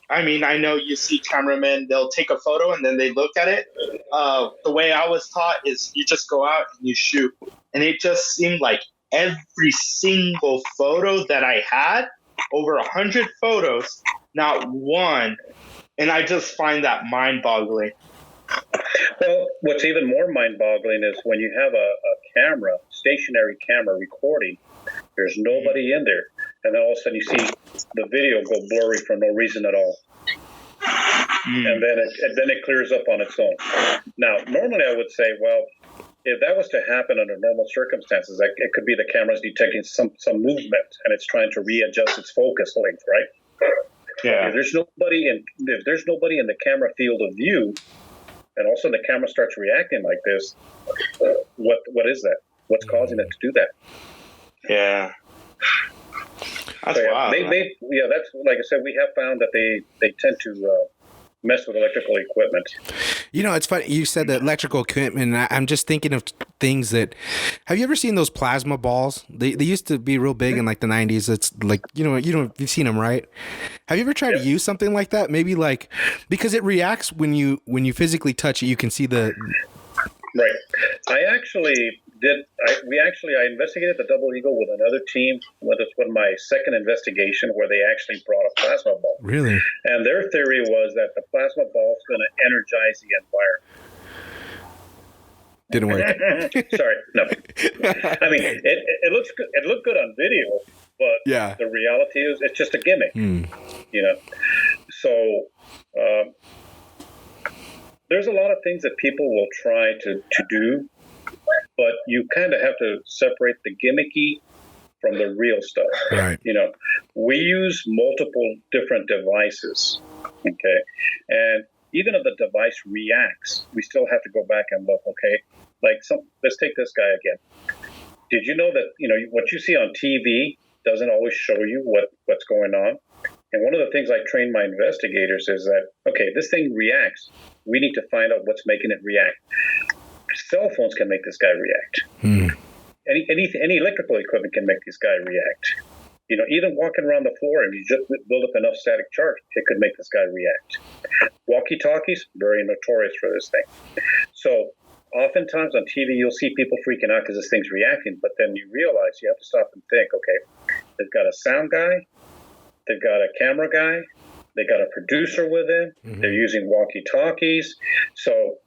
I mean, I know you see cameramen, they'll take a photo and then they look at it. The way I was taught is you just go out and you shoot. And it just seemed like every single photo that I had, over 100 photos, not one. And I just find that mind-boggling. Well, what's even more mind-boggling is when you have a stationary camera recording, there's nobody in there. And then all of a sudden you see the video go blurry for no reason at all. And then it clears up on its own. Now, normally I would say, well, if that was to happen under normal circumstances, it could be the camera's detecting some movement and it's trying to readjust its focus length, right? Yeah. If there's nobody in the camera field of view, and also the camera starts reacting like this, what is that? What's causing it to do that? Yeah. That's wild. That's like I said. We have found that they tend to mess with electrical equipment. It's funny you said that electrical equipment. And I'm just thinking of things that. Have you ever seen those plasma balls? They used to be real big in like the 90s. It's like you've seen them, right? Have you ever tried to use something like that? Maybe like because it reacts when you physically touch it. You can see the. Right. I actually did. I investigated the Double Eagle with another team. This was my second investigation where they actually brought a plasma ball. Really? And their theory was that the plasma ball is going to energize the environment. Didn't work. Sorry, no. I mean, it looks good. It looked good on video, but Yeah. the reality is it's just a gimmick, you know. So there's a lot of things that people will try to do, but you kind of have to separate the gimmicky from the real stuff. Right. You know, we use multiple different devices, okay? And even if the device reacts, we still have to go back and look, okay? Like, let's take this guy again. Did you know that, you know, what you see on TV doesn't always show you what's going on? And one of the things I train my investigators is that, okay, this thing reacts. We need to find out what's making it react. Cell phones can make this guy react. Any electrical equipment can make this guy react. You know, even walking around the floor and you just build up enough static charge, it could make this guy react. Walkie-talkies, very notorious for this thing. So oftentimes on TV, you'll see people freaking out because this thing's reacting, but then you realize you have to stop and think, okay, they've got a sound guy, they've got a camera guy, they got a producer with them, they're using walkie-talkies. So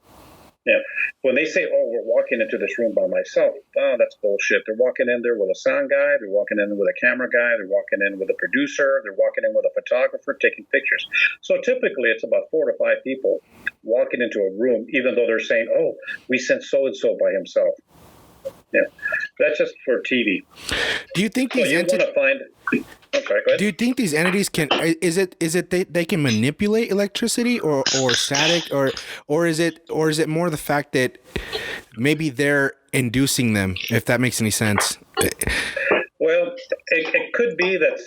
yeah, when they say, "Oh, we're walking into this room by myself," oh, that's bullshit. They're walking in there with a sound guy, they're walking in with a camera guy, they're walking in with a producer, they're walking in with a photographer taking pictures. So typically, it's about 4 to 5 people walking into a room, even though they're saying, "Oh, we sent so and so by himself." Yeah, that's just for TV. Do you think these Do you think these entities can? Is it they can manipulate electricity or static or is it more the fact that maybe they're inducing them? If that makes any sense. Well, it could be that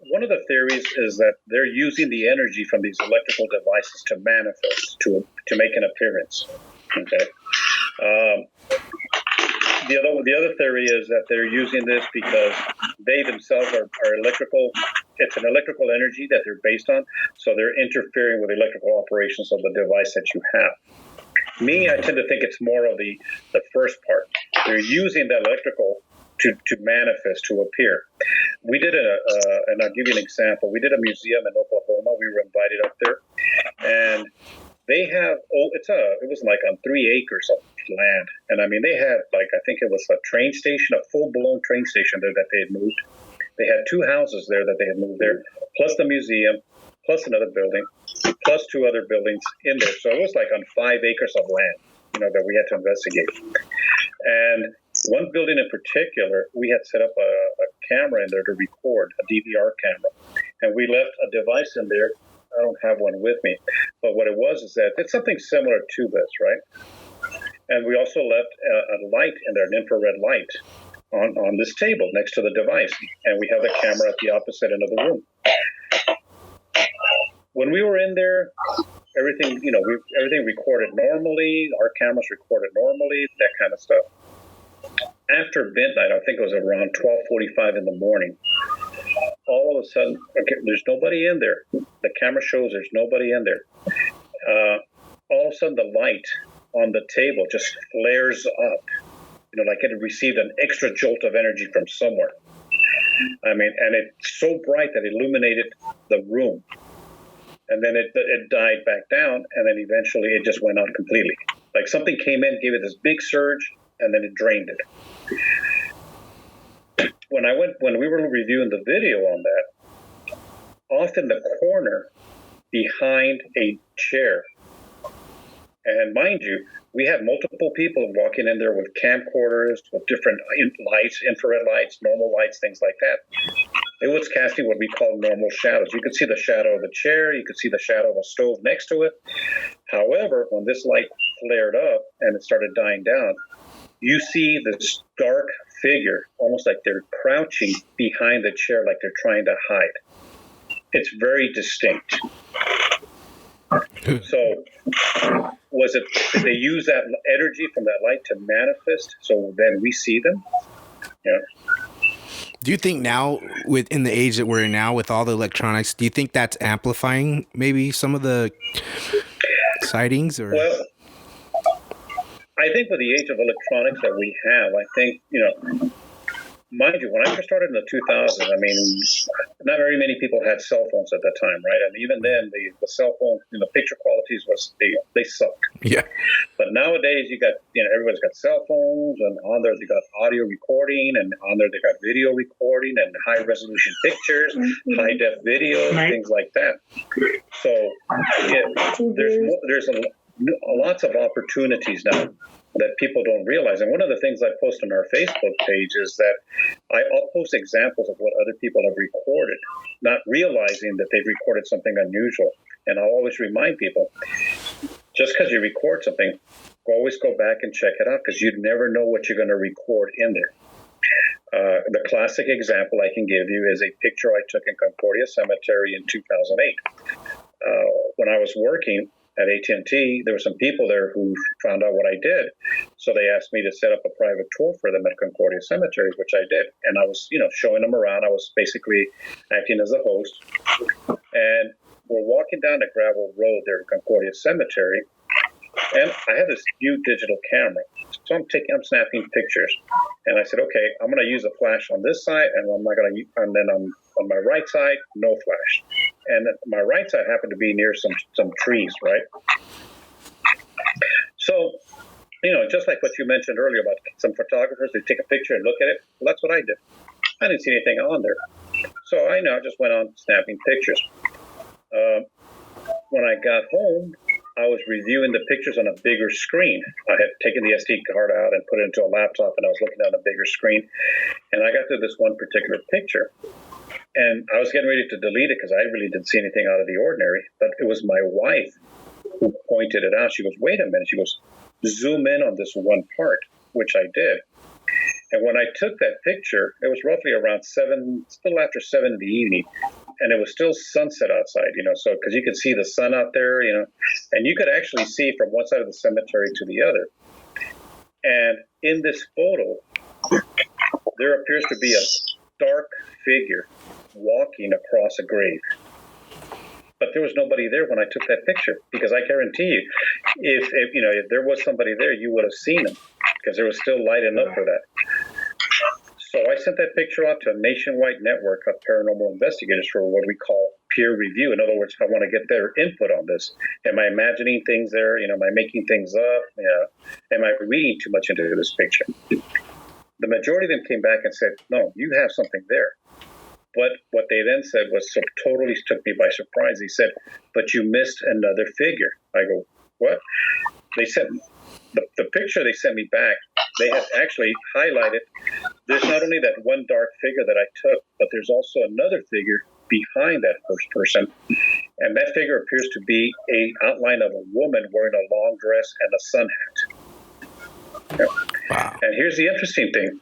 one of the theories is that they're using the energy from these electrical devices to manifest, to make an appearance. Okay. The other theory is that they're using this because they themselves are electrical. It's an electrical energy that they're based on, so they're interfering with electrical operations of the device that you have. Me, I tend to think it's more of the first part. They're using that electrical to manifest, to appear. We did and I'll give you an example. We did a museum in Oklahoma. We were invited up there, and they have it was like on 3 acres of land, and I mean they had like I think it was a train station, a full-blown train station there that they had moved. They had 2 houses there that they had moved there, plus the museum, plus another building, plus 2 other buildings in there. So it was like on 5 acres of land, you know, that we had to investigate. And one building in particular, we had set up a camera in there to record, a DVR camera, and we left a device in there. I don't have one with me, but what it was is that it's something similar to this, right? And we also left a light in there, an infrared light, on this table next to the device, and we have the camera at the opposite end of the room. When we were in there, everything recorded normally. Our cameras recorded normally, that kind of stuff. After midnight, I think it was around 12:45 in the morning, all of a sudden, okay, there's nobody in there. The camera shows there's nobody in there. All of a sudden, the light on the table just flares up, you know, like it had received an extra jolt of energy from somewhere. I mean, and it's so bright that it illuminated the room. And then it died back down, and then eventually it just went out completely. Like something came in, gave it this big surge, and then it drained it. When we were reviewing the video on that, off in the corner behind a chair, and mind you, we had multiple people walking in there with camcorders, with different lights, infrared lights, normal lights, things like that. It was casting what we call normal shadows. You could see the shadow of the chair, you could see the shadow of a stove next to it. However, when this light flared up and it started dying down, you see this dark figure, almost like they're crouching behind the chair, like they're trying to hide. It's very distinct. So, did they use that energy from that light to manifest so then we see them? Yeah. Do you think now, in the age that we're in now, with all the electronics, do you think that's amplifying maybe some of the sightings? Or well, I think with the age of electronics that we have, I think, you know, mind you, when I first started in the 2000s, I mean, not very many people had cell phones at that time, right? And even then, the cell phone, picture qualities they sucked. Yeah. But nowadays, everybody's got cell phones, and on there they got audio recording, and on there they got video recording, and high resolution pictures, high def videos, things like that. So there's lots of opportunities now that people don't realize. And one of the things I post on our Facebook page is that I'll post examples of what other people have recorded, not realizing that they've recorded something unusual. And I'll always remind people, just because you record something, always go back and check it out, because you never know what you're going to record in there. The classic example I can give you is a picture I took in Concordia Cemetery in 2008. When I was working at AT&T, there were some people there who found out what I did. So they asked me to set up a private tour for them at Concordia Cemetery, which I did. And I was, showing them around. I was basically acting as a host. And we're walking down a gravel road there at Concordia Cemetery. And I have this new digital camera. So I'm snapping pictures. And I said, okay, I'm going to use a flash on this side, and and then on my right side, no flash. And my right side happened to be near some trees, right? So, just like what you mentioned earlier about some photographers, they take a picture and look at it. Well, that's what I did. I didn't see anything on there. So I just went on snapping pictures. When I got home, I was reviewing the pictures on a bigger screen. I had taken the SD card out and put it into a laptop, and I was looking at a bigger screen. And I got to this one particular picture, and I was getting ready to delete it because I really didn't see anything out of the ordinary. But it was my wife who pointed it out. She goes, wait a minute. She goes, zoom in on this one part, which I did. And when I took that picture, it was roughly around still after 7 in the evening, and it was still sunset outside, so because you could see the sun out there, and you could actually see from one side of the cemetery to the other. And in this photo, there appears to be a dark figure walking across a grave. But there was nobody there when I took that picture, because I guarantee you, if there was somebody there, you would have seen him, because there was still light enough for that. So I sent that picture out to a nationwide network of paranormal investigators for what we call peer review. In other words, I want to get their input on this. Am I imagining things there? Am I making things up? Am I reading too much into this picture? The majority of them came back and said, no, you have something there. But what they then said was totally took me by surprise. He said, but you missed another figure. I go, what? They said, the picture they sent me back, they had actually highlighted, there's not only that one dark figure that I took, but there's also another figure behind that first person. And that figure appears to be an outline of a woman wearing a long dress and a sun hat. Yeah. Wow. And here's the interesting thing.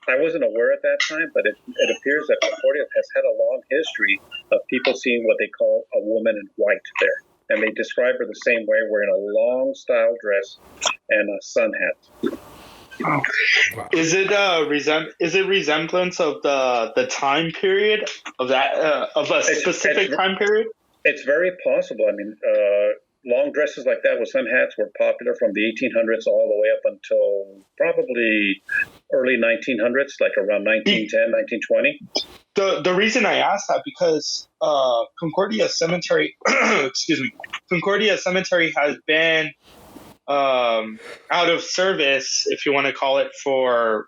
I wasn't aware at that time, but it appears that Concordia has had a long history of people seeing what they call a woman in white there. And they describe her the same way, wearing a long style dress and a sun hat. Wow. Is it resemblance of the time period of that of a specific time period? It's very possible. I mean, long dresses like that with sun hats were popular from the 1800s all the way up until probably early 1900s, like around 1910, 1920. The reason I asked that because Concordia Cemetery, Concordia Cemetery has been out of service, if you want to call it, for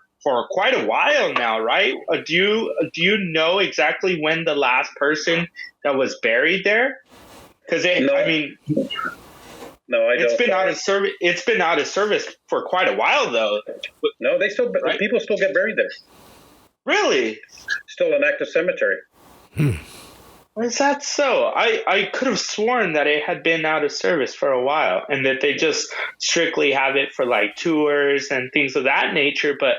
quite a while now, right? Do you know exactly when the last person that was buried there? Because no, I don't. It's been out of service for quite a while, though. No, people still get buried there. Really? Still an active cemetery. Is that so? I could have sworn that it had been out of service for a while, and that they just strictly have it for like tours and things of that nature. But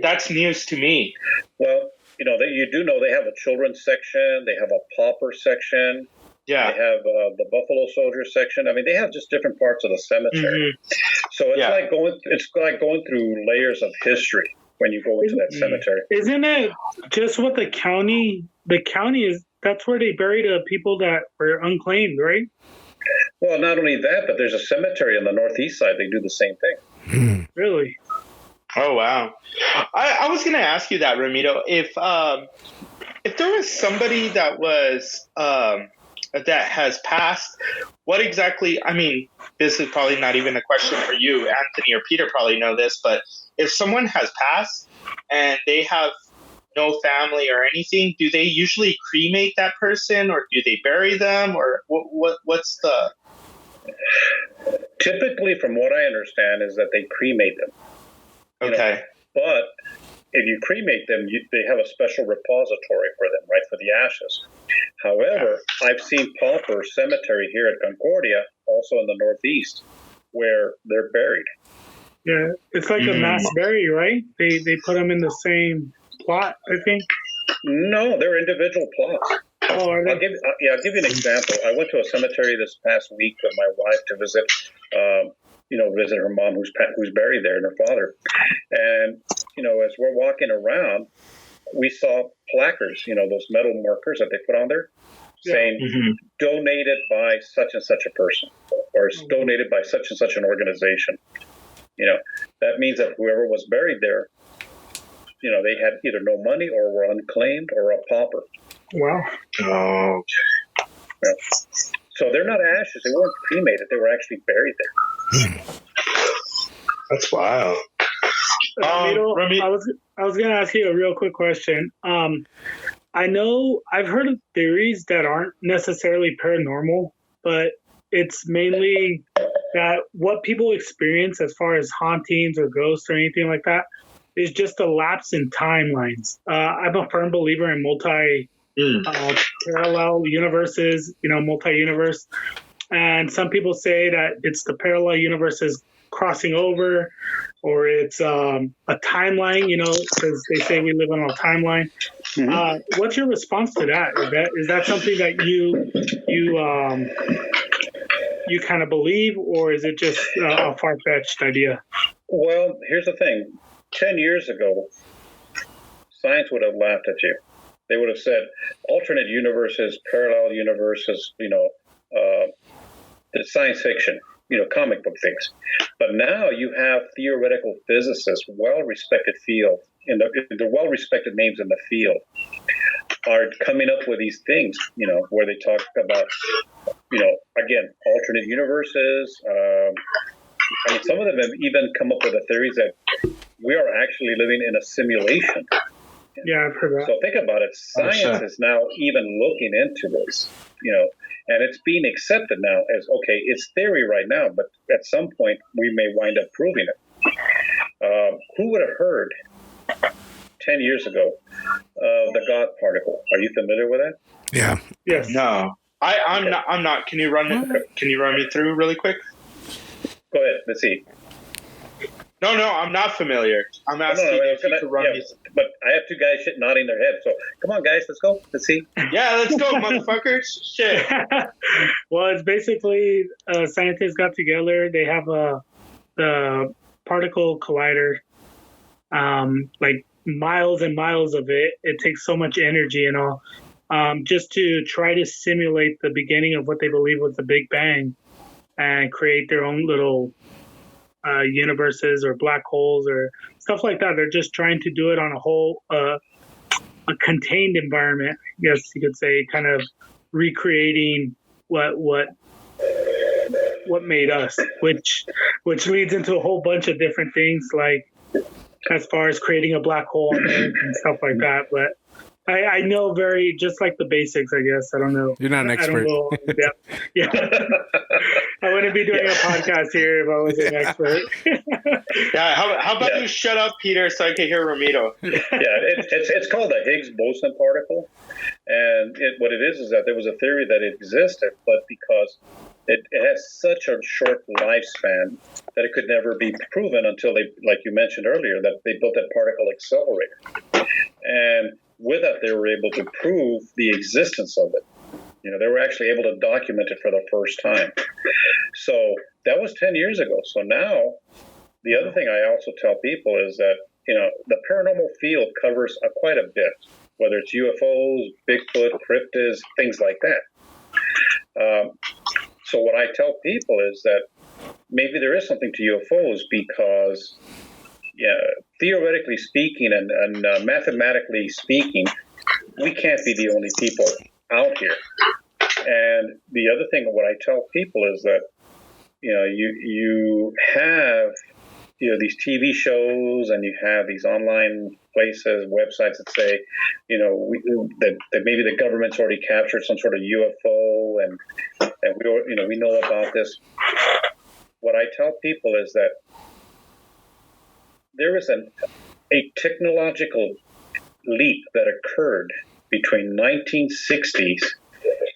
that's news to me. Well, you do know they have a children's section, they have a pauper section. Yeah, they have the Buffalo Soldier section. I mean, they have just different parts of the cemetery. Mm-hmm. So it's like going through layers of history when you go into that cemetery. Isn't it just what the county? The county that's where they bury the people that were unclaimed, right? Well, not only that, but there's a cemetery on the northeast side. They do the same thing. Really? Oh wow! I was gonna ask you that, Ramito. If there was somebody that was that has passed, what exactly? I mean, this is probably not even a question for you, Anthony or Peter. Probably know this, but if someone has passed and they have no family or anything, do they usually cremate that person, or do they bury them, or what's the? Typically, from what I understand, is that they cremate them. Okay. But if you cremate them, they have a special repository for them, right, for the ashes. However, I've seen pauper cemetery here at Concordia, also in the Northeast, where they're buried. Yeah, it's like a mass bury, right? They put them in the same plot, I think. No, they're individual plots. Oh, are they? I'll give you an example. I went to a cemetery this past week with my wife to visit, visit her mom who's buried there and her father. And, as we're walking around, we saw placards, those metal markers that they put on there saying donated by such and such a person or donated by such and such an organization. That means that whoever was buried there, they had either no money or were unclaimed or a pauper. Wow. Oh. Yeah. So they're not ashes. They weren't cremated. They were actually buried there. That's wild. I was going to ask you a real quick question. I know I've heard of theories that aren't necessarily paranormal, but it's mainly that what people experience as far as hauntings or ghosts or anything like that is just a lapse in timelines. I'm a firm believer in parallel universes, multi-universe. And some people say that it's the parallel universes crossing over, or it's a timeline, because they say we live on a timeline. What's your response to that? Is that something that you kind of believe, or is it just a far-fetched idea? Well, here's the thing. 10 years ago, science would have laughed at you. They would have said alternate universes, parallel universes, it's science fiction, comic book things. But now you have theoretical physicists, well-respected field, the well-respected names in the field are coming up with these things, where they talk about, again, alternate universes. Some of them have even come up with the theories that we are actually living in a simulation. Yeah, I've heard that. So think about it. Science is now even looking into this, and it's being accepted now as, okay, it's theory right now, but at some point we may wind up proving it. Who would have heard 10 years ago the God particle? Are you familiar with that? Yeah. Yes. No. I'm not. Can you run me through really quick? Go ahead. Let's see. No, I'm not familiar. I'm asking if you could run me. But I have two guys nodding their heads. So come on, guys, let's go. Let's see. Yeah, let's go, motherfuckers. Shit. Well, it's basically scientists got together. They have the particle collider, like miles and miles of it. It takes so much energy and all, just to try to simulate the beginning of what they believe was the Big Bang and create their own little universes or black holes or stuff like that. They're just trying to do it on a whole a contained environment, I guess you could say, kind of recreating what made us, which leads into a whole bunch of different things, like as far as creating a black hole on Earth and stuff like that. But I know just like the basics, I guess. I don't know. You're not an expert. I don't go, yeah. I wouldn't be doing a podcast here if I was an expert. Yeah. How about you shut up, Peter, so I can hear Ramito? Yeah, it's called the Higgs boson particle, and what it is that there was a theory that it existed, but because it has such a short lifespan that it could never be proven until they, like you mentioned earlier, that they built that particle accelerator, and with that, they were able to prove the existence of it. They were actually able to document it for the first time. So that was 10 years ago. So now, the other thing I also tell people is that, the paranormal field covers quite a bit, whether it's UFOs, Bigfoot, cryptids, things like that. So what I tell people is that maybe there is something to UFOs because, theoretically speaking and mathematically speaking, we can't be the only people out here. And the other thing, what I tell people is that, you have, these TV shows and you have these online places, websites that say, that maybe the government's already captured some sort of UFO and we know about this. What I tell people is that there is a technological leap that occurred between 1960s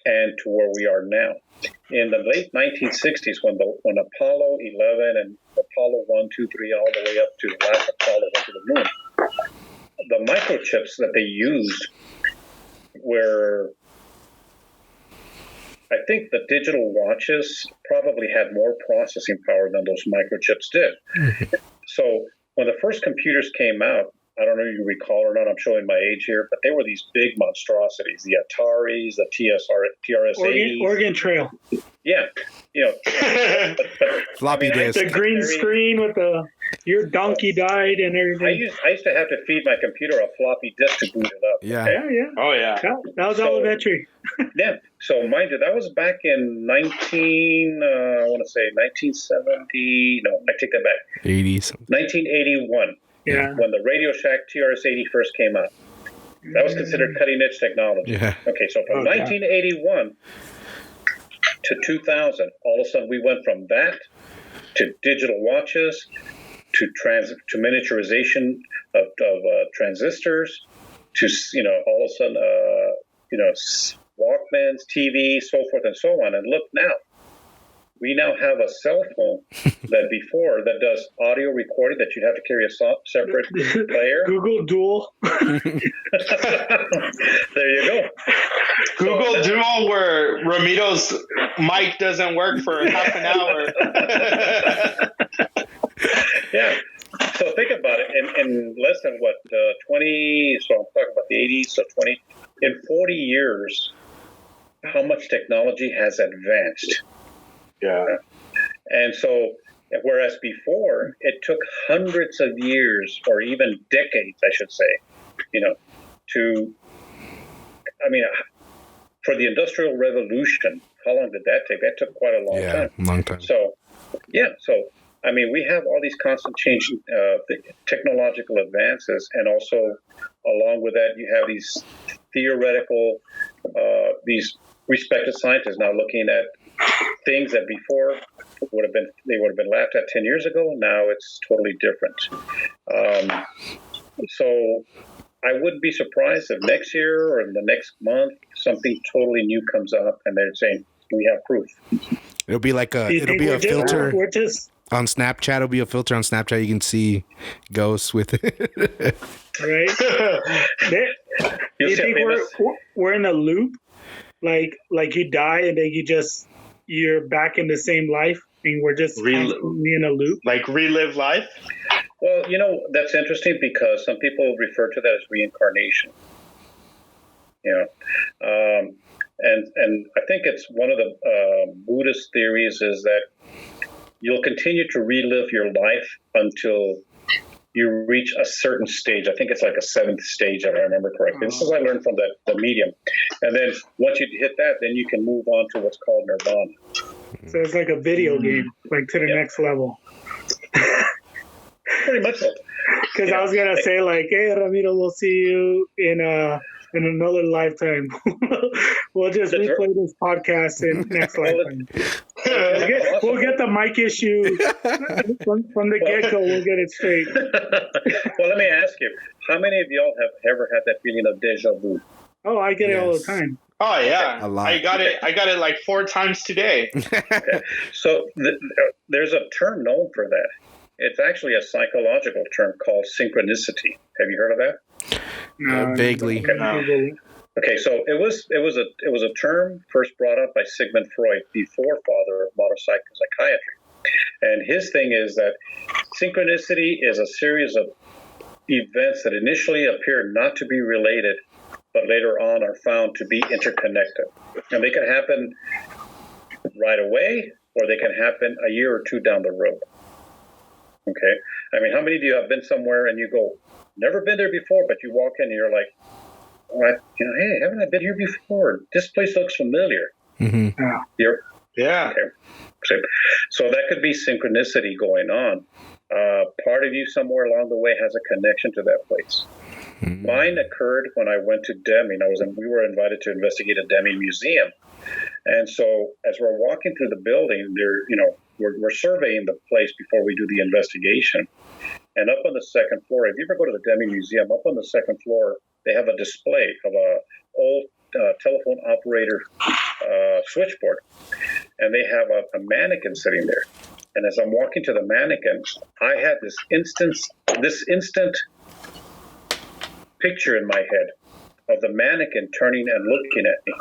and to where we are now. In the late 1960s, when Apollo 11 and Apollo 1, 2, 3, all the way up to the last Apollo went to the moon, the microchips that they used were, I think the digital watches probably had more processing power than those microchips did. So when the first computers came out, I don't know if you recall or not, I'm showing my age here, but they were these big monstrosities, the Ataris, the TRS-80s. Oregon Trail. Yeah. Floppy disk. The green screen with your donkey died and everything. I used to have to feed my computer a floppy disk to boot it up. Yeah. Okay? Yeah. Oh, yeah. That was elementary. Yeah. So mind you, that was back in 1970. No, I take that back. 80s. 1981. Yeah. When the Radio Shack TRS-80 first came out. That was considered cutting-edge technology. Yeah. Okay, so from 1981 to 2000, all of a sudden we went from that to digital watches to miniaturization of transistors to, all of a sudden, Walkmans, TVs, so forth and so on. And look now. We now have a cell phone that does audio recording that you have to carry a separate player. Google Dual. There you go. Google Dual, where Ramito's mic doesn't work for half an hour. Yeah. So think about it. In less than 20, so I'm talking about the 80s, so 20, in 40 years, how much technology has advanced? Yeah. And so, whereas before, it took hundreds of years or even decades, I should say, for the Industrial Revolution, how long did that take? That took quite a long time. Yeah, long time. So, we have all these constant changing technological advances, and also along with that, you have these theoretical, these respected scientists now looking at things that before would have been laughed at 10 years ago. Now it's totally different. So I wouldn't be surprised if next year or in the next month something totally new comes up and they're saying we have proof. It'll be like a filter We're just on Snapchat. It'll be a filter on Snapchat. You can see ghosts with it. right. Do you think we're in a loop? Like you die and then you're back in the same life and we're just constantly in a loop? Like relive life? Well, that's interesting because some people refer to that as reincarnation. And I think it's one of the Buddhist theories is that you'll continue to relive your life until you reach a certain stage. I think it's like a seventh stage, if I remember correctly. This is what I learned from the medium. And then once you hit that, then you can move on to what's called nirvana. So it's like a video game, like to the next level. Pretty much so. Because I was going to say, like, hey, Ramiro, we'll see you in another lifetime. We'll just replay this podcast in next lifetime. We'll get the mic issue from the get-go. We'll get it straight. Well, let me ask you, how many of y'all have ever had that feeling of deja vu? Oh, I get it all the time. Oh yeah, a lot. I got it like 4 times today. Okay. So there's a term known for that. It's actually a psychological term called synchronicity. Have you heard of that? Vaguely. Okay, so it was a term first brought up by Sigmund Freud, the forefather of modern psychiatry. And his thing is that synchronicity is a series of events that initially appear not to be related, but later on are found to be interconnected. And they can happen right away, or they can happen a year or two down the road. Okay? I mean, how many of you have been somewhere and you go, never been there before, but you walk in and you're like, hey, haven't I been here before? This place looks familiar. Mm-hmm. Yeah. Okay. So that could be synchronicity going on. Part of you somewhere along the way has a connection to that place. Mm-hmm. Mine occurred when I went to Deming. We were invited to investigate a Deming museum. And so as we're walking through the building, we're surveying the place before we do the investigation. And up on the second floor, if you ever go to the Deming Museum, up on the second floor, they have a display of a old telephone operator switchboard. And they have a mannequin sitting there. And as I'm walking to the mannequin, I had this instant picture in my head of the mannequin turning and looking at me.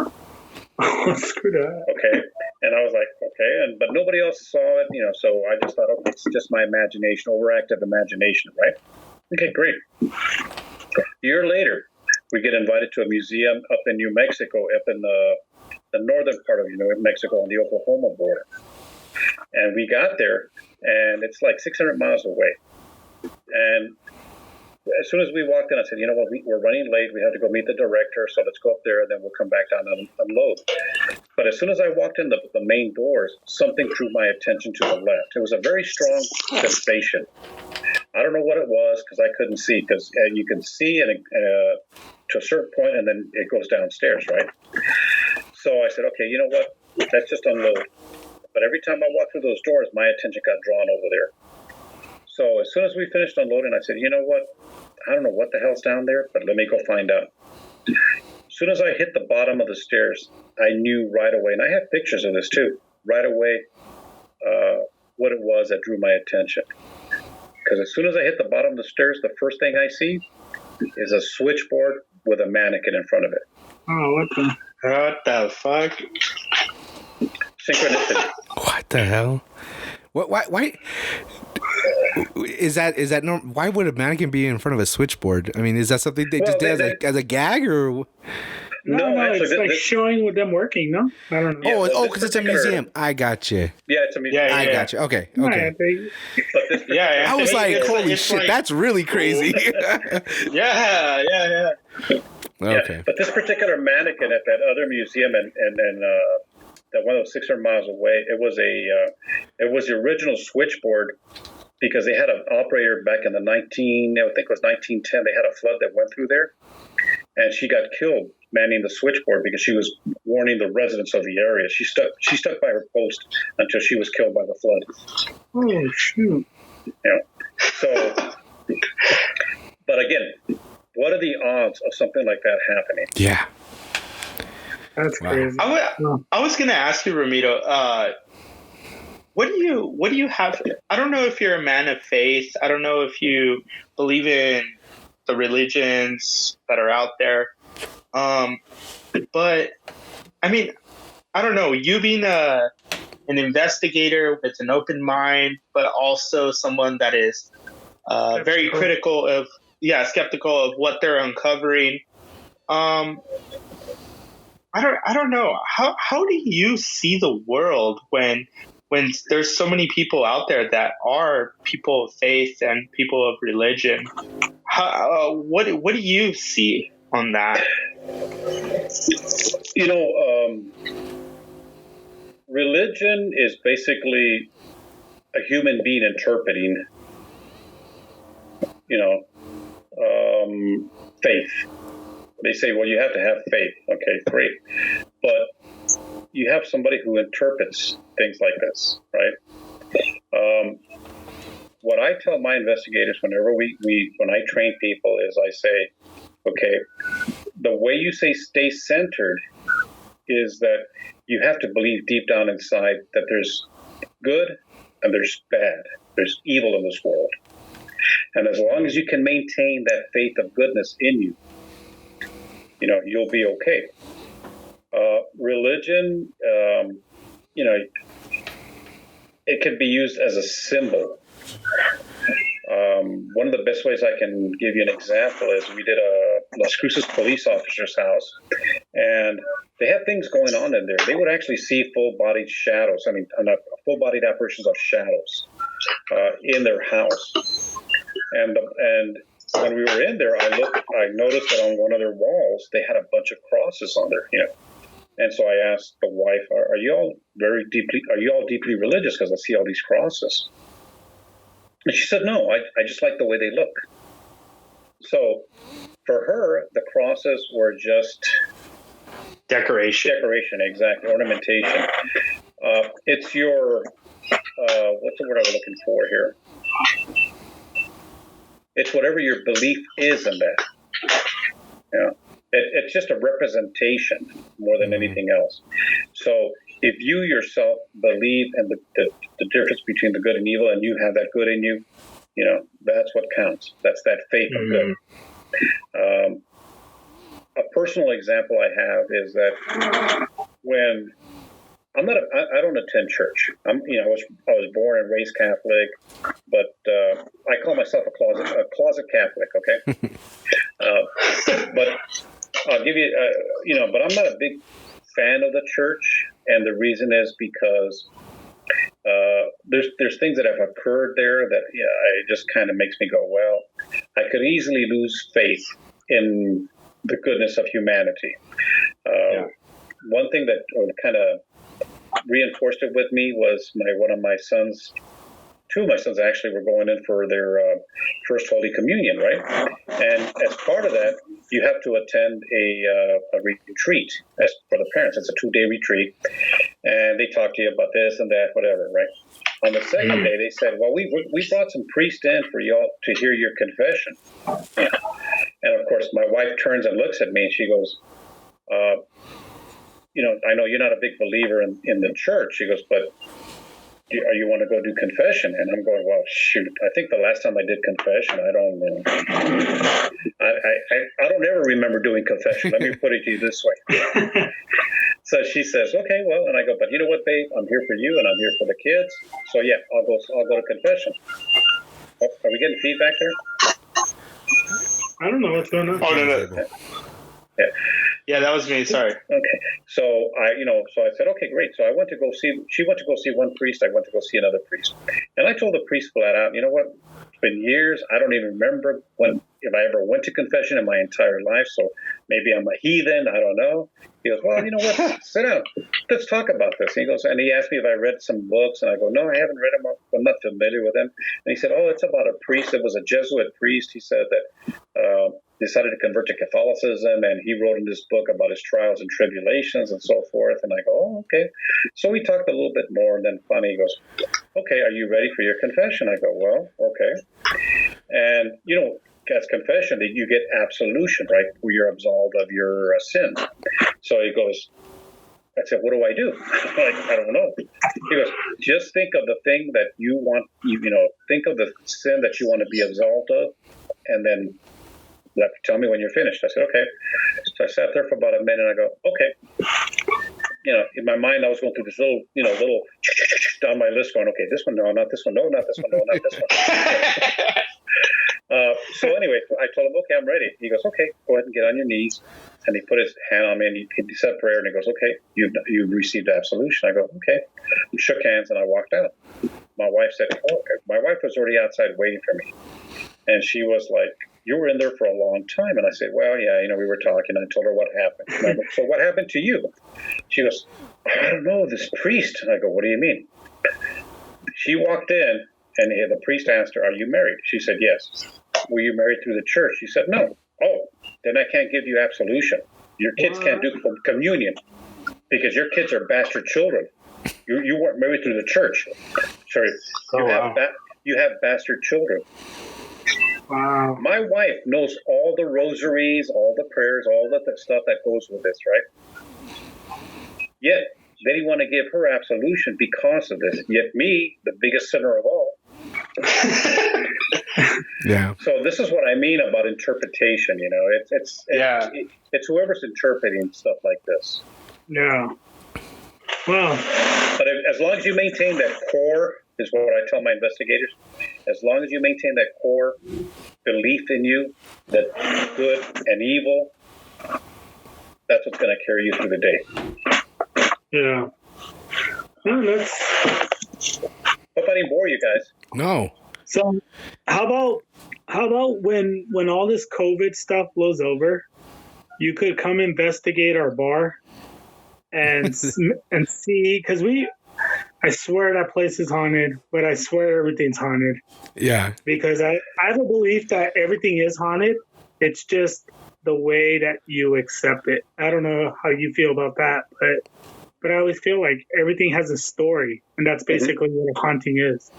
Okay. And I was like, okay. But nobody else saw it, so I just thought, okay, it's just my imagination, overactive imagination, right? Okay, great. A year later, we get invited to a museum up in New Mexico, up in the northern part of New Mexico on the Oklahoma border. And we got there, and it's like 600 miles away. And as soon as we walked in, I said, you know what, we're running late. We have to go meet the director, so let's go up there, and then we'll come back down and unload. But as soon as I walked in the main doors, something drew my attention to the left. It was a very strong sensation. I don't know what it was because I couldn't see, because you can see to a certain point, and then it goes downstairs, right? So I said, okay, you know what, let's just unload. But every time I walked through those doors, my attention got drawn over there. So as soon as we finished unloading, I said, you know what? I don't know what the hell's down there, but let me go find out. As soon as I hit the bottom of the stairs, I knew right away, and I have pictures of this too, right away what it was that drew my attention. Because as soon as I hit the bottom of the stairs, the first thing I see is a switchboard with a mannequin in front of it. Oh, what the fuck? Synchronicity. What the hell? Why is that normal? Why would a mannequin be in front of a switchboard? I mean, is that something they just did as a gag, or? No, actually, it's like showing them working, no? I don't know. Yeah, because it's a museum. I got you. Yeah, it's a museum. I got you. Okay. I was like, holy shit, that's really crazy. Yeah. Okay. But this particular mannequin at that other museum and that one that was 600 miles away, it was the original switchboard, because they had an operator back in I think it was 1910. They had a flood that went through there, and she got killed manning the switchboard because she was warning the residents of the area. She stuck by her post until she was killed by the flood. Oh shoot! So, but again, what are the odds of something like that happening? Yeah. That's crazy. I was gonna ask you, Ramiro, what do you have? I don't know if you're a man of faith. I don't know if you believe in the religions that are out there. But I mean, I don't know. You being an investigator with an open mind, but also someone that is very critical of, skeptical of what they're uncovering. I don't know. How do you see the world when there's so many people out there that are people of faith and people of religion? What do you see on that? Religion is basically a human being interpreting, faith. They say, well, you have to have faith. Okay, great. But you have somebody who interprets things like this, right? What I tell my investigators whenever when I train people is I say, okay, the way you say stay centered is that you have to believe deep down inside that there's good and there's bad. There's evil in this world. And as long as you can maintain that faith of goodness in you, you'll be okay. Religion, it can be used as a symbol. One of the best ways I can give you an example is we did a Las Cruces police officer's house, and they had things going on in there. They would actually see full-bodied shadows. I mean, not full-bodied apparitions of shadows in their house. And when we were in there, I noticed that on one of their walls they had a bunch of crosses on there. You know, and so I asked the wife, "Are you all deeply religious? Because I see all these crosses." And she said, "No, I just like the way they look." So for her, the crosses were just decoration, exactly, ornamentation. It's your what's the word I'm looking for here? It's whatever your belief is in that. Yeah, it's just a representation more than anything else. So if you yourself believe in the difference between the good and evil, and you have that good in you, you know, that's what counts. That's that faith of good. A personal example I have is that when I don't attend church. I was born and raised Catholic, but I call myself a closet Catholic. Okay, but I'll give you, but I'm not a big fan of the church, and the reason is because there's things that have occurred there that it just kind of makes me go, well, I could easily lose faith in the goodness of humanity. One thing that kind of reinforced it with me was two of my sons actually were going in for their first Holy Communion, right? And as part of that, you have to attend a retreat as for the parents. It's a 2-day retreat, and they talk to you about this and that, whatever, right? On the second day, they said, "Well, we brought some priests in for y'all to hear your confession." And of course, my wife turns and looks at me, and she goes, "I know you're not a big believer in the church." She goes, "But you want to go do confession?" And I'm going, "Well, shoot, I think the last time I did confession, I don't ever remember doing confession. Let me put it to you this way." So she says, "Okay, well," and I go, "But you know what, babe? I'm here for you, and I'm here for the kids. So yeah, I'll go to confession." Oh, are we getting feedback there? I don't know what's going on. Oh no. Yeah, that was me. Sorry. Okay. So I said, okay, great. So she went to go see one priest. I went to go see another priest. And I told the priest flat out, "You know what? It's been years. I don't even remember if I ever went to confession in my entire life. So maybe I'm a heathen. I don't know." He goes, "Well, you know what? Sit down. Let's talk about this." And he asked me if I read some books. And I go, "No, I haven't read them. I'm not familiar with them." And he said, "Oh, it's about a priest. It was a Jesuit priest." He said that decided to convert to Catholicism, and he wrote in this book about his trials and tribulations and so forth. And I go, "Oh, okay." So we talked a little bit more, and then finally he goes, "Okay, are you ready for your confession?" I go, "Well, okay." And as confession, you get absolution, right, where you're absolved of your sin. So he goes, I said, "What do I do?" I don't know. He goes, "Just think of the thing that you want, think of the sin that you want to be absolved of, and then tell me when you're finished." I said, "Okay." So I sat there for about a minute, and I go, "Okay." In my mind, I was going through this little down my list, going, "Okay, this one, no, not this one, no, not this one, no, not this one." So anyway, I told him, "Okay, I'm ready." He goes, "Okay, go ahead and get on your knees." And he put his hand on me, and he said prayer, and he goes, "Okay, you've received absolution." I go, "Okay." We shook hands, and I walked out. My wife said, "Oh," my wife was already outside waiting for me, and she was like, "You were in there for a long time." And I said, "Well, yeah, we were talking." And I told her what happened. And I go, "So what happened to you?" She goes, "I don't know, this priest." And I go, "What do you mean?" She walked in, and the priest asked her, "Are you married?" She said, "Yes." "Were you married through the church?" She said, "No." "Oh, then I can't give you absolution. Your kids can't do communion because your kids are bastard children. You weren't married through the church. Sorry, you have bastard children." Wow. My wife knows all the rosaries, all the prayers, all the stuff that goes with this, right? Yet they didn't want to give her absolution because of this. Yet me, the biggest sinner of all. Yeah. So this is what I mean about interpretation. It's whoever's interpreting stuff like this. Yeah. Well, but as long as you maintain that core, is what I tell my investigators. As long as you maintain that core belief in you, that good and evil that's what's going to carry you through the day. Yeah. No, Hope I didn't bore you guys. No. So how about when all this COVID stuff blows over, you could come investigate our bar and see, because I swear that place is haunted, but I swear everything's haunted. Yeah. Because I have a belief that everything is haunted. It's just the way that you accept it. I don't know how you feel about that, but I always feel like everything has a story, and that's basically what a haunting is.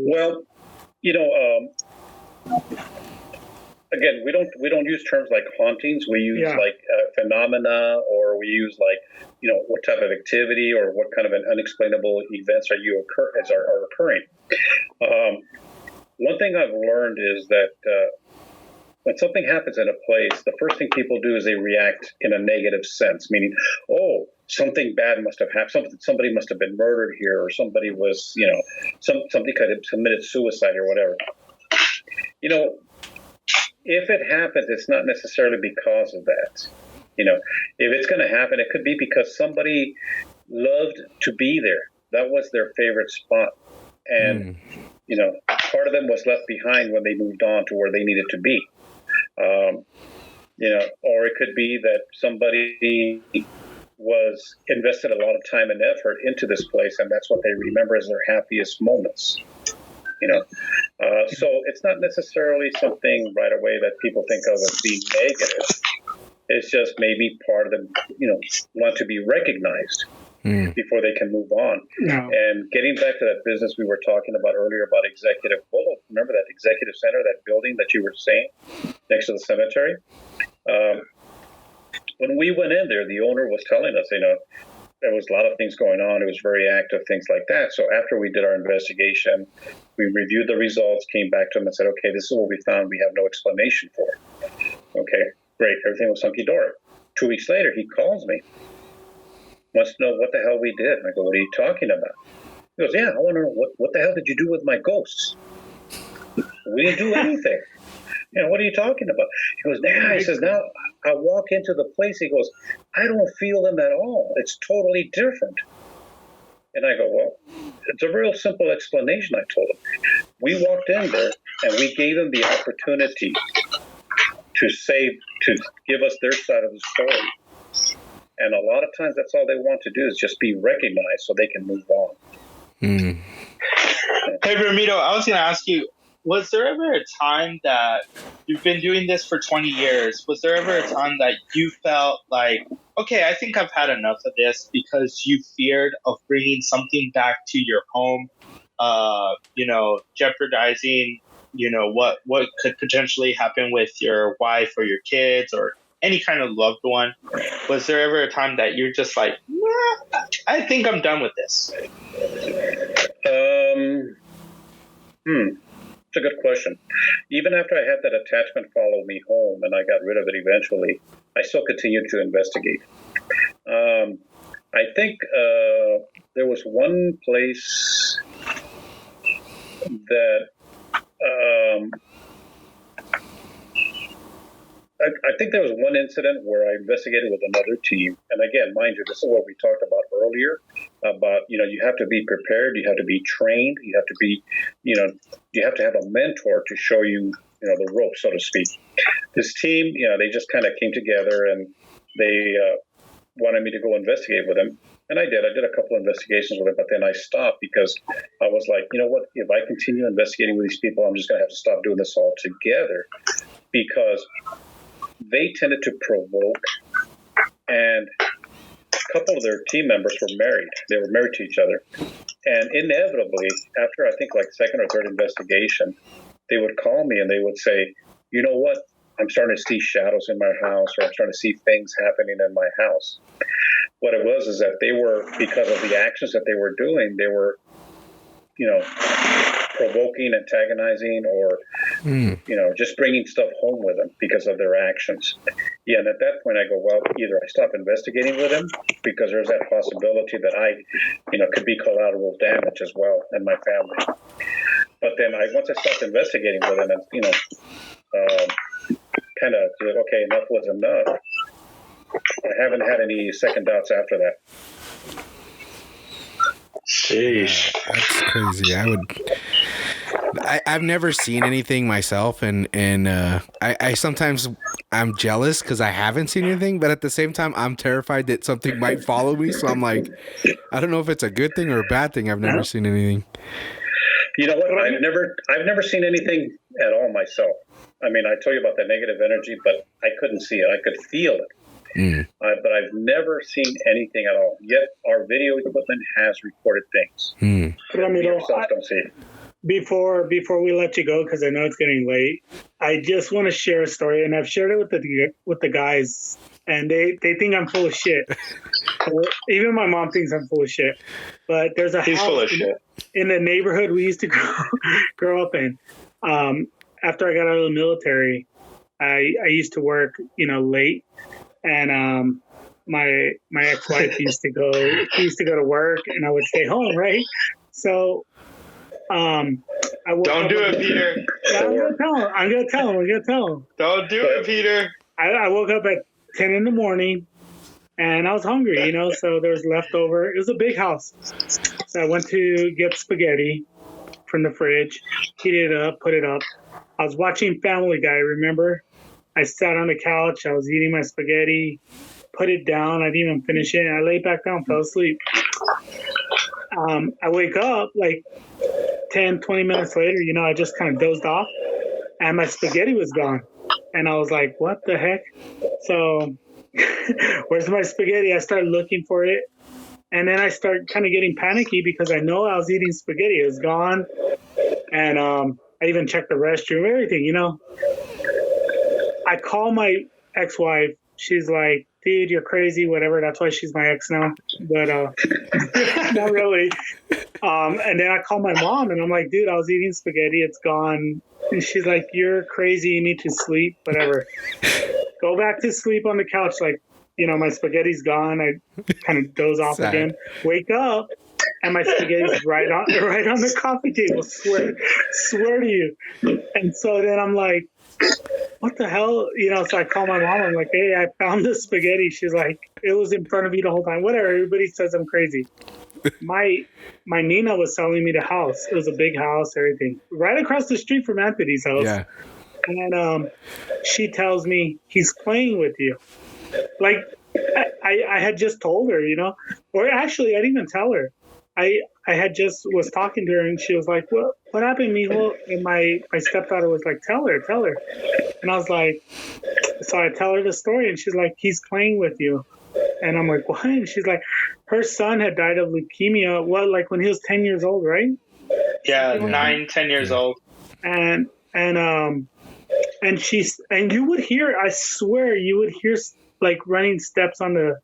Well, again, we don't use terms like hauntings. We use like phenomena, or we use like what type of activity or what kind of an unexplainable events are occurring. One thing I've learned is that when something happens in a place, the first thing people do is they react in a negative sense, meaning, oh, something bad must have happened. Somebody must have been murdered here, or somebody was, somebody could have committed suicide or whatever. If it happens, it's not necessarily because of that. If it's going to happen, it could be because somebody loved to be there. That was their favorite spot. And, part of them was left behind when they moved on to where they needed to be. Or it could be that somebody was invested a lot of time and effort into this place, and that's what they remember as their happiest moments. So it's not necessarily something right away that people think of as being negative. It's just maybe part of them, want to be recognized before they can move on. No. And getting back to that business we were talking about earlier about Executive Boulevard, remember that Executive Center, that building that you were saying next to the cemetery? When we went in there, the owner was telling us, there was a lot of things going on. It was very active, things like that. So after we did our investigation, we reviewed the results, came back to him and said, okay, this is what we found. We have no explanation for it. Okay, great. Everything was hunky-dory. 2 weeks later, he calls me. Wants to know what the hell we did. And I go, what are you talking about? He goes, yeah, I want to know what the hell did you do with my ghosts? We didn't do anything. What are you talking about? He goes, he says, now I walk into the place. He goes, I don't feel them at all. It's totally different. And I go, well, it's a real simple explanation, I told him. We walked in there and we gave them the opportunity to give us their side of the story. And a lot of times that's all they want to do is just be recognized so they can move on. Hey, Ramiro, I was going to ask you, was there ever a time that you've been doing this for 20 years? Was there ever a time that you felt like, okay, I think I've had enough of this, because you feared of bringing something back to your home, jeopardizing, what could potentially happen with your wife or your kids or any kind of loved one? Was there ever a time that you're just like, nah, I think I'm done with this? It's a good question. Even after I had that attachment follow me home and I got rid of it eventually, I still continued to investigate. I think there was one place that I think there was one incident where I investigated with another team. And again, mind you, this is what we talked about earlier about, you have to be prepared. You have to be trained. You have to be, you have to have a mentor to show you, the rope, so to speak. This team, they just kind of came together and they wanted me to go investigate with them. And I did. I did a couple of investigations with them, but then I stopped because I was like, you know what? If I continue investigating with these people, I'm just going to have to stop doing this altogether, because they tended to provoke, and a couple of their team members were married. They were married to each other. And inevitably, after I think like second or third investigation, they would call me and they would say, you know what? I'm starting to see shadows in my house, or I'm starting to see things happening in my house. What it was is that they were, because of the actions that they were doing, they were, provoking, antagonizing, or, just bringing stuff home with them because of their actions. Yeah, and at that point I go, well, either I stop investigating with them, because there's that possibility that I, could be collateral damage as well in my family. But then once I stopped investigating with them and, kind of, okay, enough was enough, I haven't had any second thoughts after that. Sheesh. That's crazy. I've never seen anything myself, and I sometimes I'm jealous because I haven't seen anything, but at the same time I'm terrified that something might follow me. So I'm like, I don't know if it's a good thing or a bad thing. I've never seen anything. You know what? I've never seen anything at all myself. I mean, I told you about the negative energy, but I couldn't see it. I could feel it. But I've never seen anything at all. Yet our video equipment has recorded things. Yourself don't see it. Before we let you go, because I know it's getting late, I just want to share a story, and I've shared it with the guys, and they think I'm full of shit. Even my mom thinks I'm full of shit. But there's a house full of shit. In the neighborhood we used to grow up in. After I got out of the military, I used to work, late, and my ex-wife used to go to work, and I would stay home, right? So I don't do it, Peter. Yeah, I'm gonna tell him. Don't do it, Peter. I woke up at 10 in the morning, and I was hungry, so there was leftover. It was a big house, so I went to get spaghetti from the fridge, heated it up, put it up. I was watching Family Guy. Remember? I sat on the couch. I was eating my spaghetti, put it down. I didn't even finish it. I laid back down, fell asleep. I wake up like 10, 20 minutes later, I just kind of dozed off, and my spaghetti was gone. And I was like, what the heck? So where's my spaghetti? I started looking for it. And then I started kind of getting panicky because I know I was eating spaghetti. It was gone. And I even checked the restroom, everything, I call my ex-wife. She's like, dude, you're crazy, whatever. That's why she's my ex now. But not really. And then I call my mom, and I'm like, dude, I was eating spaghetti. It's gone. And she's like, you're crazy. You need to sleep, whatever. Go back to sleep on the couch. Like, my spaghetti's gone. I kind of doze off again. Wake up, and my spaghetti's right on the coffee table. Swear to you. And so then I'm like, what the hell? So I call my mom. I'm like, hey, I found the spaghetti. She's like, it was in front of you the whole time. Whatever. Everybody says I'm crazy. My Nina was selling me the house. It was a big house, everything. Right across the street from Anthony's house. Yeah. And she tells me, he's playing with you. Like, I had just told her, Or actually, I didn't even tell her. I had just was talking to her, and she was like, what happened, mijo? And my stepdaughter was like, tell her. And I was like, so I tell her the story, and she's like, he's playing with you. And I'm like, what? And she's like, her son had died of leukemia, like when he was 10 years old, right? Yeah, 9-10 years old. And you would hear, I swear, you would hear like running steps on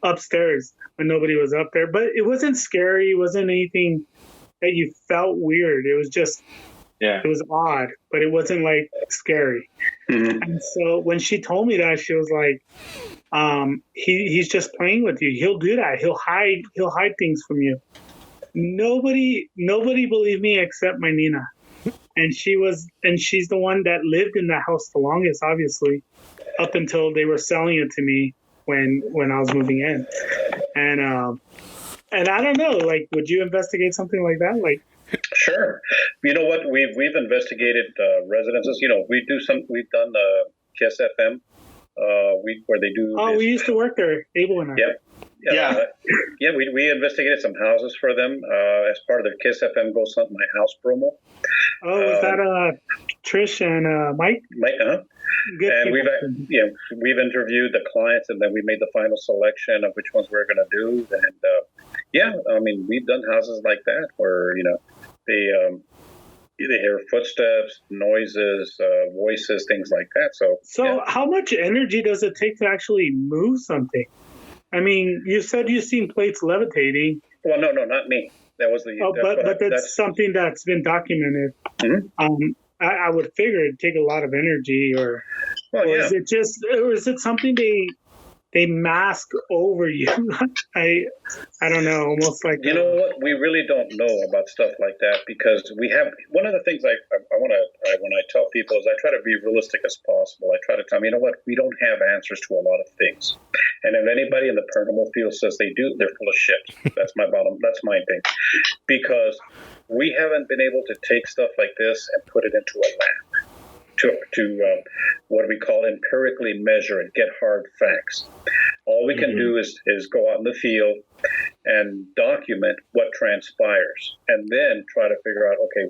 upstairs when nobody was up there. But it wasn't scary. It wasn't anything that you felt weird. It was just, it was odd, but it wasn't like scary. Mm-hmm. And so when she told me that, she was like, he's just playing with you. He'll do that. He'll hide things from you. Nobody believed me except my Nina. And she's the one that lived in that house the longest, obviously, up until they were selling it to me when I was moving in. And I don't know, like, would you investigate something like that? Like, sure. You know what? We've investigated residences. We've done Kiss FM. Where they do. Oh, we used to work there, Abel and I. Yeah. We investigated some houses for them as part of their Kiss FM Ghost Hunt My House promo. Oh, was that Trish and Mike? Mike, Good. And we've interviewed the clients, and then we made the final selection of which ones we're going to do. And we've done houses like that where they hear footsteps, noises, voices, things like that. So how much energy does it take to actually move something? I mean, you said you've seen plates levitating. Well, no, not me. That was that's something that's been documented. Mm-hmm. I would figure it'd take a lot of energy, or is it something they mask over you. I don't know, almost like you know what, we really don't know about stuff like that, because we have one of the things I want to when I tell people is I try to be realistic as possible. I try to tell them, you know what, we don't have answers to a lot of things, and if anybody in the paranormal field says they do, they're full of shit. That's my thing, because we haven't been able to take stuff like this and put it into a lab to what we call empirically measure and get hard facts. All we can do is go out in the field and document what transpires, and then try to figure out, okay,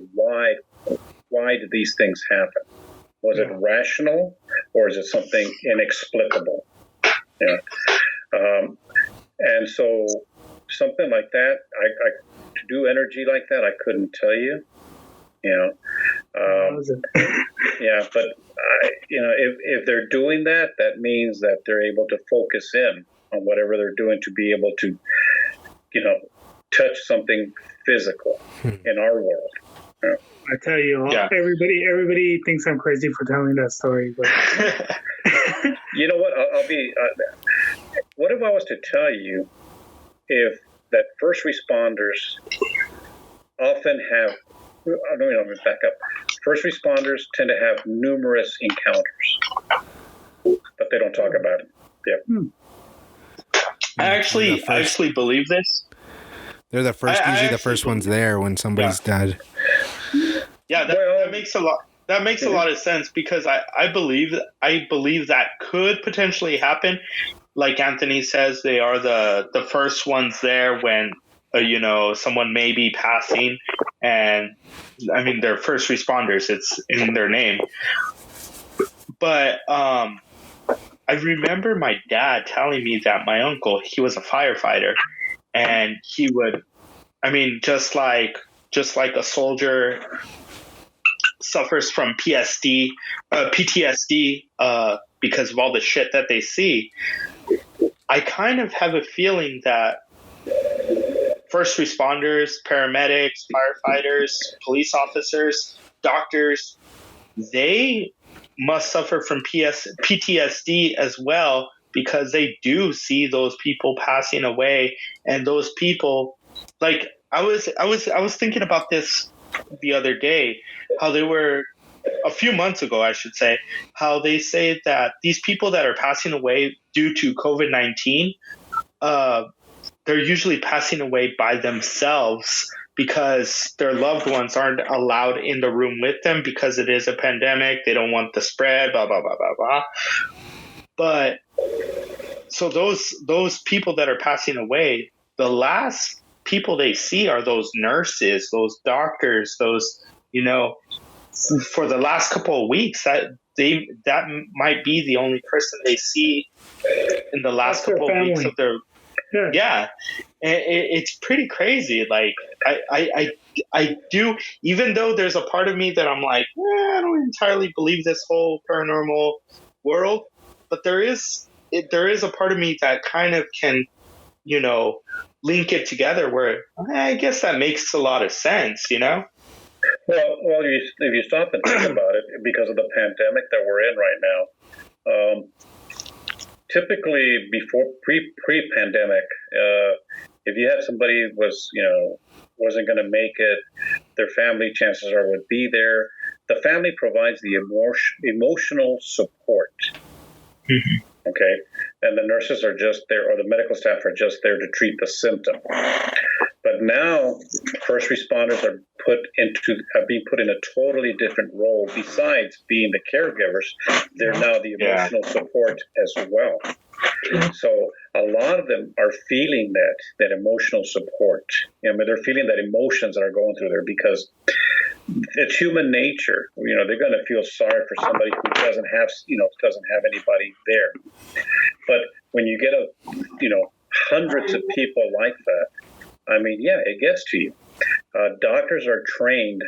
why did these things happen? Was it rational, or is it something inexplicable? And so something like that, I to do energy like that, I couldn't tell you. But if they're doing that, that means that they're able to focus in on whatever they're doing to be able to, touch something physical in our world. I tell you, everybody thinks I'm crazy for telling that story. But you know what? I'll be. What if I was to tell you if that first responders often have? Let me back up. First responders tend to have numerous encounters, but they don't talk about it. Yeah. I actually believe this. They're the first, usually the first ones there when somebody's dead. Yeah, that makes a lot. That makes a lot of sense, because I believe that could potentially happen. Like Anthony says, they are the first ones there when someone may be passing, and I mean they're first responders. It's in their name. But I remember my dad telling me that my uncle, he was a firefighter, and he would, just like a soldier suffers from PTSD because of all the shit that they see. I kind of have a feeling that first responders, paramedics, firefighters, police officers, doctors, they must suffer from PTSD as well, because they do see those people passing away, and those people, like I was thinking about this the other day, how they were a few months ago, I should say, how they say that these people that are passing away due to COVID-19, they're usually passing away by themselves because their loved ones aren't allowed in the room with them because it is a pandemic. They don't want the spread, blah, blah, blah, blah, blah. But so those people that are passing away, the last people they see are those nurses, those doctors, those, for the last couple of weeks, that might be the only person they see in the last couple of weeks of their. Yeah. It's pretty crazy. Like I do, even though there's a part of me that I'm like, I don't entirely believe this whole paranormal world, but there is a part of me that kind of can, link it together where I guess that makes a lot of sense, Well, if you stop and think about it, because of the pandemic that we're in right now, typically before pre-pandemic, if you had somebody wasn't going to make it, their family, chances are, would be there. The family provides the emotional support. Mm-hmm. Okay, and the nurses are just there, or the medical staff are just there to treat the symptom. But now, first responders are being put in a totally different role. Besides being the caregivers, they're now the emotional support as well. So a lot of them are feeling that emotional support. They're feeling that emotions that are going through there, because it's human nature. They're going to feel sorry for somebody who doesn't have anybody there. But when you get hundreds of people like that, it gets to you. Doctors are trained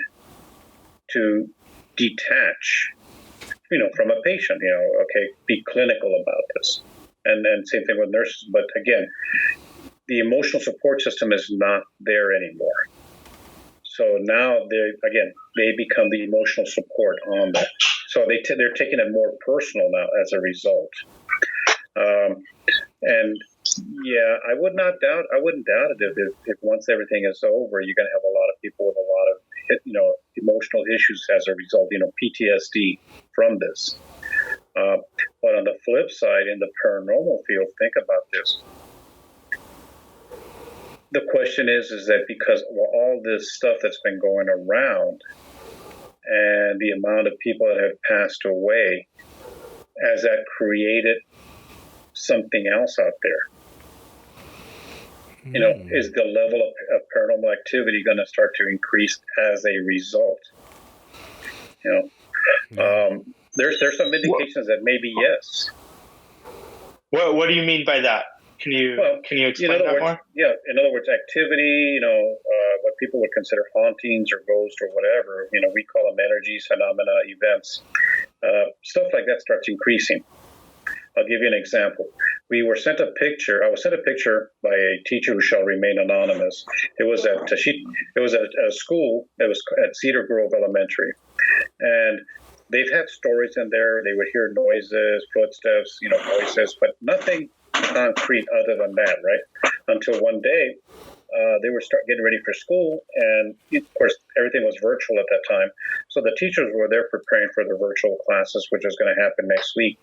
to detach, from a patient. Be clinical about this, and then same thing with nurses. But again, the emotional support system is not there anymore. So now they become the emotional support on that. So they're taking it more personal now as a result. And yeah, I wouldn't doubt it if once everything is over, you're going to have a lot of people with a lot of emotional issues as a result, PTSD from this. But on the flip side, in the paranormal field, think about this. The question is that because of all this stuff that's been going around and the amount of people that have passed away, has that created something else out there? Is the level of paranormal activity going to start to increase as a result? There's some indications that maybe yes. What do you mean by that? Can you explain that more? Yeah, in other words, activity, what people would consider hauntings or ghosts or whatever, we call them energies, phenomena, events. Stuff like that starts increasing. I'll give you an example. I was sent a picture by a teacher who shall remain anonymous. It was at a school that was at Cedar Grove Elementary. And they've had stories in there. They would hear noises, footsteps, voices, but nothing concrete other than that, right? Until one day, they were getting ready for school, and of course, everything was virtual at that time. So the teachers were there preparing for their virtual classes, which was going to happen next week.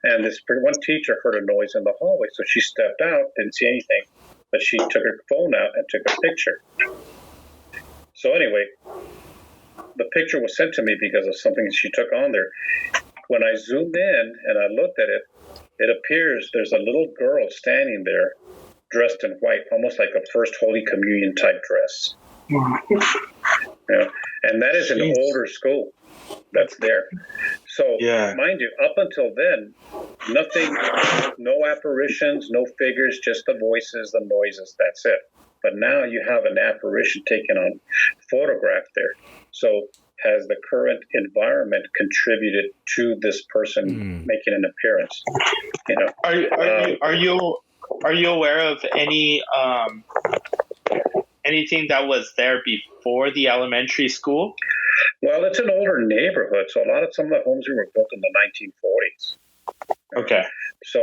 And this one teacher heard a noise in the hallway, so she stepped out, didn't see anything, but she took her phone out and took a picture. So anyway, the picture was sent to me because of something she took on there. When I zoomed in and I looked at it, it appears there's a little girl standing there dressed in white, almost like a First Holy Communion type dress. And that is an older school that's there. So, mind you, up until then, nothing, no apparitions, no figures, just the voices, the noises, that's it. But now you have an apparition taken on photograph there. So has the current environment contributed to this person making an appearance? Are you aware of anything that was there before the elementary school? Well, it's an older neighborhood, so some of the homes were built in the 1940s. Okay. So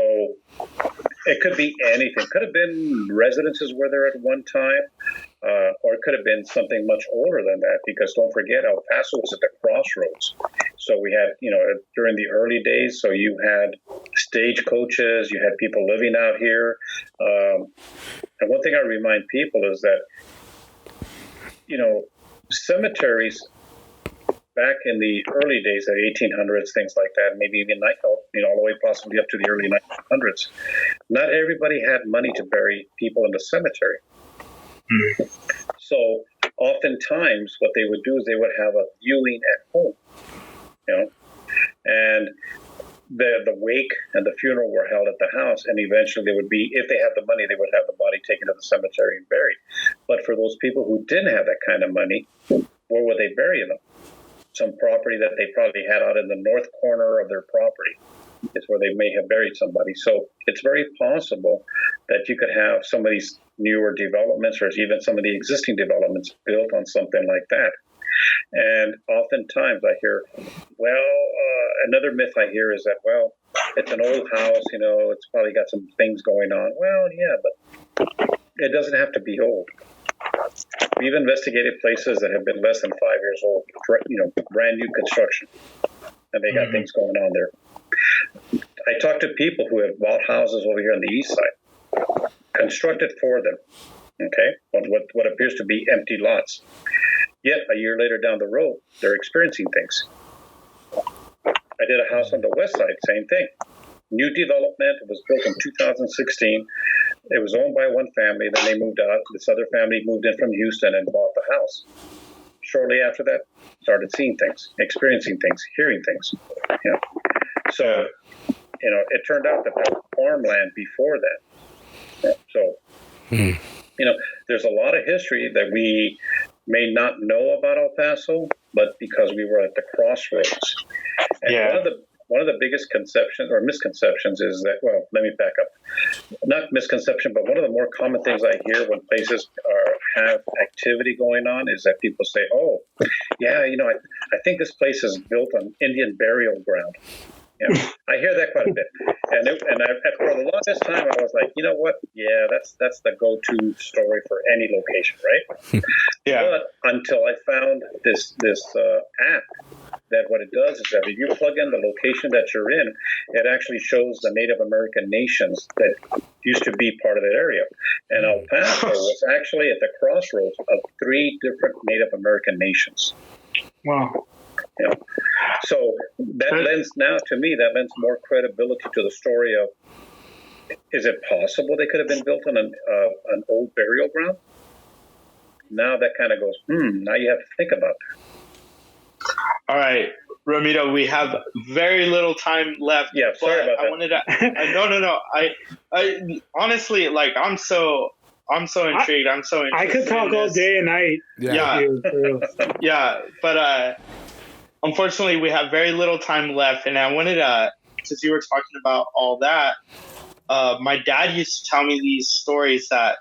it could be anything. Could have been residences were there at one time, or it could have been something much older than that, because don't forget, El Paso was at the crossroads. So we had, during the early days, so you had stagecoaches, you had people living out here. And one thing I remind people is that, cemeteries back in the early days, the 1800s, things like that, maybe even all the way possibly up to the early 1900s, not everybody had money to bury people in the cemetery. So oftentimes what they would do is they would have a viewing at home, and the wake and the funeral were held at the house, and eventually they would be, if they had the money, they would have the body taken to the cemetery and buried. But for those people who didn't have that kind of money, where would they bury them? Some property that they probably had out in the north corner of their property is where they may have buried somebody. So it's very possible that you could have some of these newer developments, or even some of the existing developments, built on something like that. And oftentimes I hear, another myth I hear is that, it's an old house, it's probably got some things going on. Well, yeah, but it doesn't have to be old. We've investigated places that have been less than 5 years old, brand new construction, and they got things going on there. I talked to people who have bought houses over here on the east side, constructed for them, what appears to be empty lots. Yet a year later down the road, they're experiencing things. I did a house on the west side, same thing. New development. It was built in 2016. It was owned by one family. Then they moved out. This other family moved in from Houston and bought the house. Shortly after that, started seeing things, experiencing things, hearing things. So, it turned out that there was farmland before that. So, there's a lot of history that we may not know about El Paso, but because we were at the crossroads. And one of the biggest conceptions or misconceptions is that, let me back up. Not misconception, but one of the more common things I hear when places have activity going on is that people say, I think this place is built on Indian burial ground. I hear that quite a bit, and for the longest time I was like, you know what? Yeah, that's the go-to story for any location, right? Yeah. But until I found this app, that what it does is that if you plug in the location that you're in, it actually shows the Native American nations that used to be part of that area. And El Paso was actually at the crossroads of 3 different Native American nations. Wow. Yeah. So that lends more credibility to the story of, is it possible they could have been built on an old burial ground? Now that kind of goes, now you have to think about that. All right, Ramiro, we have very little time left. Yeah, sorry about that. I wanted to. No. I honestly, like, I'm so intrigued. I'm so interested. I could talk all day and night. Yeah. But unfortunately, we have very little time left, and I wanted to, since you were talking about all that, my dad used to tell me these stories that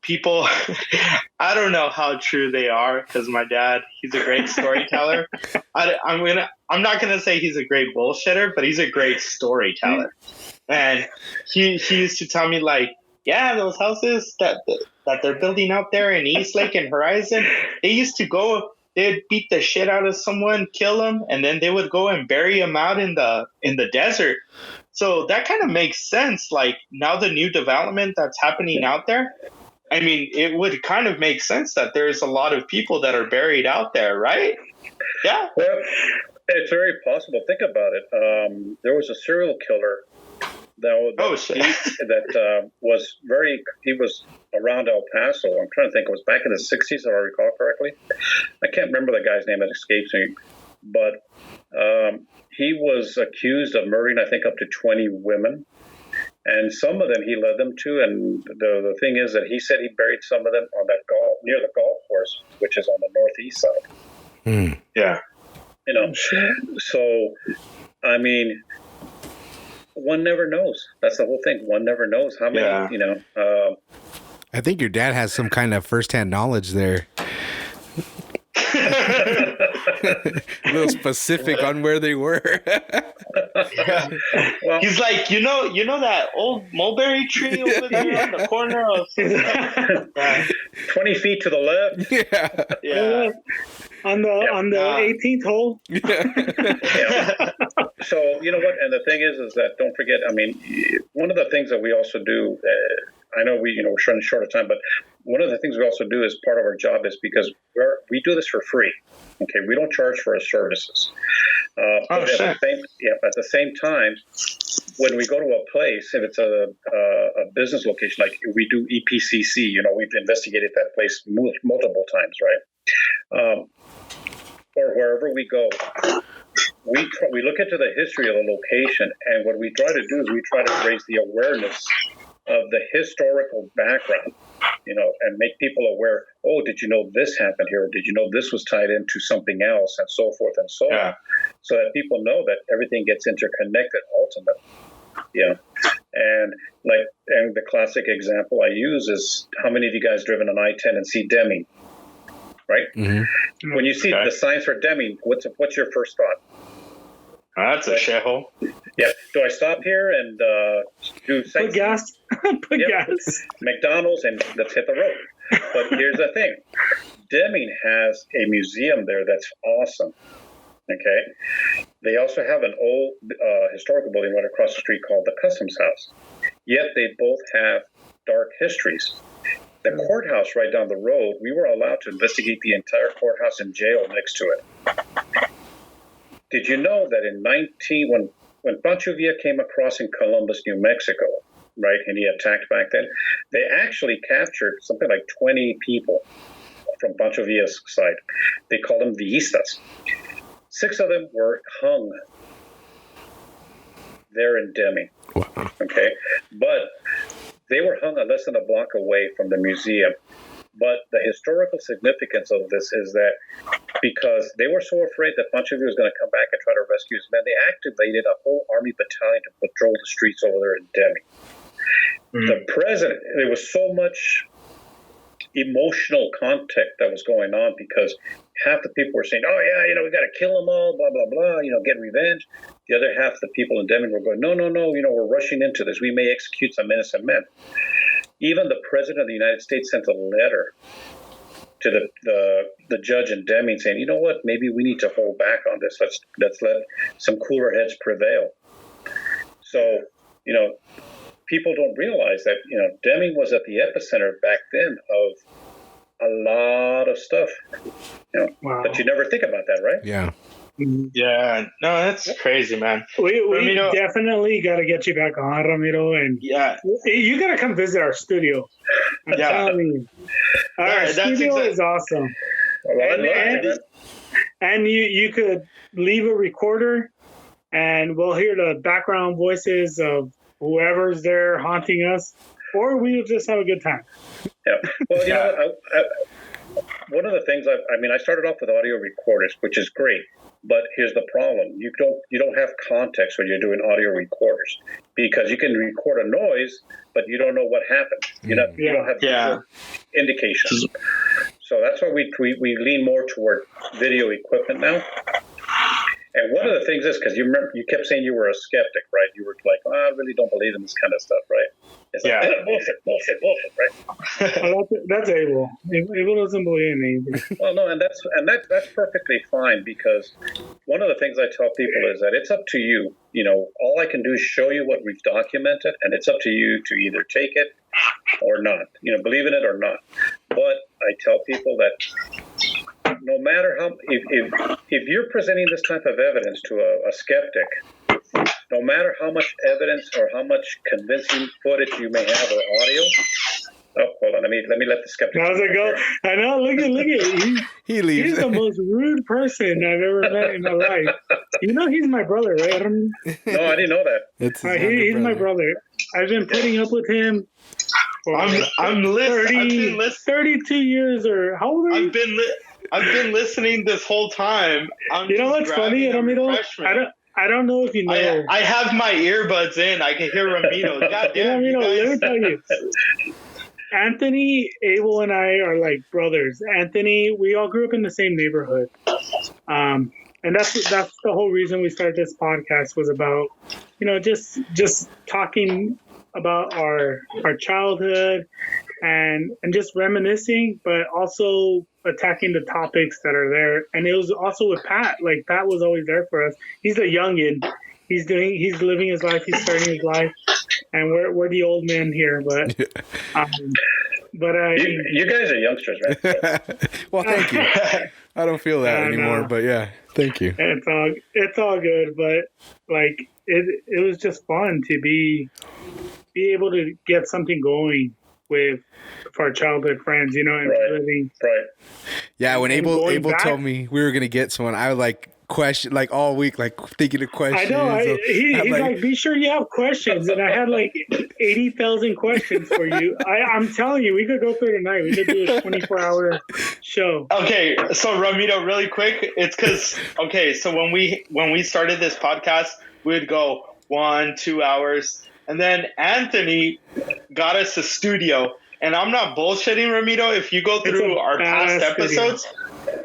people, I don't know how true they are, because my dad, he's a great storyteller. I'm not gonna say he's a great bullshitter, but he's a great storyteller. And he used to tell me, like, yeah, those houses that they're building out there in Eastlake and Horizon, they used to go, they'd beat the shit out of someone, kill them, and then they would go and bury them out in the desert. So that kind of makes sense. Like, now the new development that's happening out there, I mean, it would kind of make sense that there's a lot of people that are buried out there, right? Yeah. Well, it's very possible. Think about it. There was a serial killer he was around El Paso. I'm trying to think. It was back in the 60s, if I recall correctly. I can't remember the guy's name. It escapes me. But he was accused of murdering, I think, up to 20 women. And some of them he led them to, and the thing is that he said he buried some of them on that near the golf course, which is on the northeast side. Yeah. You know, so, I mean, one never knows. That's the whole thing. One never knows how many, you know. I think your dad has some kind of firsthand knowledge there. A little specific on where they were. Well, he's like, you know that old mulberry tree over there in the corner of 20 feet to the left. Yeah. On the 18th hole. Yeah. So, you know what? And the thing is that, don't forget, I mean, one of the things that we also do, I know we're running short of time, but one of the things we also do as part of our job is because we do this for free. Okay, we don't charge for our services. But at the same time, when we go to a place, if it's a business location, like we do EPCC, we've investigated that place multiple times, right? Or wherever we go, we look into the history of the location, and what we try to do is we try to raise the awareness of the historical background, and make people aware, oh, did you know this happened here? Did you know this was tied into something else, and so forth and so on, so that people know that everything gets interconnected ultimately. Yeah. And the classic example I use is, how many of you guys driven on I-10 and see Deming? Right? Mm-hmm. When you see the signs for Deming, what's your first thought? That's a shithole. Yeah. Do I stop here and do put gas? Put gas. McDonald's, and let's hit the road. But here's the thing. Deming has a museum there that's awesome. Okay. They also have an old historical building right across the street called the Customs House. Yet they both have dark histories. The courthouse right down the road, we were allowed to investigate the entire courthouse and jail next to it. Did you know that when Pancho Villa came across in Columbus, New Mexico, right, and he attacked back then, they actually captured something like 20 people from Pancho Villa's side. They called them Villistas. 6 of them were hung there in Deming. Wow. Okay, but they were hung less than a block away from the museum. But the historical significance of this is that because they were so afraid that Pancho Villa was going to come back and try to rescue his men, they activated a whole army battalion to patrol the streets over there in Deming. The president, there was so much emotional contact that was going on, because half the people were saying, "Oh yeah, we got to kill them all, blah blah blah, get revenge." The other half of the people in Deming were going, "No, we're rushing into this. We may execute some innocent men." Even the president of the United States sent a letter to the judge in Deming saying, "You know what? Maybe we need to hold back on this. Let's let some cooler heads prevail." So, people don't realize that, Deming was at the epicenter back then of a lot of stuff. Wow. But you never think about that, right? Yeah. Yeah, no, that's crazy, man. We definitely got to get you back on, Ramiro, and you got to come visit our studio. I'm telling you. Our studio is awesome. And you could leave a recorder, and we'll hear the background voices of whoever's there haunting us, or we'll just have a good time. Yeah. Well, one of the things I started off with audio recorders, which is great. But here's the problem: you don't have context when you're doing audio recorders, because you can record a noise, but you don't know what happened. You don't have indications. So that's why we lean more toward video equipment now. And one of the things is, because you kept saying you were a skeptic, right? You were like, I really don't believe in this kind of stuff, right? It's like, bullshit, right? Well, that's Abel. Abel doesn't believe in anything. Well, no, and that's perfectly fine, because one of the things I tell people is that it's up to you. All I can do is show you what we've documented, and it's up to you to either take it or not. Believe in it or not. But I tell people that no matter how, if you're presenting this type of evidence to a skeptic, no matter how much evidence or how much convincing footage you may have or audio. Oh, hold on. Let me let the skeptic. How's it go? I know. Look at. He leaves. He's the most rude person I've ever met in my life. He's my brother, right? No, I didn't know that. He's my brother. I've been putting up with him. I'm listening. 32 years, or how old are you? I've been listening this whole time. You know what's funny, Ramiro? I don't know if you know. I have my earbuds in. I can hear Ramiro. God damn, Ramiro, let me tell you. Anthony, Abel, and I are like brothers. Anthony, we all grew up in the same neighborhood. And that's the whole reason we started this podcast, was about, just talking about our childhood and just reminiscing, but also attacking the topics that are there. And it was also with Pat. Like, Pat was always there for us. He's a youngin'. He's living his life. He's starting his life, and we're the old men here. But you guys are youngsters, right? Well, thank you. I don't feel that anymore, but yeah, thank you. It's all good, but like it was just fun to be able to get something going with our childhood friends, and living. Right. Yeah, when Abel told me we were gonna get someone, I was like, question, like all week, like thinking of questions. I know. He's like, be sure you have questions, and I had like 80,000 questions for you. I'm telling you, we could go through tonight. We could do a 24-hour show. Okay, so Ramiro, really quick, it's because so when we started this podcast, we'd go 1-2 hours, and then Anthony got us a studio. And I'm not bullshitting, Ramiro. If you go through our past episodes,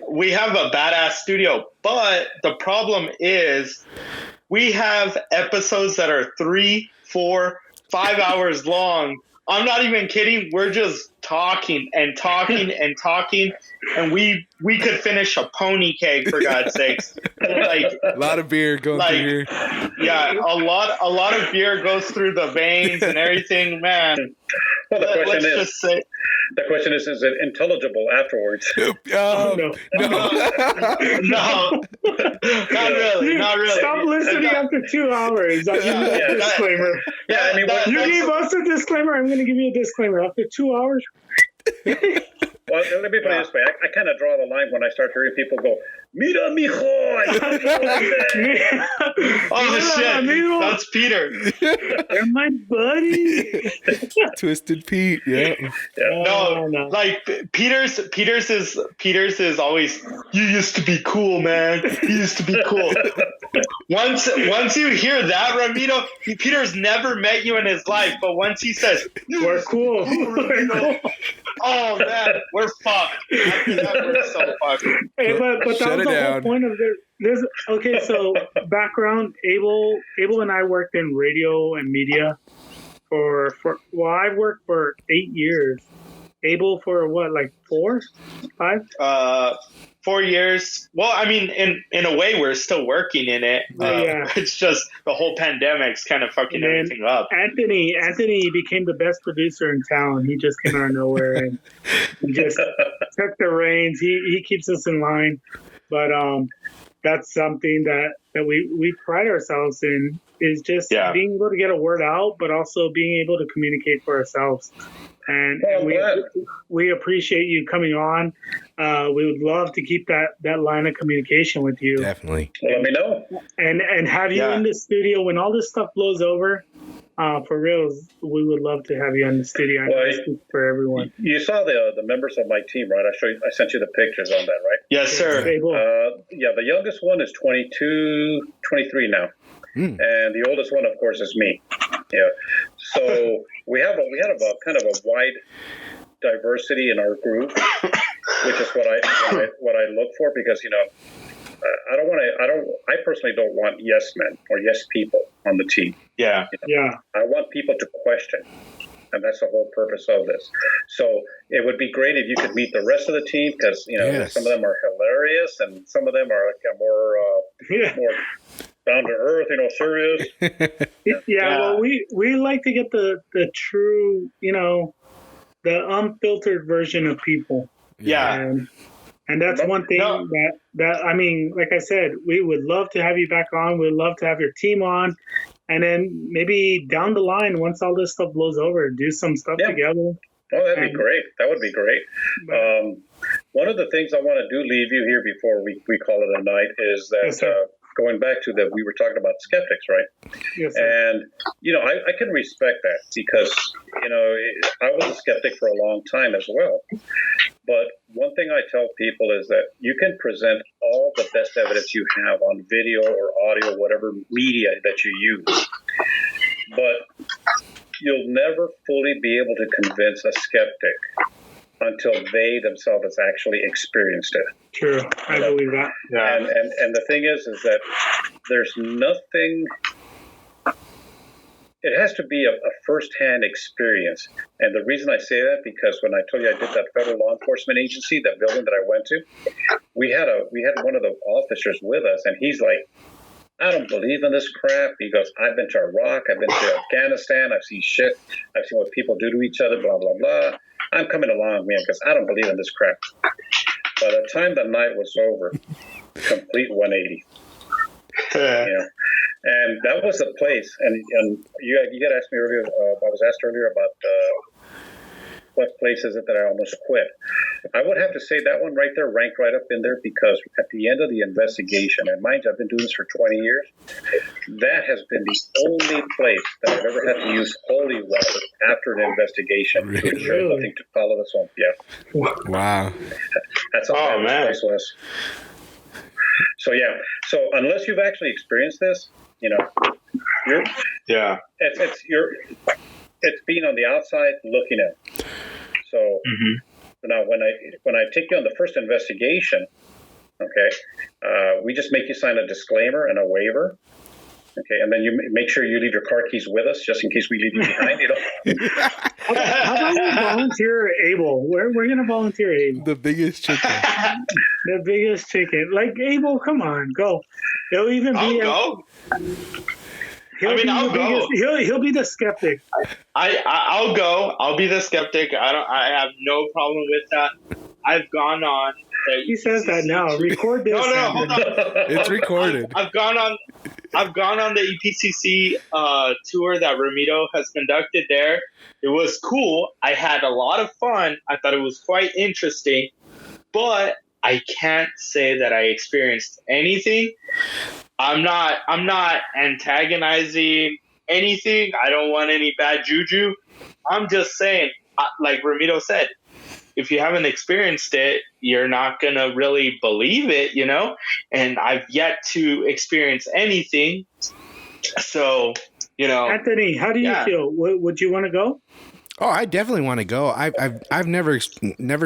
we have a badass studio. But the problem is we have episodes that are 3, 4, 5 hours long. I'm not even kidding. We're just talking and talking and talking. And we could finish a pony keg, for God's sakes. Like a lot of beer going through here. Yeah, a lot of beer goes through the veins and everything, man. Well, the question is it intelligible afterwards? No. Not really. Stop listening after 2 hours. I'll give you that disclaimer. Yeah, I mean, you gave us a disclaimer. I'm going to give you a disclaimer. After 2 hours. Well, let me put it this way. I kind of draw the line when I start hearing people go, "Mira, mijo." Oh, shit. That's Peter. They're my buddy. Twisted Pete, yeah. No, like Peter's is always, "You used to be cool, man. You used to be cool." once you hear that, Ramiro, Peter's never met you in his life, but once he says, we're cool. Ramiro, oh man, we're fucked. After that, we're so fucked. Hey, but that Shut was it the down. whole point of this. Okay, so background, Abel and I worked in radio and media for I worked for 8 years. Abel for what, like 4, 5? 4 years. Well, I mean, in a way, we're still working in it. Yeah. It's just the whole pandemic's kind of fucking everything up. Anthony became the best producer in town. He just came out of nowhere and he just took the reins. He keeps us in line. But that's something that we pride ourselves in, is just being able to get a word out, but also being able to communicate for ourselves. And we appreciate you coming on. We would love to keep that line of communication with you. Definitely. Let me know. And have you in the studio when all this stuff blows over. For real, we would love to have you in the studio. For everyone. You saw the members of my team, right? I sent you the pictures on that, right? Yes, sir. The youngest one is 22, 23 now. And the oldest one, of course, is me. Yeah. So we had a kind of a wide diversity in our group, which is what I look for, because I personally don't want yes men or yes people on the team. Yeah. I want people to question. And that's the whole purpose of this. So it would be great if you could meet the rest of the team, because some of them are hilarious and some of them are more down to earth, serious. Well, we like to get the true, the unfiltered version of people. Yeah. And that's one thing that I mean, like I said, we would love to have you back on. We'd love to have your team on. And then maybe down the line, once all this stuff blows over, do some stuff together. Oh, that'd be great. That would be great. One of the things I want to do, leave you here before we call it a night, is that going back to we were talking about skeptics, right? Yes, sir. And, I can respect that, because, I was a skeptic for a long time as well. But one thing I tell people is that you can present all the best evidence you have on video or audio, whatever media that you use, but you'll never fully be able to convince a skeptic until they themselves has actually experienced it. True. I believe that. Yeah. And the thing is that there's nothing. It has to be a first-hand experience. And the reason I say that, because when I told you I did that federal law enforcement agency, that building that I went to, we had one of the officers with us, and he's like, I don't believe in this crap. He goes, I've been to Iraq, I've been to Afghanistan, I've seen shit, I've seen what people do to each other, blah, blah, blah. I'm coming along, man, because I don't believe in this crap. By the time the night was over, complete 180. And that was the place. And you had asked me earlier. I was asked earlier about what place is it that I almost quit. I would have to say that one right there ranked right up in there, because at the end of the investigation, and mind you, I've been doing this for 20 years, that has been the only place that I've ever had to use holy water after an investigation to ensure nothing to follow us home. Yeah. Wow. That's how bad this place was. So so unless you've actually experienced this, it's being on the outside looking in. So now when I take you on the first investigation, we just make you sign a disclaimer and a waiver. Okay, and then you make sure you leave your car keys with us, just in case we leave you behind. How about we volunteer Abel? We're going to volunteer Abel. The biggest chicken. The biggest chicken. Like, Abel, come on, go. He'll even be. I'll go. He'll be the skeptic. I'll go. I'll be the skeptic. I have no problem with that. I've gone on. He says that now. Record this. No, hold on. It's recorded. I've gone on the EPCC tour that Ramiro has conducted there. It was cool. I had a lot of fun. I thought it was quite interesting, but I can't say that I experienced anything. I'm not antagonizing anything. I don't want any bad juju. I'm just saying, like Ramiro said, if you haven't experienced it, you're not going to really believe it, you know? And I've yet to experience anything. So, you know. Anthony, how do you feel? Would you want to go? Oh, I definitely want to go. I've never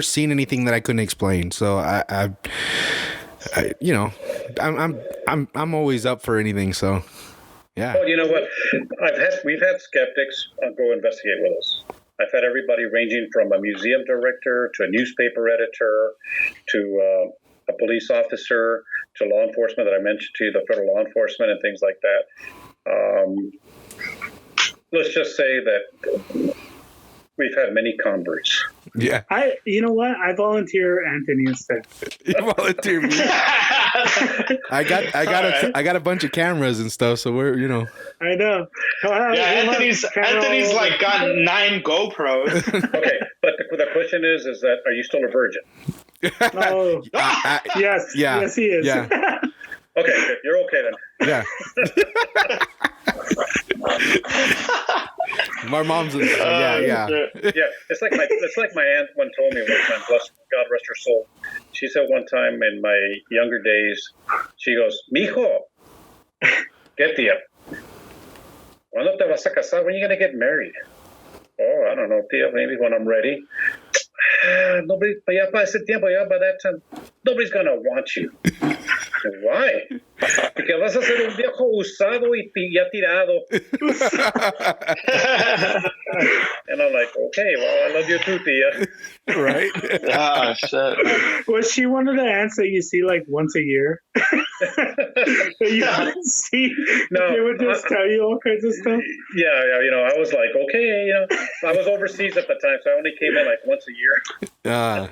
seen anything that I couldn't explain. So I you know, I'm always up for anything. So yeah. Well, you know what? We've had skeptics go investigate with us. I've had everybody ranging from a museum director to a newspaper editor to a police officer to law enforcement that I mentioned to you, the federal law enforcement and things like that. Let's just say that we've had many converts. Yeah. You know what? I volunteer Anthony instead. You volunteer me. I got a bunch of cameras and stuff, so we're, you know. I know. Anthony's like got 9 GoPros. Okay, but the question is that are you still a virgin? Oh, yes. Yeah. Yes, he is. Yeah. Okay, good. You're okay then. Yeah. My mom's yeah. It's like my aunt one told me one time, bless God rest her soul. She said one time in my younger days, she goes, "Mijo, get the ¿Cuándo te vas a casar? When are you gonna get married?" "Oh, I don't know, tía, maybe when I'm ready." Nobody, ya para ese tiempo, ya by that time, nobody's gonna want you. Why? Porque vas a ser un viejo usado y ya tirado. And I'm like, okay, well, I love you too, tia. Right? Oh, shit. Was she one of the ants that you see like once a year? You see? No, they would just tell you all kinds of stuff. Yeah, you know, I was like, okay, you know, I was overseas at the time, so I only came in like once a year. Yeah.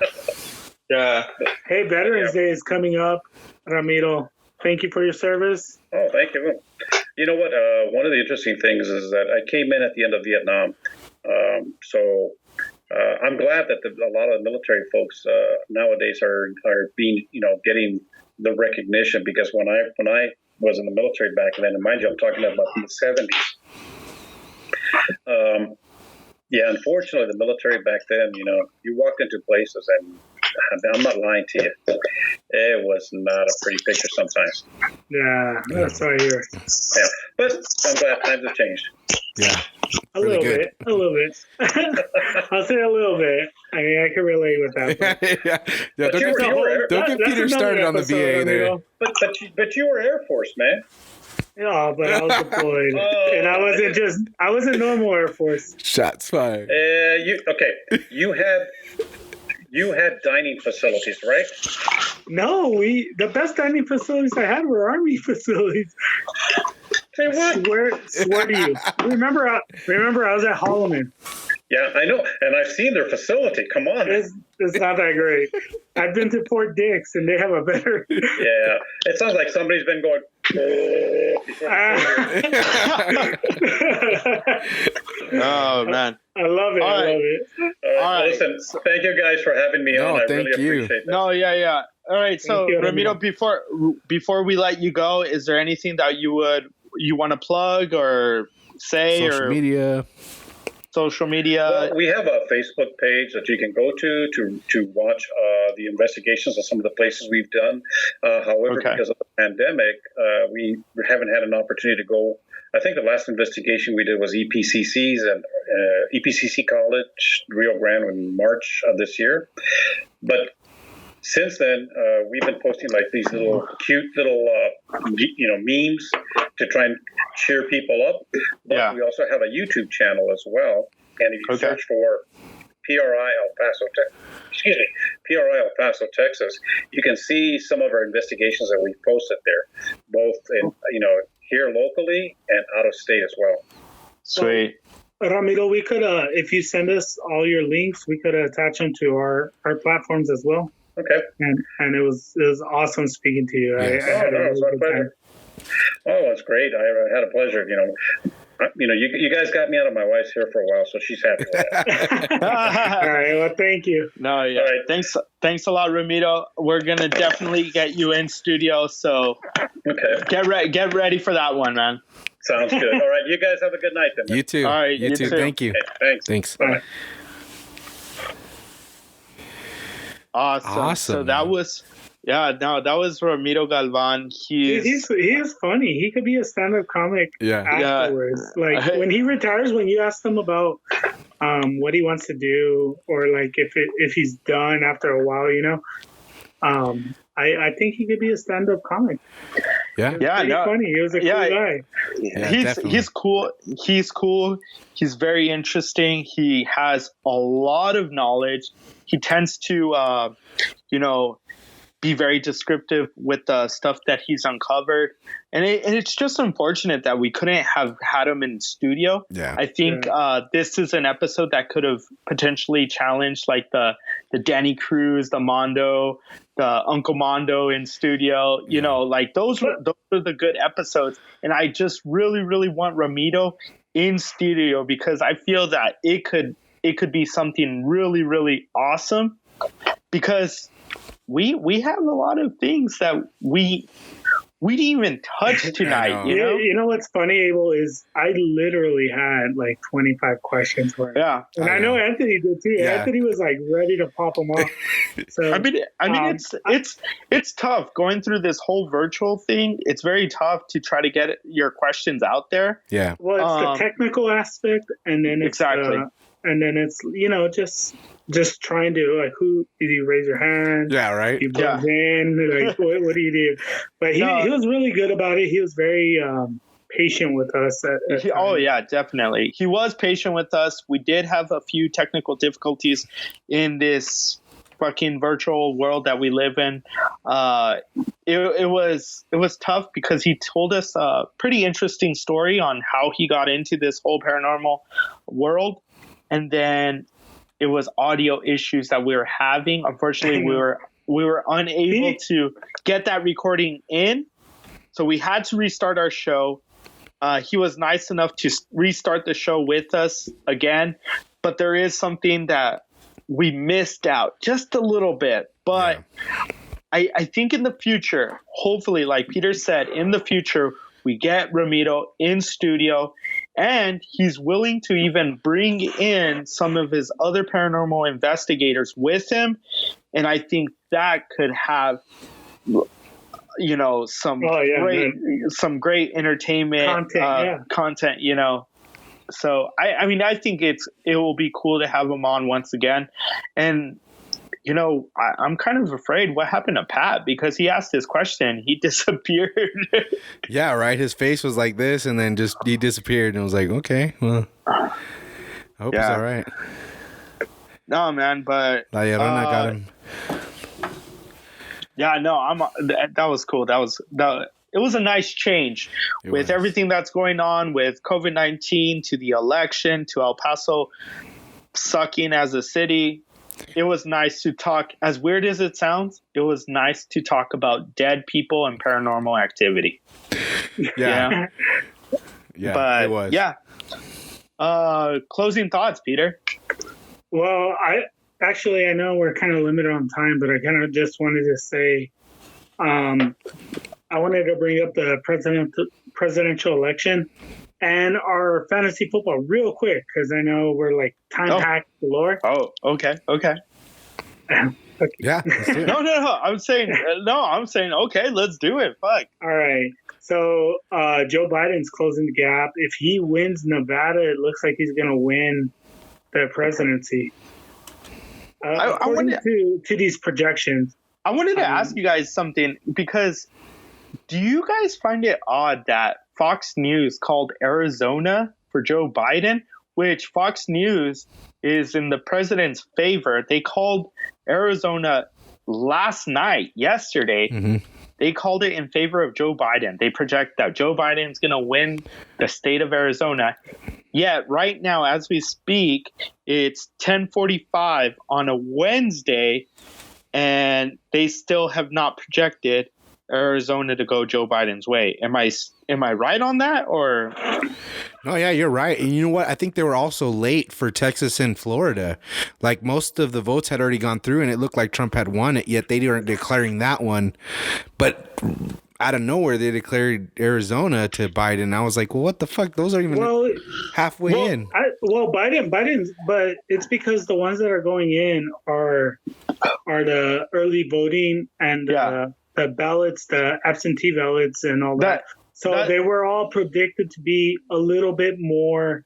Hey, Veterans Day is coming up, Ramiro. Thank you for your service. Oh, thank you. You know what? One of the interesting things is that I came in at the end of Vietnam, so I'm glad that a lot of the military folks nowadays are being, you know, getting the recognition, because when I was in the military back then, and mind you, I'm talking about in the 70s. Yeah, unfortunately, the military back then, you know, you walked into places, and I'm not lying to you, it was not a pretty picture sometimes. Yeah, that's what I hear. Yeah, but I'm glad times have changed. Yeah. A little bit. I'll say a little bit. I mean, I can relate with that. Yeah. Don't get Peter started on the VA there. But you were Air Force, man. Yeah, but I was deployed, and I wasn't normal Air Force. Shots fired. You had dining facilities, right? No, the best dining facilities I had were Army facilities. Say what? Swear to you. Remember, I was at Holloman. Yeah, I know, and I've seen their facility. Come on. It's not that great. I've been to Fort Dix, and they have a better. Yeah, it sounds like somebody's been going. Oh man, I love it. All right. I love it. All right. Listen, thank you guys for having me on. I really appreciate it. No, yeah. All right, so Ramiro, before we let you go, is there anything that you want to plug or say social media? Well, we have a Facebook page that you can go to watch the investigations of some of the places we've done. However, because of the pandemic, we haven't had an opportunity to go. I think the last investigation we did was EPCC's and EPCC College, Rio Grande, in March of this year. But since then, we've been posting like these cute little memes to try and cheer people up. But we also have a YouTube channel as well. And if you search for PRI El Paso, Texas, you can see some of our investigations that we've posted there, both in here locally and out of state as well. Sweet. Ramiro, we could, if you send us all your links, we could attach them to our platforms as well. Okay. And it was awesome speaking to you. Yes. It's my pleasure. Oh, it's great. I had a pleasure. You guys got me out of my wife's hair for a while, so she's happy with that. All right. Well, thank you. No, yeah. All right. Thanks a lot, Ramiro. We're gonna definitely get you in studio. So get ready for that one, man. Sounds good. All right. You guys have a good night then. You too. All right. You too. Thank you. Okay, thanks. Thanks. Bye. Awesome. So that was, that was Ramiro Galvan. He is funny. He could be a stand-up comic afterwards. Like when he retires, when you ask him about what he wants to do, or like if he's done after a while, I think he could be a stand-up comic. Yeah, funny. He was a cool guy. Yeah, he's cool. He's cool. He's very interesting. He has a lot of knowledge. He tends to, be very descriptive with the stuff that he's uncovered, and it's just unfortunate that we couldn't have had him in studio. I think this is an episode that could have potentially challenged like the Danny Cruz, the Mondo, the Uncle Mondo in studio. Like those were the good episodes, and I just really want Ramiro in studio because I feel that it could be something really awesome, because we have a lot of things that we didn't even touch tonight. You know what's funny, Abel, is I literally had like 25 questions for him. Yeah, and I know Anthony did too. Yeah. Anthony was like ready to pop them off. So I mean, it's tough going through this whole virtual thing. It's very tough to try to get your questions out there. Yeah. Well, it's the technical aspect, and then it's and then it's just trying to like, who did you raise your hand? Yeah, right. You bugged in. Like, what do you do? But he was really good about it. He was very patient with us. Oh yeah, definitely. He was patient with us. We did have a few technical difficulties in this fucking virtual world that we live in. It was tough because he told us a pretty interesting story on how he got into this whole paranormal world. And then it was audio issues that we were having. Unfortunately, we were unable to get that recording in, so we had to restart our show. He was nice enough to restart the show with us again, but there is something that we missed out just a little bit. But I think in the future, hopefully, like Peter said, in the future, we get Ramiro in studio. And he's willing to even bring in some of his other paranormal investigators with him. And I think that could have, some great entertainment content, So, I mean, I think it will be cool to have him on once again. And, I'm kind of afraid what happened to Pat, because he asked this question. He disappeared. Yeah, right. His face was like this, and then he disappeared, and I was like, okay, well, I hope he's all right. No, man, but La Llorona got him. Yeah, no, that was cool. It was a nice change with everything that's going on with COVID-19, to the election, to El Paso sucking as a city. It was nice to talk, as weird as it sounds, it was nice to talk about dead people and paranormal activity. Yeah. Yeah, but it was. Yeah. Closing thoughts, Peter. Well, I know we're kind of limited on time, but I kind of just wanted to say, I wanted to bring up the presidential election and our fantasy football real quick, because I know we're like time-packed galore. Oh, okay. Okay. Yeah, let's do it. No. I'm saying, okay, let's do it. Fuck. All right. So Joe Biden's closing the gap. If he wins Nevada, it looks like he's going to win the presidency. According to these projections. I wanted to ask you guys something, because do you guys find it odd that Fox News called Arizona for Joe Biden, which Fox News is in the president's favor? They called Arizona yesterday. Mm-hmm. They called it in favor of Joe Biden. They project that Joe Biden's going to win the state of Arizona. Yet right now, as we speak, it's 10:45 on a Wednesday, and they still have not projected Arizona to go Joe Biden's way. Am I right on that, or? No, yeah, you're right. And you know what? I think they were also late for Texas and Florida. Like, most of the votes had already gone through, and it looked like Trump had won it, yet they weren't declaring that one. But out of nowhere, they declared Arizona to Biden. I was like, well, what the fuck? Those aren't even halfway in. Biden's, but it's because the ones that are going in are are the early voting and the ballots, the absentee ballots, and all that. So they were all predicted to be a little bit more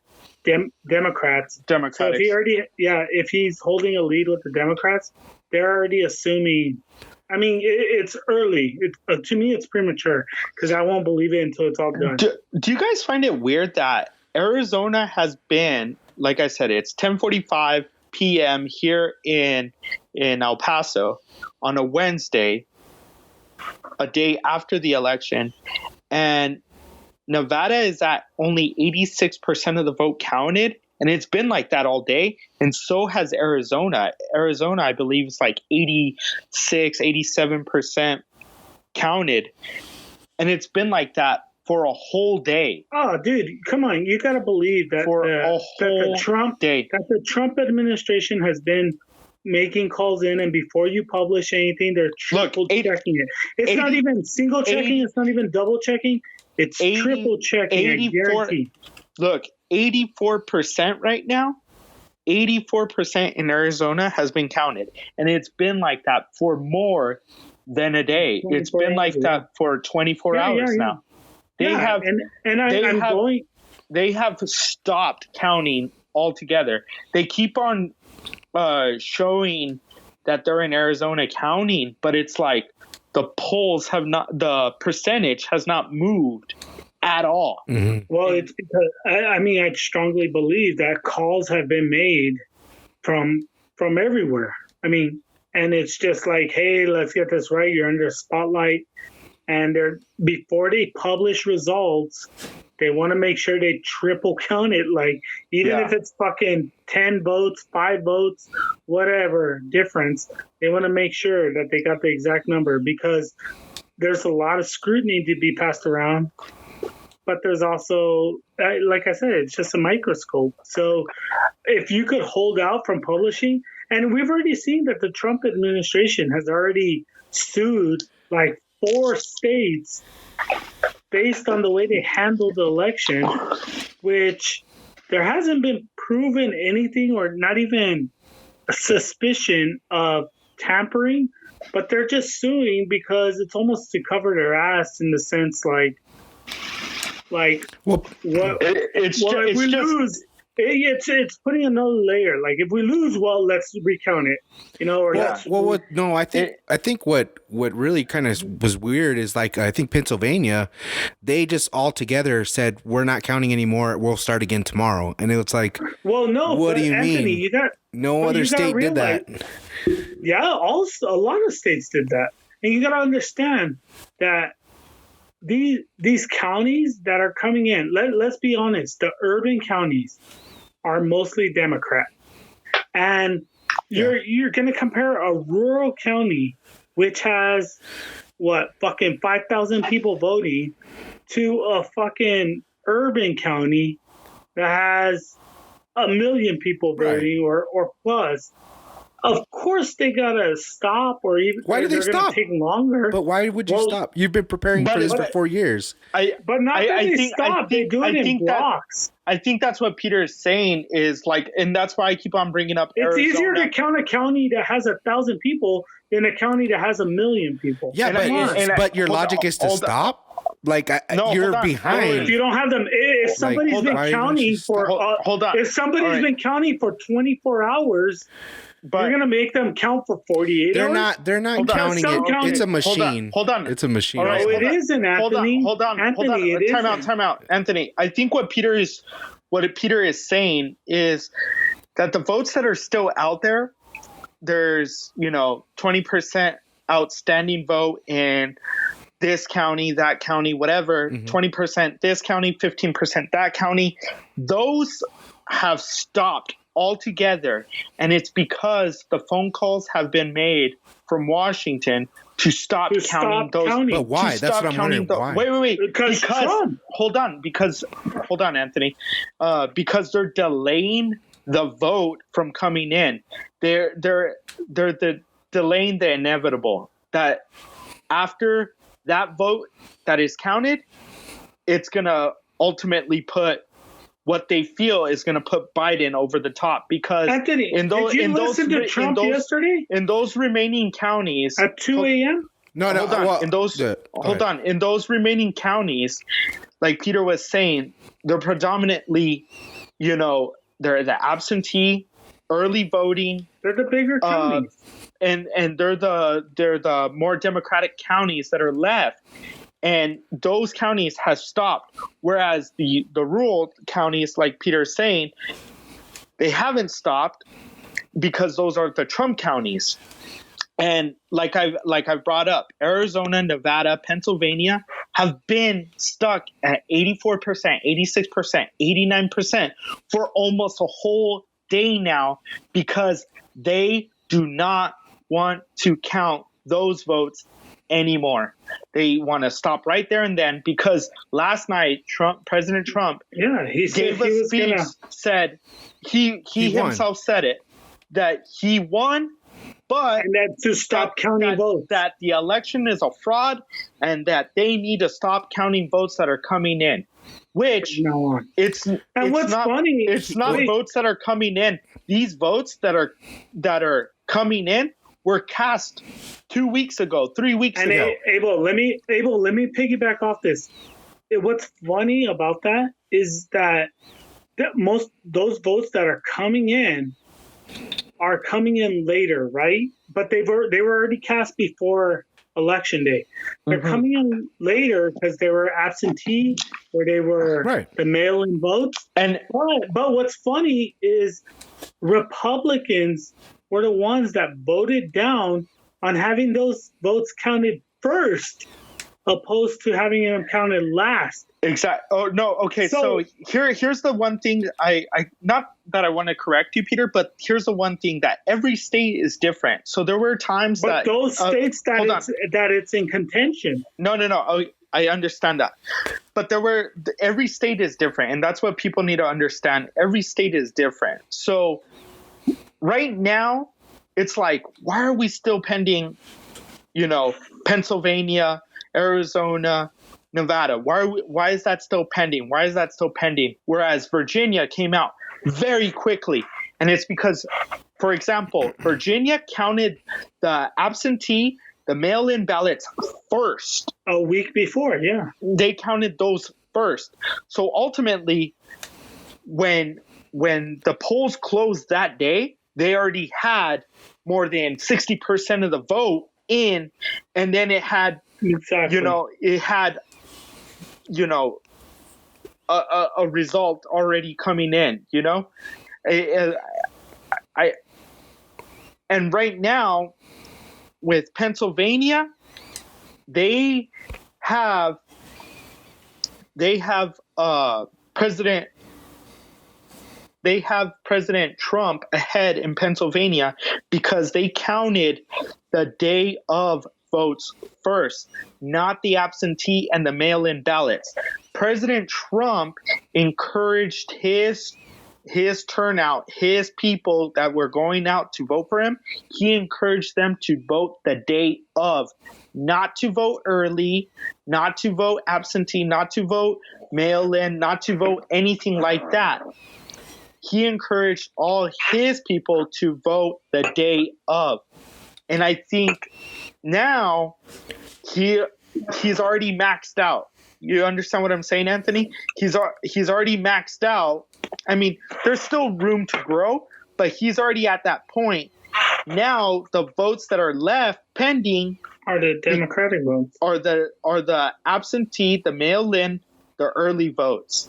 Democrats. So if he's holding a lead with the Democrats, they're already assuming. I mean, it's early. To me, it's premature because I won't believe it until it's all done. Do you guys find it weird that Arizona has been, like I said, it's 10:45 p.m. here in El Paso on a Wednesday, a day after the election, and Nevada is at only 86% of the vote counted, and it's been like that all day, and so has Arizona. Arizona, I believe, is like 86, 87% counted, and it's been like that for a whole day. Oh, dude, come on. You got to believe that the Trump administration has been making calls in, and before you publish anything, they're triple checking it. It's not even single checking. It's not even double checking. It's triple checking. 84, look, 84% right now. 84% in Arizona has been counted, and it's been like that for more than a day. It's been like that for 24 hours now. They have stopped counting altogether. They keep on showing that they're in Arizona counting, but it's like the percentage has not moved at all. Mm-hmm. Well, it's because I strongly believe that calls have been made from everywhere. I mean, and it's just like, hey, let's get this right. You're under spotlight, and before they publish results, they want to make sure they triple count it. Like, even if it's fucking 10 votes, 5 votes, whatever difference, they want to make sure that they got the exact number, because there's a lot of scrutiny to be passed around. But there's also, like I said, it's just a microscope. So if you could hold out from publishing, and we've already seen that the Trump administration has already sued like 4 states based on the way they handled the election, which there hasn't been proven anything or not even a suspicion of tampering, but they're just suing because it's almost to cover their ass, in the sense it's putting another layer. Like, if we lose, well, let's recount it, I think what really kind of was weird is, like, I think Pennsylvania, they just all together said, we're not counting anymore, we'll start again tomorrow. And it's like, well, no, what do you Anthony, mean? No other state did that. Yeah, a lot of states did that. And you got to understand that these counties that are coming in, let's be honest, the urban counties are mostly Democrat. And you're going to compare a rural county, which has, fucking 5,000 people voting, to a fucking urban county that has 1 million people voting, or plus. Of course, they gotta stop, or even why do they stop? Take longer. But why would you stop? You've been preparing for this for 4 years. They do it in blocks. I think that's what Peter is saying, is like, and that's why I keep on bringing up Arizona. It's easier to count a county that has 1,000 people than a county that has 1 million people. Yeah, but your logic is to stop. Like, you're behind. If you don't have them, if somebody's been counting for if somebody's been counting for 24 hours. But you're gonna make them count for 48 hours? They're not counting it. It's a machine. Hold on. It's a machine. All right, it isn't, Anthony. Hold on. Time out. Anthony, I think what Peter is saying is that the votes that are still out there, there's 20% outstanding vote in this county, that county, whatever. 20% this county, 15% that county. Those have stopped altogether, and it's because the phone calls have been made from Washington to stop counting those. But why? That's what I'm wondering. Why? Wait. Because hold on, Anthony. Because they're delaying the vote from coming in. They're delaying the inevitable. That after that vote that is counted, it's gonna ultimately put what they feel is going to put Biden over the top, because Anthony, did you listen to Trump yesterday? In those remaining counties at 2 a.m. No, hold on. Well, in those remaining counties, like Peter was saying, they're predominantly, they're the absentee, early voting. They're the bigger counties, and they're the more democratic counties that are left. And those counties have stopped, whereas the rural counties, like Peter's saying, they haven't stopped because those are the Trump counties. And like I've brought up, Arizona, Nevada, Pennsylvania have been stuck at 84%, 86%, 89% for almost a whole day now, because they do not want to count those votes anymore. They want to stop right there and then, because last night President Trump gave a speech, said he himself said it, that he won, but and that to stop counting votes, that the election is a fraud, and that they need to stop counting votes that are coming in. Which it's not votes that are coming in. These votes that are coming in were cast 2 weeks ago, 3 weeks ago. Abel, let me piggyback off this. What's funny about that is that most those votes that are coming in are coming in later, right? But they were already cast before Election Day. They're coming in later because they were absentee, or they were the mail-in votes. But what's funny is Republicans were the ones that voted down on having those votes counted first, opposed to having them counted last. Exactly. Oh no. Okay. So here's the one thing I not that I want to correct you, Peter, but here's the one thing, that every state is different. So there were times but those states that it's in contention. No. I understand that, but every state is different, and that's what people need to understand. Every state is different. So right now, it's like, why are we still pending? Pennsylvania, Arizona, Nevada. Why is that still pending? Why is that still pending? Whereas Virginia came out very quickly. And it's because, for example, Virginia counted the absentee, the mail-in ballots first. A week before, yeah. They counted those first. So ultimately, when the polls closed that day, they already had more than 60% of the vote in, and then it had a result already coming in, and right now with Pennsylvania, they have President Trump ahead in Pennsylvania because they counted the day of votes first, not the absentee and the mail-in ballots. President Trump encouraged his turnout, his people that were going out to vote for him. He encouraged them to vote the day of, not to vote early, not to vote absentee, not to vote mail-in, not to vote anything like that. He encouraged all his people to vote the day of. And I think now he's already maxed out. You understand what I'm saying, Anthony? He's already maxed out. I mean, there's still room to grow, but he's already at that point. Now the votes that are left pending are the Democratic votes. Are the absentee, the mail-in, the early votes.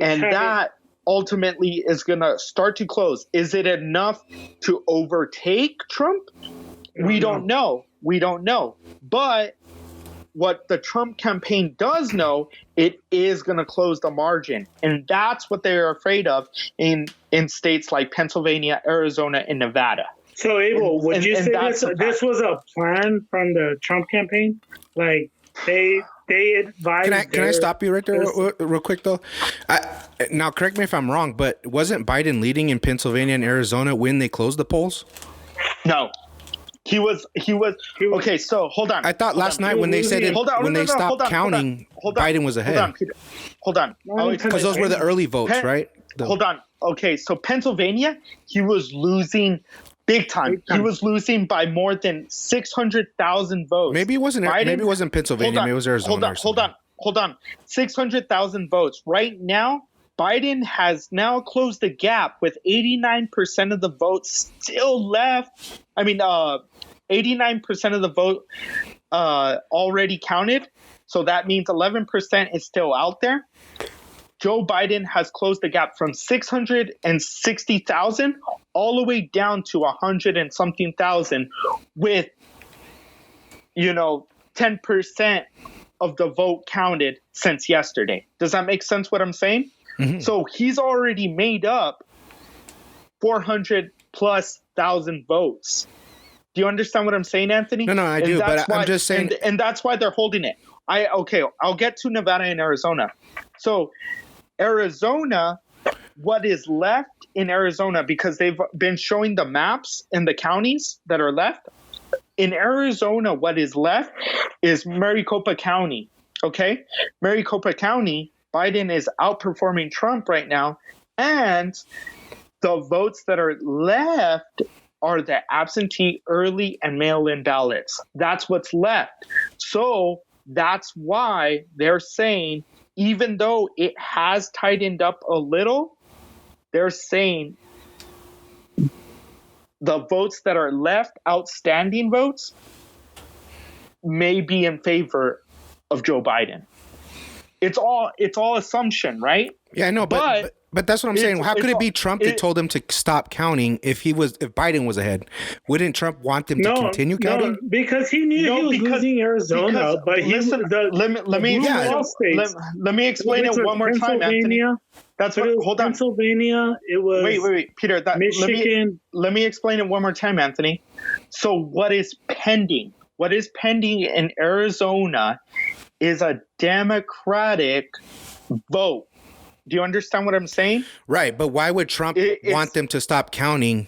And that ultimately is going to start to close. Is it enough to overtake Trump? We don't know. But what the Trump campaign does know, it is going to close the margin. And that's what they're afraid of in states like Pennsylvania, Arizona, and Nevada. So, Abel, would you say this was a plan from the Trump campaign? Like, they advised... Can I stop you right there real quick, though? Now, correct me if I'm wrong, but wasn't Biden leading in Pennsylvania and Arizona when they closed the polls? No. He was okay. So hold on. I thought last night when they said when they stopped counting Biden was ahead. Hold on, Peter. Hold on. Because those were the early votes, right? Hold on. Okay, so Pennsylvania, he was losing big time. He was losing by more than 600,000 votes. Maybe it wasn't. Maybe it wasn't Pennsylvania. Maybe it was Arizona. Hold on. 600,000 votes. Right now, Biden has now closed the gap with 89% of the votes still left. 89% of the vote already counted. So that means 11% is still out there. Joe Biden has closed the gap from 660,000 all the way down to 100 and something thousand with, 10% of the vote counted since yesterday. Does that make sense what I'm saying? Mm-hmm. So he's already made up 400 plus thousand votes. Do you understand what I'm saying, Anthony? No, I do, but I'm just saying. And that's why they're holding it. I'll get to Nevada and Arizona. So Arizona, what is left in Arizona, because they've been showing the maps in the counties that are left. In Arizona, what is left is Maricopa County. Okay? Maricopa County, Biden is outperforming Trump right now. And the votes that are left are the absentee, early, and mail-in ballots. That's what's left. So that's why they're saying, even though it has tightened up a little, they're saying the votes that are left, outstanding votes, may be in favor of Joe Biden. It's all assumption, right? Yeah, I know, but that's what I'm saying. How could it be Trump that told him to stop counting if Biden was ahead? Wouldn't Trump want them to continue counting? No, because he knew he was losing Arizona. But let me explain it one more time, Anthony. That's what. Hold on. Pennsylvania. It was wait, Peter. Michigan. Let me explain it one more time, Anthony. So what is pending? What is pending in Arizona is a Democratic vote. Do you understand what I'm saying? Right, but why would Trump want them to stop counting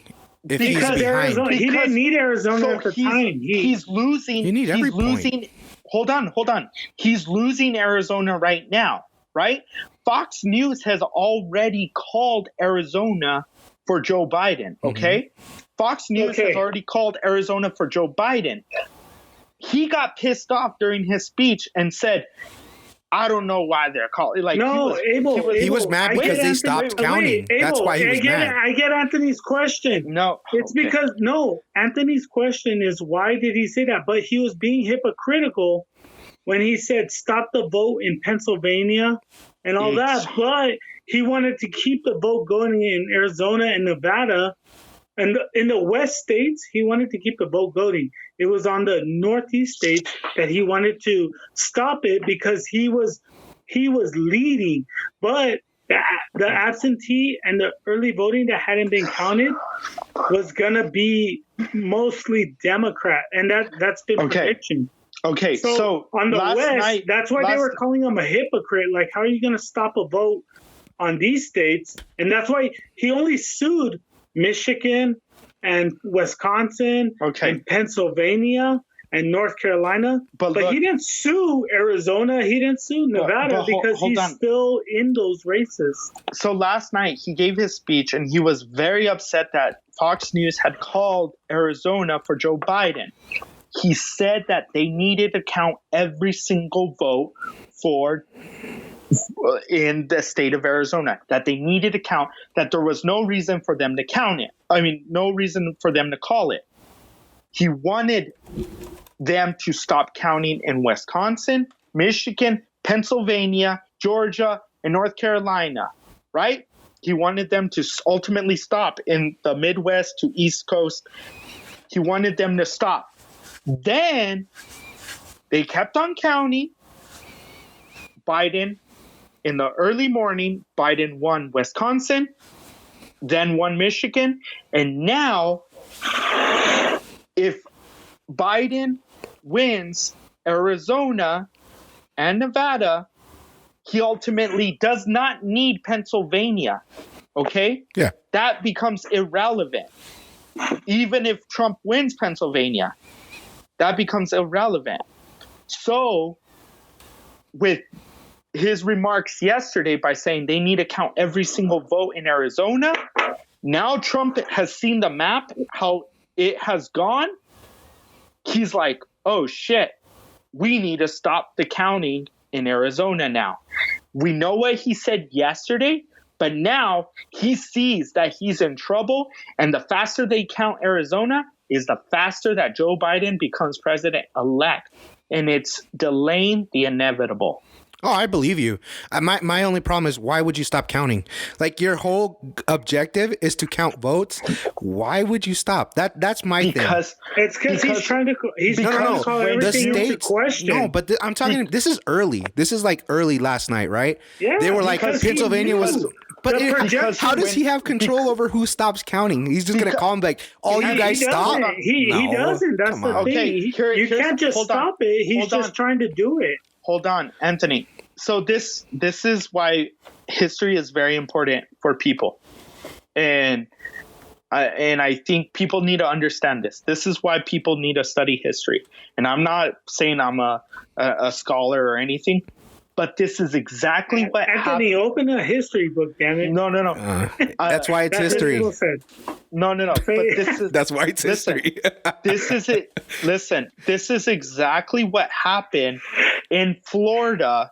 if he's behind? He didn't need Arizona at the time. He's losing. You need every point. Hold on. He's losing Arizona right now, right? Fox News has already called Arizona for Joe Biden, okay? Mm-hmm. Fox News has already called Arizona for Joe Biden. He got pissed off during his speech and said, I don't know why they're calling. He was mad because they stopped counting. That's why he was mad. I get Anthony's question. No, it's because Anthony's question is why did he say that? But he was being hypocritical when he said stop the vote in Pennsylvania and all that. But he wanted to keep the vote going in Arizona and Nevada. And in the West states, he wanted to keep the vote going. It was on the Northeast states that he wanted to stop it because he was leading. But the absentee and the early voting that hadn't been counted was gonna be mostly Democrat, and that's been prediction. Okay, so on the West, that's why they were calling him a hypocrite. Like, how are you gonna stop a vote on these states? And that's why he only sued Michigan and Wisconsin and Pennsylvania and North Carolina. But he didn't sue Arizona. He didn't sue Nevada because he's still in those races. So last night he gave his speech and he was very upset that Fox News had called Arizona for Joe Biden. He said that they needed to count every single vote in the state of Arizona, that they needed to count, that there was no reason for them to count it. No reason for them to call it. He wanted them to stop counting in Wisconsin, Michigan, Pennsylvania, Georgia, and North Carolina, right? He wanted them to ultimately stop in the Midwest to East Coast. He wanted them to stop. Then they kept on counting. Biden, in the early morning, Biden won Wisconsin, then won Michigan. And now, if Biden wins Arizona and Nevada, he ultimately does not need Pennsylvania. Okay? Yeah. That becomes irrelevant. Even if Trump wins Pennsylvania, that becomes irrelevant. So with his remarks yesterday by saying they need to count every single vote in Arizona. Now Trump has seen the map, how it has gone. He's like, oh shit, we need to stop the counting in Arizona now. We know what he said yesterday, but now he sees that he's in trouble, and the faster they count Arizona is the faster that Joe Biden becomes president-elect, and it's delaying the inevitable. Oh, I believe you. My only problem is, why would you stop counting? Like, your whole objective is to count votes. Why would you stop? That's my thing. It's because he's trying to call everything into question. No, but I'm talking. This is early. This is like early last night, right? Yeah, they were like Pennsylvania was. But how does he have control over who stops counting? He's just gonna call him like, "Oh, you guys stop." He doesn't. That's the thing. Okay, you can't just stop it. He's just trying to do it. Hold on, Anthony. So this is why history is very important for people, and I think people need to understand this. This is why people need to study history. And I'm not saying I'm a scholar or anything, but this is exactly what Anthony, happened. open a history book, damn it. No. That's why it's history. No. But this is that's why it's history. This is it. Listen, this is exactly what happened in Florida.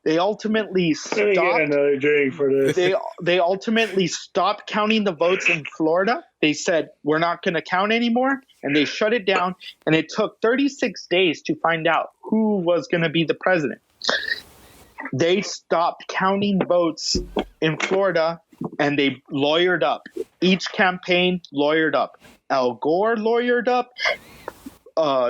They ultimately stopped. Get another drink for this. They ultimately stopped counting the votes in Florida. They said, we're not going to count anymore, and they shut it down. And it took 36 days to find out who was going to be the president. They stopped counting votes in Florida, and they lawyered up. Each campaign lawyered up. Al Gore lawyered up.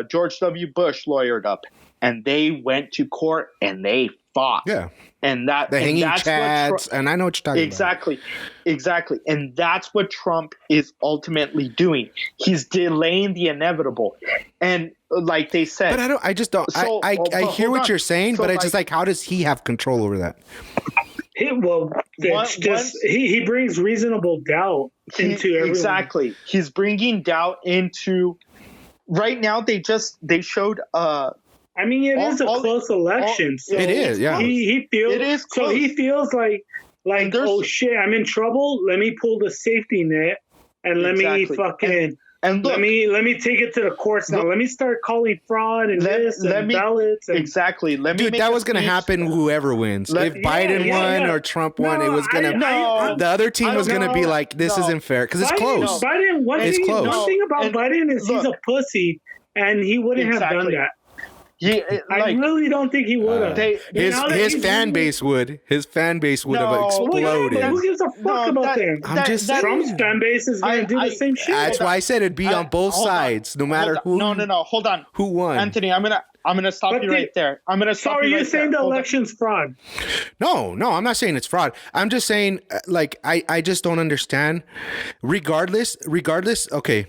George W. Bush lawyered up. And they went to court and they fought. Yeah. And that the hanging chads, and I know what you're talking about. Exactly. And that's what Trump is ultimately doing. He's delaying the inevitable. And like they said, but I just don't. So, I hear what you're saying, so, but it's just like, how does he have control over that? He brings reasonable doubt into everyone. Exactly. He's bringing doubt into. Right now, they showed. I mean, it is a close election. So it is, yeah. He feels it is close. So he feels like oh shit, I'm in trouble. Let me pull the safety net and let me fucking and look, let me take it to the courts now. Let me start calling fraud and ballots. And, exactly. That was going to happen. Whoever wins, if Biden won or Trump won, it was going to. The other team was going to be like, this isn't fair because it's close. Biden. One thing about Biden is he's a pussy, and he wouldn't have done that. I really don't think he would have. His fan base would. His fan base would have exploded. But who gives a fuck about them? I'm just saying. Trump's fan base is going to do the same shit. That's why I said it'd be on both sides, no matter who. No. Hold on. Who won? Anthony, I'm gonna stop you right there. So are you saying the election's fraud? No, I'm not saying it's fraud. I'm just saying, like, I just don't understand. Regardless. Okay.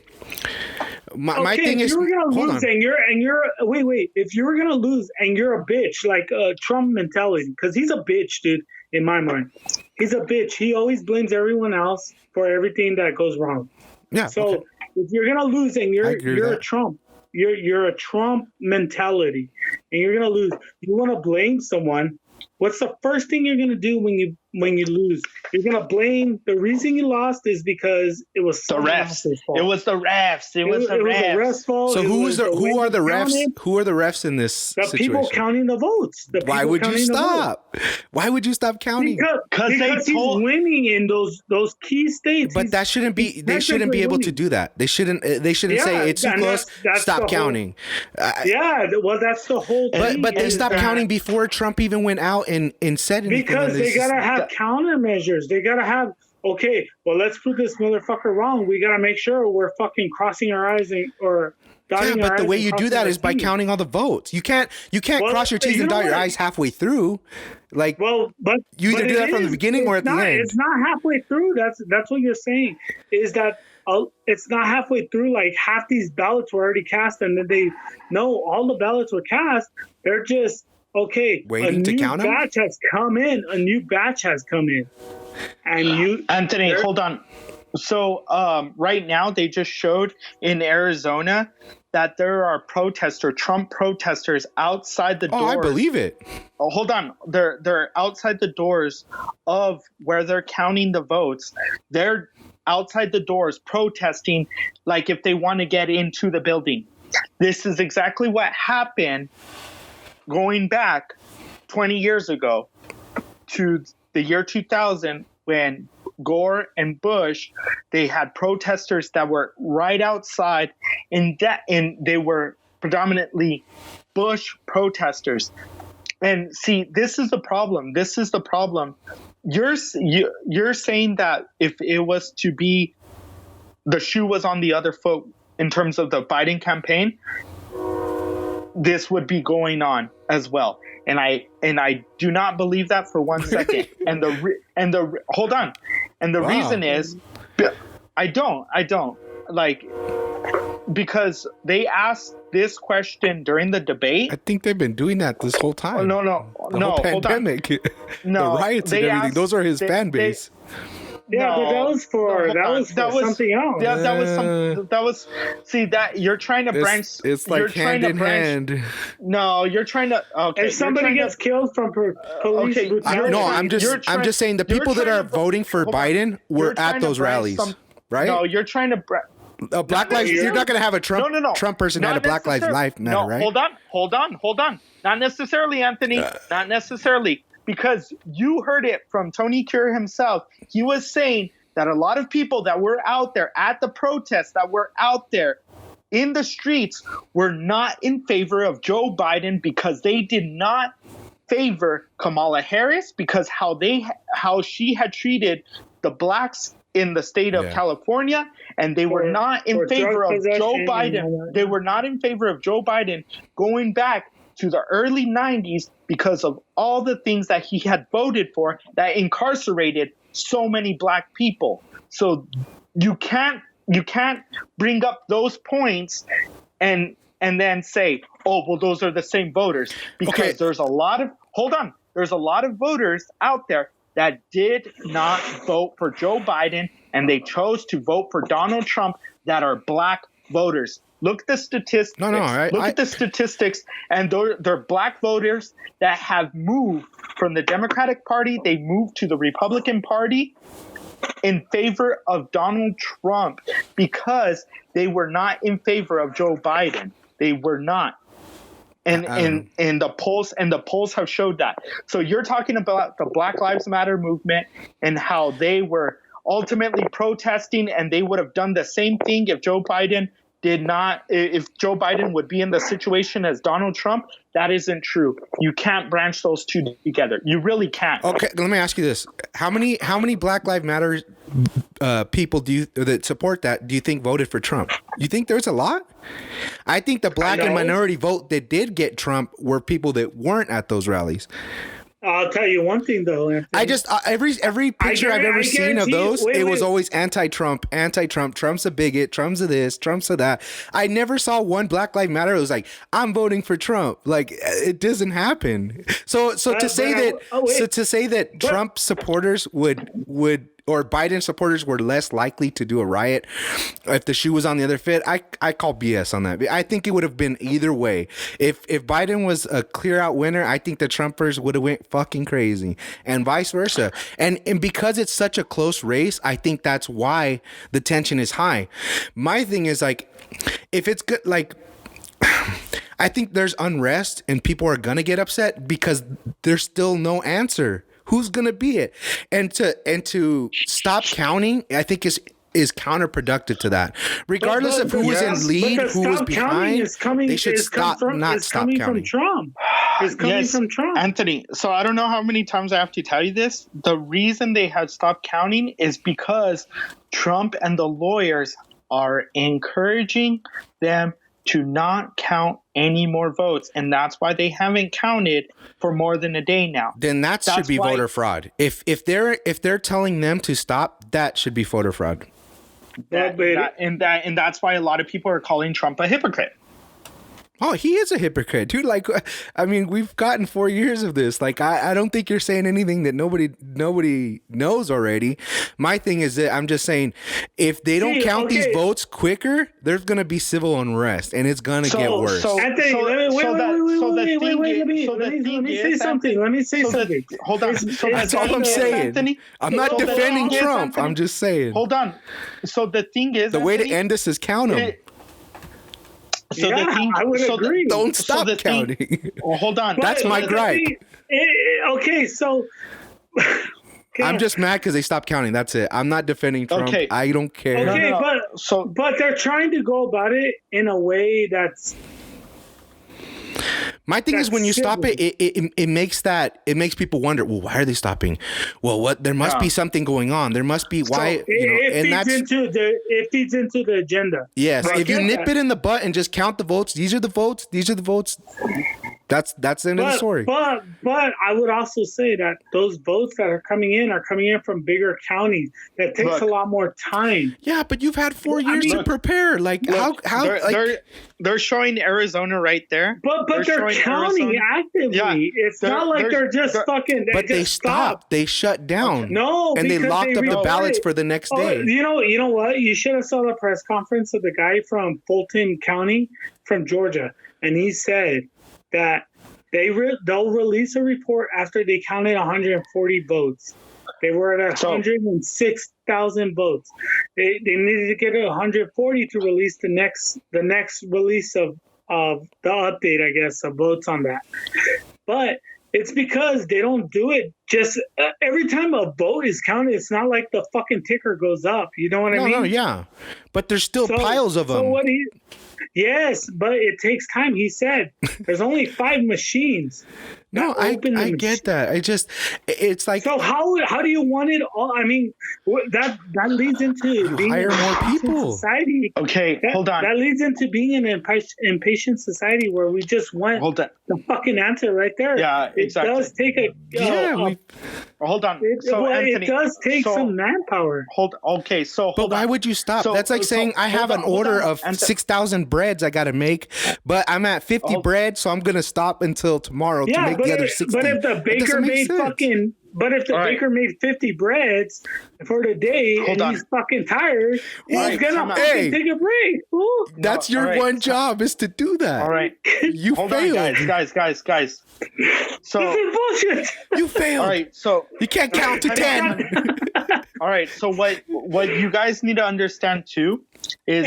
My thing is, if you were gonna lose and you're wait. If you were gonna lose and you're a bitch, like Trump mentality, because he's a bitch, dude. In my mind, he's a bitch. He always blames everyone else for everything that goes wrong. Yeah. So if you're gonna lose and you're a Trump, you're a Trump mentality, and you're gonna lose, you want to blame someone. What's the first thing you're gonna do when you lose? You're gonna blame the reason you lost is because it was the refs. It was the refs. It was the refs' fault. So who are the refs? Who are the refs in this situation? People counting the votes. Why would you stop? Why would you stop counting? Because he's winning in those key states. But that shouldn't be. They shouldn't be able to do that. They shouldn't. They shouldn't say it's too close. Stop counting. Well, that's the whole thing. But they stopped counting before Trump even went out and said anything. Because they gotta have countermeasures. They gotta have. Okay, well, let's prove this motherfucker wrong. We gotta make sure we're fucking crossing our eyes or dotting our eyes. But the way you do that is by counting all the votes. You can't cross your T's and dot your I's halfway through. Like, but you either do that from the beginning or at the end. It's not halfway through. That's what you're saying. Is that it's not halfway through? Like half these ballots were already cast, and then all the ballots were cast. They're just okay. Waiting to count them. A new batch has come in. And Anthony, hold on. So right now they just showed in Arizona that there are Trump protesters outside the doors. Oh, I believe it. Oh, hold on. They're outside the doors of where they're counting the votes. They're outside the doors protesting, like if they want to get into the building. This is exactly what happened going back 20 years ago to the year 2000 when Gore and Bush, they had protesters that were right outside, and they were predominantly Bush protesters. And see, this is the problem. You're saying that if it was to be, the shoe was on the other foot in terms of the Biden campaign, this would be going on as well. And I do not believe that for 1 second. Hold on. And the reason is, I don't like, because they asked this question during the debate. I think they've been doing that this whole time. No, whole pandemic. No, the riots and everything. Those are his fan base. Yeah, but that was for something else. Yeah, that was. See that you're trying to branch. It's like hand in hand. No, you're trying to. Okay, if somebody gets killed from police brutality. No, I'm just saying the people that are voting for Biden were at those rallies, right? No, you're trying to. Black Lives. You're not going to have a Trump person at a Black Lives Matter, right? Hold on. Not necessarily, Anthony. Not necessarily. Because you heard it from Tony Cure himself. He was saying that a lot of people that were out there at the protests, that were out there in the streets, were not in favor of Joe Biden because they did not favor Kamala Harris because how she had treated the blacks in the state of California, and they were not in favor of Joe Biden. They were not in favor of Joe Biden going back to the early 90s because of all the things that he had voted for that incarcerated so many black people. So you can't bring up those points and then say, oh, well, those are the same voters, because there's a lot of voters out there that did not vote for Joe Biden, and they chose to vote for Donald Trump that are black voters. Look at the statistics. Look at the statistics, and they're black voters that have moved from the Democratic Party. They moved to the Republican Party in favor of Donald Trump because they were not in favor of Joe Biden. They were not. And the polls have showed that. So you're talking about the Black Lives Matter movement and how they were ultimately protesting, and they would have done the same thing if Joe Biden would be in the situation as Donald Trump. That isn't true. You can't branch those two together. You really can't. Okay, let me ask you this: How many Black Lives Matter people that support that do you think voted for Trump? You think there's a lot? I think the black and minority vote that did get Trump were people that weren't at those rallies. I'll tell you one thing though, Anthony. I just every picture I've ever seen of those, it was always anti-Trump. Trump's a bigot. Trump's a this. Trump's a that. I never saw one Black Lives Matter. It was like, I'm voting for Trump. Like, it doesn't happen. So to say that Trump supporters would or Biden supporters were less likely to do a riot if the shoe was on the other foot, I call BS on that. I think it would have been either way. If Biden was a clear out winner, I think the Trumpers would have went fucking crazy, and vice versa. And because it's such a close race, I think that's why the tension is high. My thing is, like, if it's good, like, I think there's unrest and people are gonna get upset because there's still no answer. Who's gonna be it? And to stop counting, I think is counterproductive to that. Regardless of who was in lead, who was behind, they should stop counting. From Trump. It's coming from Trump. Anthony, so I don't know how many times I have to tell you this. The reason they had stopped counting is because Trump and the lawyers are encouraging them to not count any more votes, and that's why they haven't counted for more than a day now. Then that should be voter fraud. If they're telling them to stop, that should be voter fraud. And that's why a lot of people are calling Trump a hypocrite. Oh, he is a hypocrite, dude. Like, I mean, we've gotten 4 years of this. Like, I don't think you're saying anything that nobody knows already. My thing is that I'm just saying, if they don't count these votes quicker, there's gonna be civil unrest, and it's gonna get worse. Let me say something. Hold on. That's all I'm saying. Anthony, I'm not defending Trump. I'm just saying. Hold on. So the thing is, the way to end this is count them. So yeah, the thing, I would agree. Don't stop counting. Hold on. That's my gripe. Okay, so I'm just mad because they stopped counting. That's it. I'm not defending Trump. Okay. I don't care. Okay, but they're trying to go about it in a way that's. My thing is when you stop it, it makes people wonder. Well, why are they stopping? Well, what? There must be something going on. There must be why. It feeds into the agenda. Yes, if you nip it in the butt and just count the votes, these are the votes. These are the votes. That's the end of the story. But I would also say that those votes that are coming in from bigger counties. That takes a lot more time. Yeah, but you've had 4 years to prepare. Like they're showing Arizona right there. But they're counting actively. Yeah, it's not like they're just fucking. But they stopped. They shut down. Okay. No, and they locked up the ballots for the next day. You know what? You should have saw the press conference of the guy from Fulton County, from Georgia, and he said that they'll release a report after they counted 140 votes. They were at 106,000 votes. They needed to get 140 to release the next release of the update, I guess, of votes on that. But it's because they don't do it just every time a vote is counted. It's not like the fucking ticker goes up. You know what I mean? No, yeah. But there's still piles of them. Yes, but it takes time. He said there's only 5 machines. No, I get that. It's like, so how do you want it all? I mean, that leads into being hire more people. Society. Okay, hold on. That leads into being an impatient society where we just want the fucking answer right there. Yeah, exactly. It does take hold on. Anthony, it does take some manpower. But why would you stop? That's like saying I have an order of 6,000 breads I got to make, but I'm at 50 bread, so I'm gonna stop until tomorrow to make the other 60. But if the baker baker made 50 breads for the day he's fucking tired, he's gonna fucking take a break. Ooh. That's your one job is to do that. All right. You failed. Guys. So this is bullshit. You failed. All right, so you can't count to 10. All right, so what you guys need to understand too is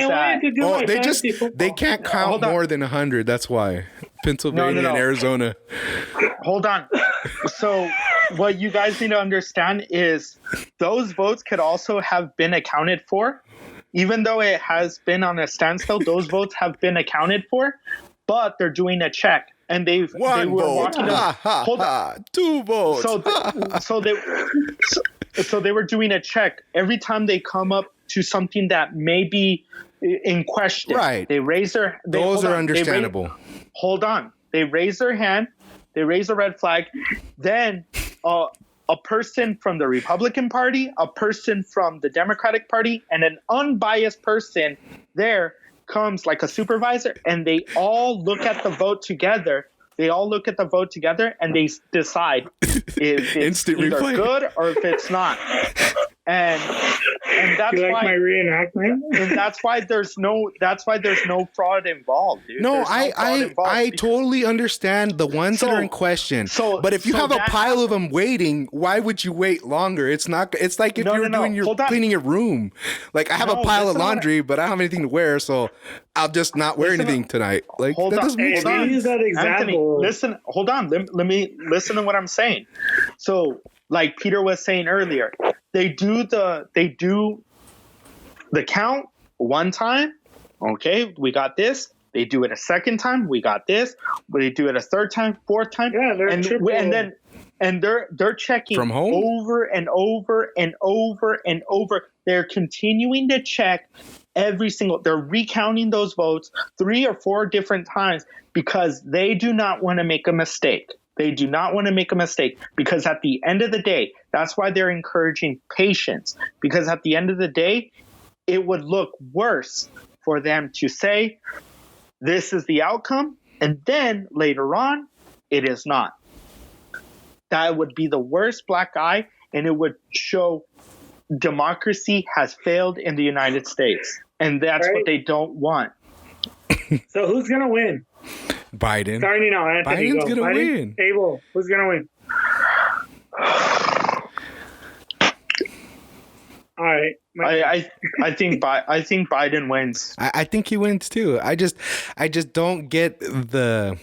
they can't count more than 100. That's why Pennsylvania and Arizona. Hold on. So what you guys need to understand is those votes could also have been accounted for, even though it has been on a standstill. Those votes have been accounted for, but they're doing a check. And they were walking up. 2 votes. So they were doing a check every time they come up to something that may be in question. Right. They raise their. Those are understandable. Hold on. They raise their hand. They raise a red flag. Then a person from the Republican Party, a person from the Democratic Party, and an unbiased person there comes like a supervisor, and they all look at the vote together. And they decide if it's either good or if it's not. And that's why my reenactment. And that's why there's no fraud involved, dude. No, I totally understand the ones that are in question. But if you have a pile of them waiting, why would you wait longer? It's like if you're cleaning your room. Like I have a pile of laundry, but I don't have anything to wear, so I'll just not wear anything tonight. Like that doesn't make sense. Use that example. Anthony, listen, hold on. Let me listen to what I'm saying. So, like Peter was saying earlier, they do the count one time. Okay, we got this. They do it a second time. We got this. They do it a third time, fourth time. Yeah, they're checking from home over and over and over and over. They're continuing to check every single. They're recounting those votes 3 or 4 different times because they do not want to make a mistake. They do not want to make a mistake because at the end of the day, that's why they're encouraging patience, because at the end of the day, it would look worse for them to say, this is the outcome, And then later on, it is not. That would be the worst black eye, and it would show democracy has failed in the United States. And that's what they don't want. So who's going to win? Biden. Starting now, Anthony. Biden's going to win. Abel, who's going to win? All right. I think Biden wins. I think he wins too. I just don't get the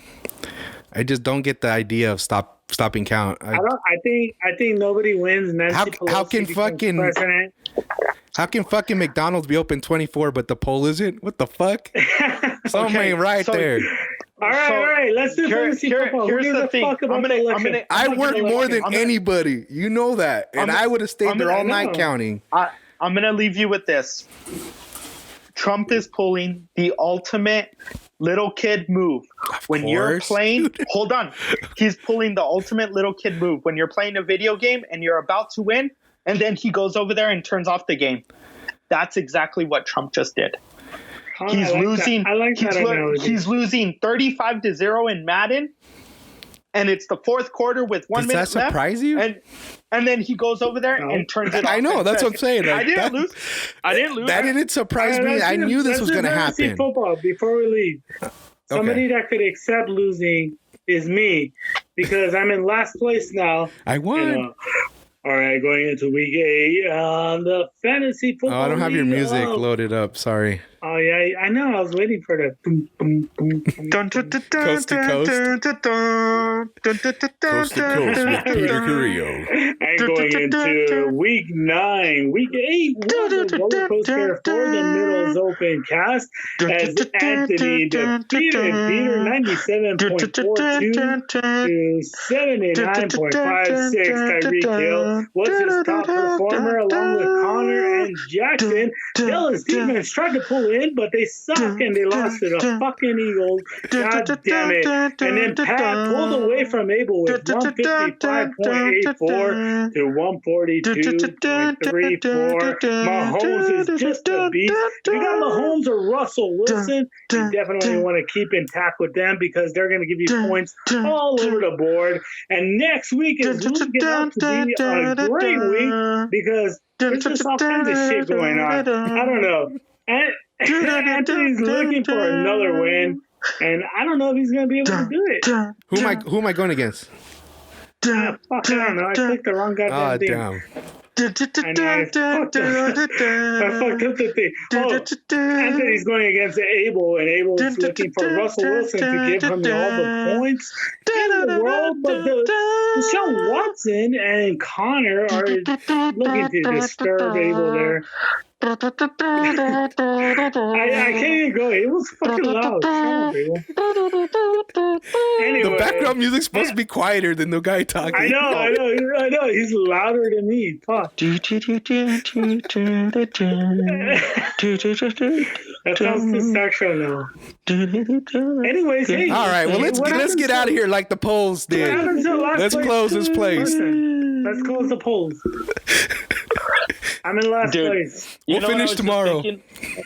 idea of stopping count. I think nobody wins. Nancy Pelosi How can fucking McDonald's be open 24 but the poll isn't? What the fuck? Something ain't right there. All right. Let's do fantasy football. Here's the thing. I work more than anybody. You know that. And I would have stayed there all night counting. I'm going to leave you with this. Trump is pulling the ultimate little kid move. When you're playing, hold on. He's pulling the ultimate little kid move. When you're playing a video game and you're about to win, and then he goes over there and turns off the game. That's exactly what Trump just did. He's losing. He's losing 35-0 in Madden, and it's the fourth quarter with 1 minute left. Does that surprise you? And then he goes over there and turns it off. I know. That's what I'm saying. I didn't lose. That didn't surprise me. I knew this was going to happen. Football before we leave. Somebody that could accept losing is me, because I'm in last place now. I won. All right, going into week 8 on the fantasy football. Oh, I don't have your music loaded up. Sorry. Oh yeah, I know. I was waiting for the coast to coast. Coast to coast with Peter Carrillo. And going into week 9, week 8 was a roller coaster for the Middles Open cast as Anthony defeated Peter 97.42 to 79.56. Tyreek Hill was his top performer along with Connor and Jackson. Dallas defense tried to pull in, but they suck and they lost to the fucking Eagles. God damn it. And then Pat pulled away from Abel with 155.84 to 142.34. Mahomes is just a beast. You got Mahomes or Russell Wilson, you definitely want to keep intact with them because they're going to give you points all over the board. And next week is looking up to be a great week because there's just all kinds of shit going on. I don't know. Anthony's looking for another win, and I don't know if he's going to be able to do it. Who am I going against? I don't know. I clicked the wrong goddamn thing. Damn. I fucked up the thing. Anthony's going against Abel, and Abel is looking for Russell Wilson to give him all the points in the world. But Deshaun Watson and Connor are looking to disturb Abel there. I can't even go. It was fucking loud. Anyway, the background music's supposed to be quieter than the guy talking. I know. He's louder than me. Fuck. That sounds too sexual now. Anyways, hey. All right, well, let's get out of here like the polls did. Let's close this place. Let's close the polls. I'm in last place. We'll finish tomorrow.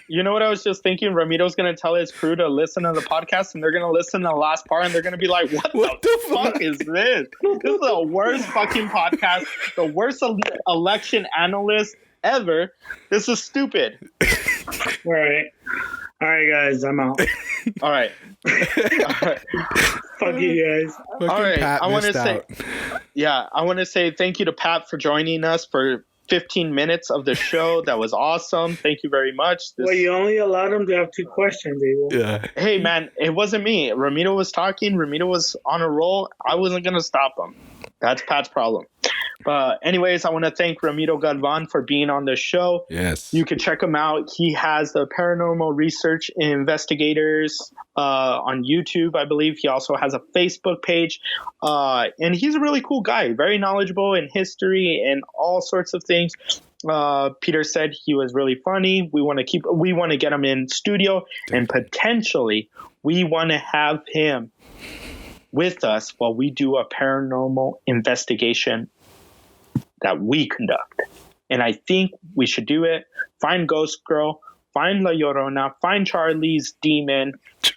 You know what I was just thinking? Ramito's going to tell his crew to listen to the podcast, and they're going to listen to the last part, and they're going to be like, what the fuck is this? This is the worst fucking podcast, the worst election analyst ever. This is stupid. All right, guys, I'm out. All right. Fuck you guys. All right, I want to say thank you to Pat for joining us for 15 minutes of the show. That was awesome. Thank you very much. Well, you only allowed him to have 2 questions, Abel. Yeah. Hey, man, it wasn't me. Ramito was talking. Ramito was on a roll. I wasn't going to stop him. That's Pat's problem. But anyways, I want to thank Ramito Galvan for being on the show. Yes. You can check him out. He has the Paranormal Research Investigators on YouTube, I believe. He also has a Facebook page. And he's a really cool guy, very knowledgeable in history and all sorts of things. Peter said he was really funny. We want to get him in studio, and potentially we want to have him with us while we do a paranormal investigation that we conduct. And I think we should do it. Find Ghost Girl, find La Llorona, find Charlie's demon,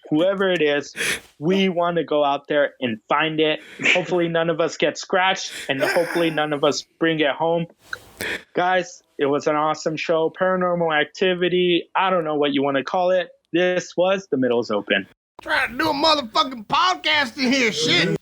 whoever it is. We want to go out there and find it. Hopefully none of us get scratched, and hopefully none of us bring it home. Guys, it was an awesome show. Paranormal Activity. I don't know what you want to call it. This was The Middle's Open. Trying to do a motherfucking podcast in here, shit.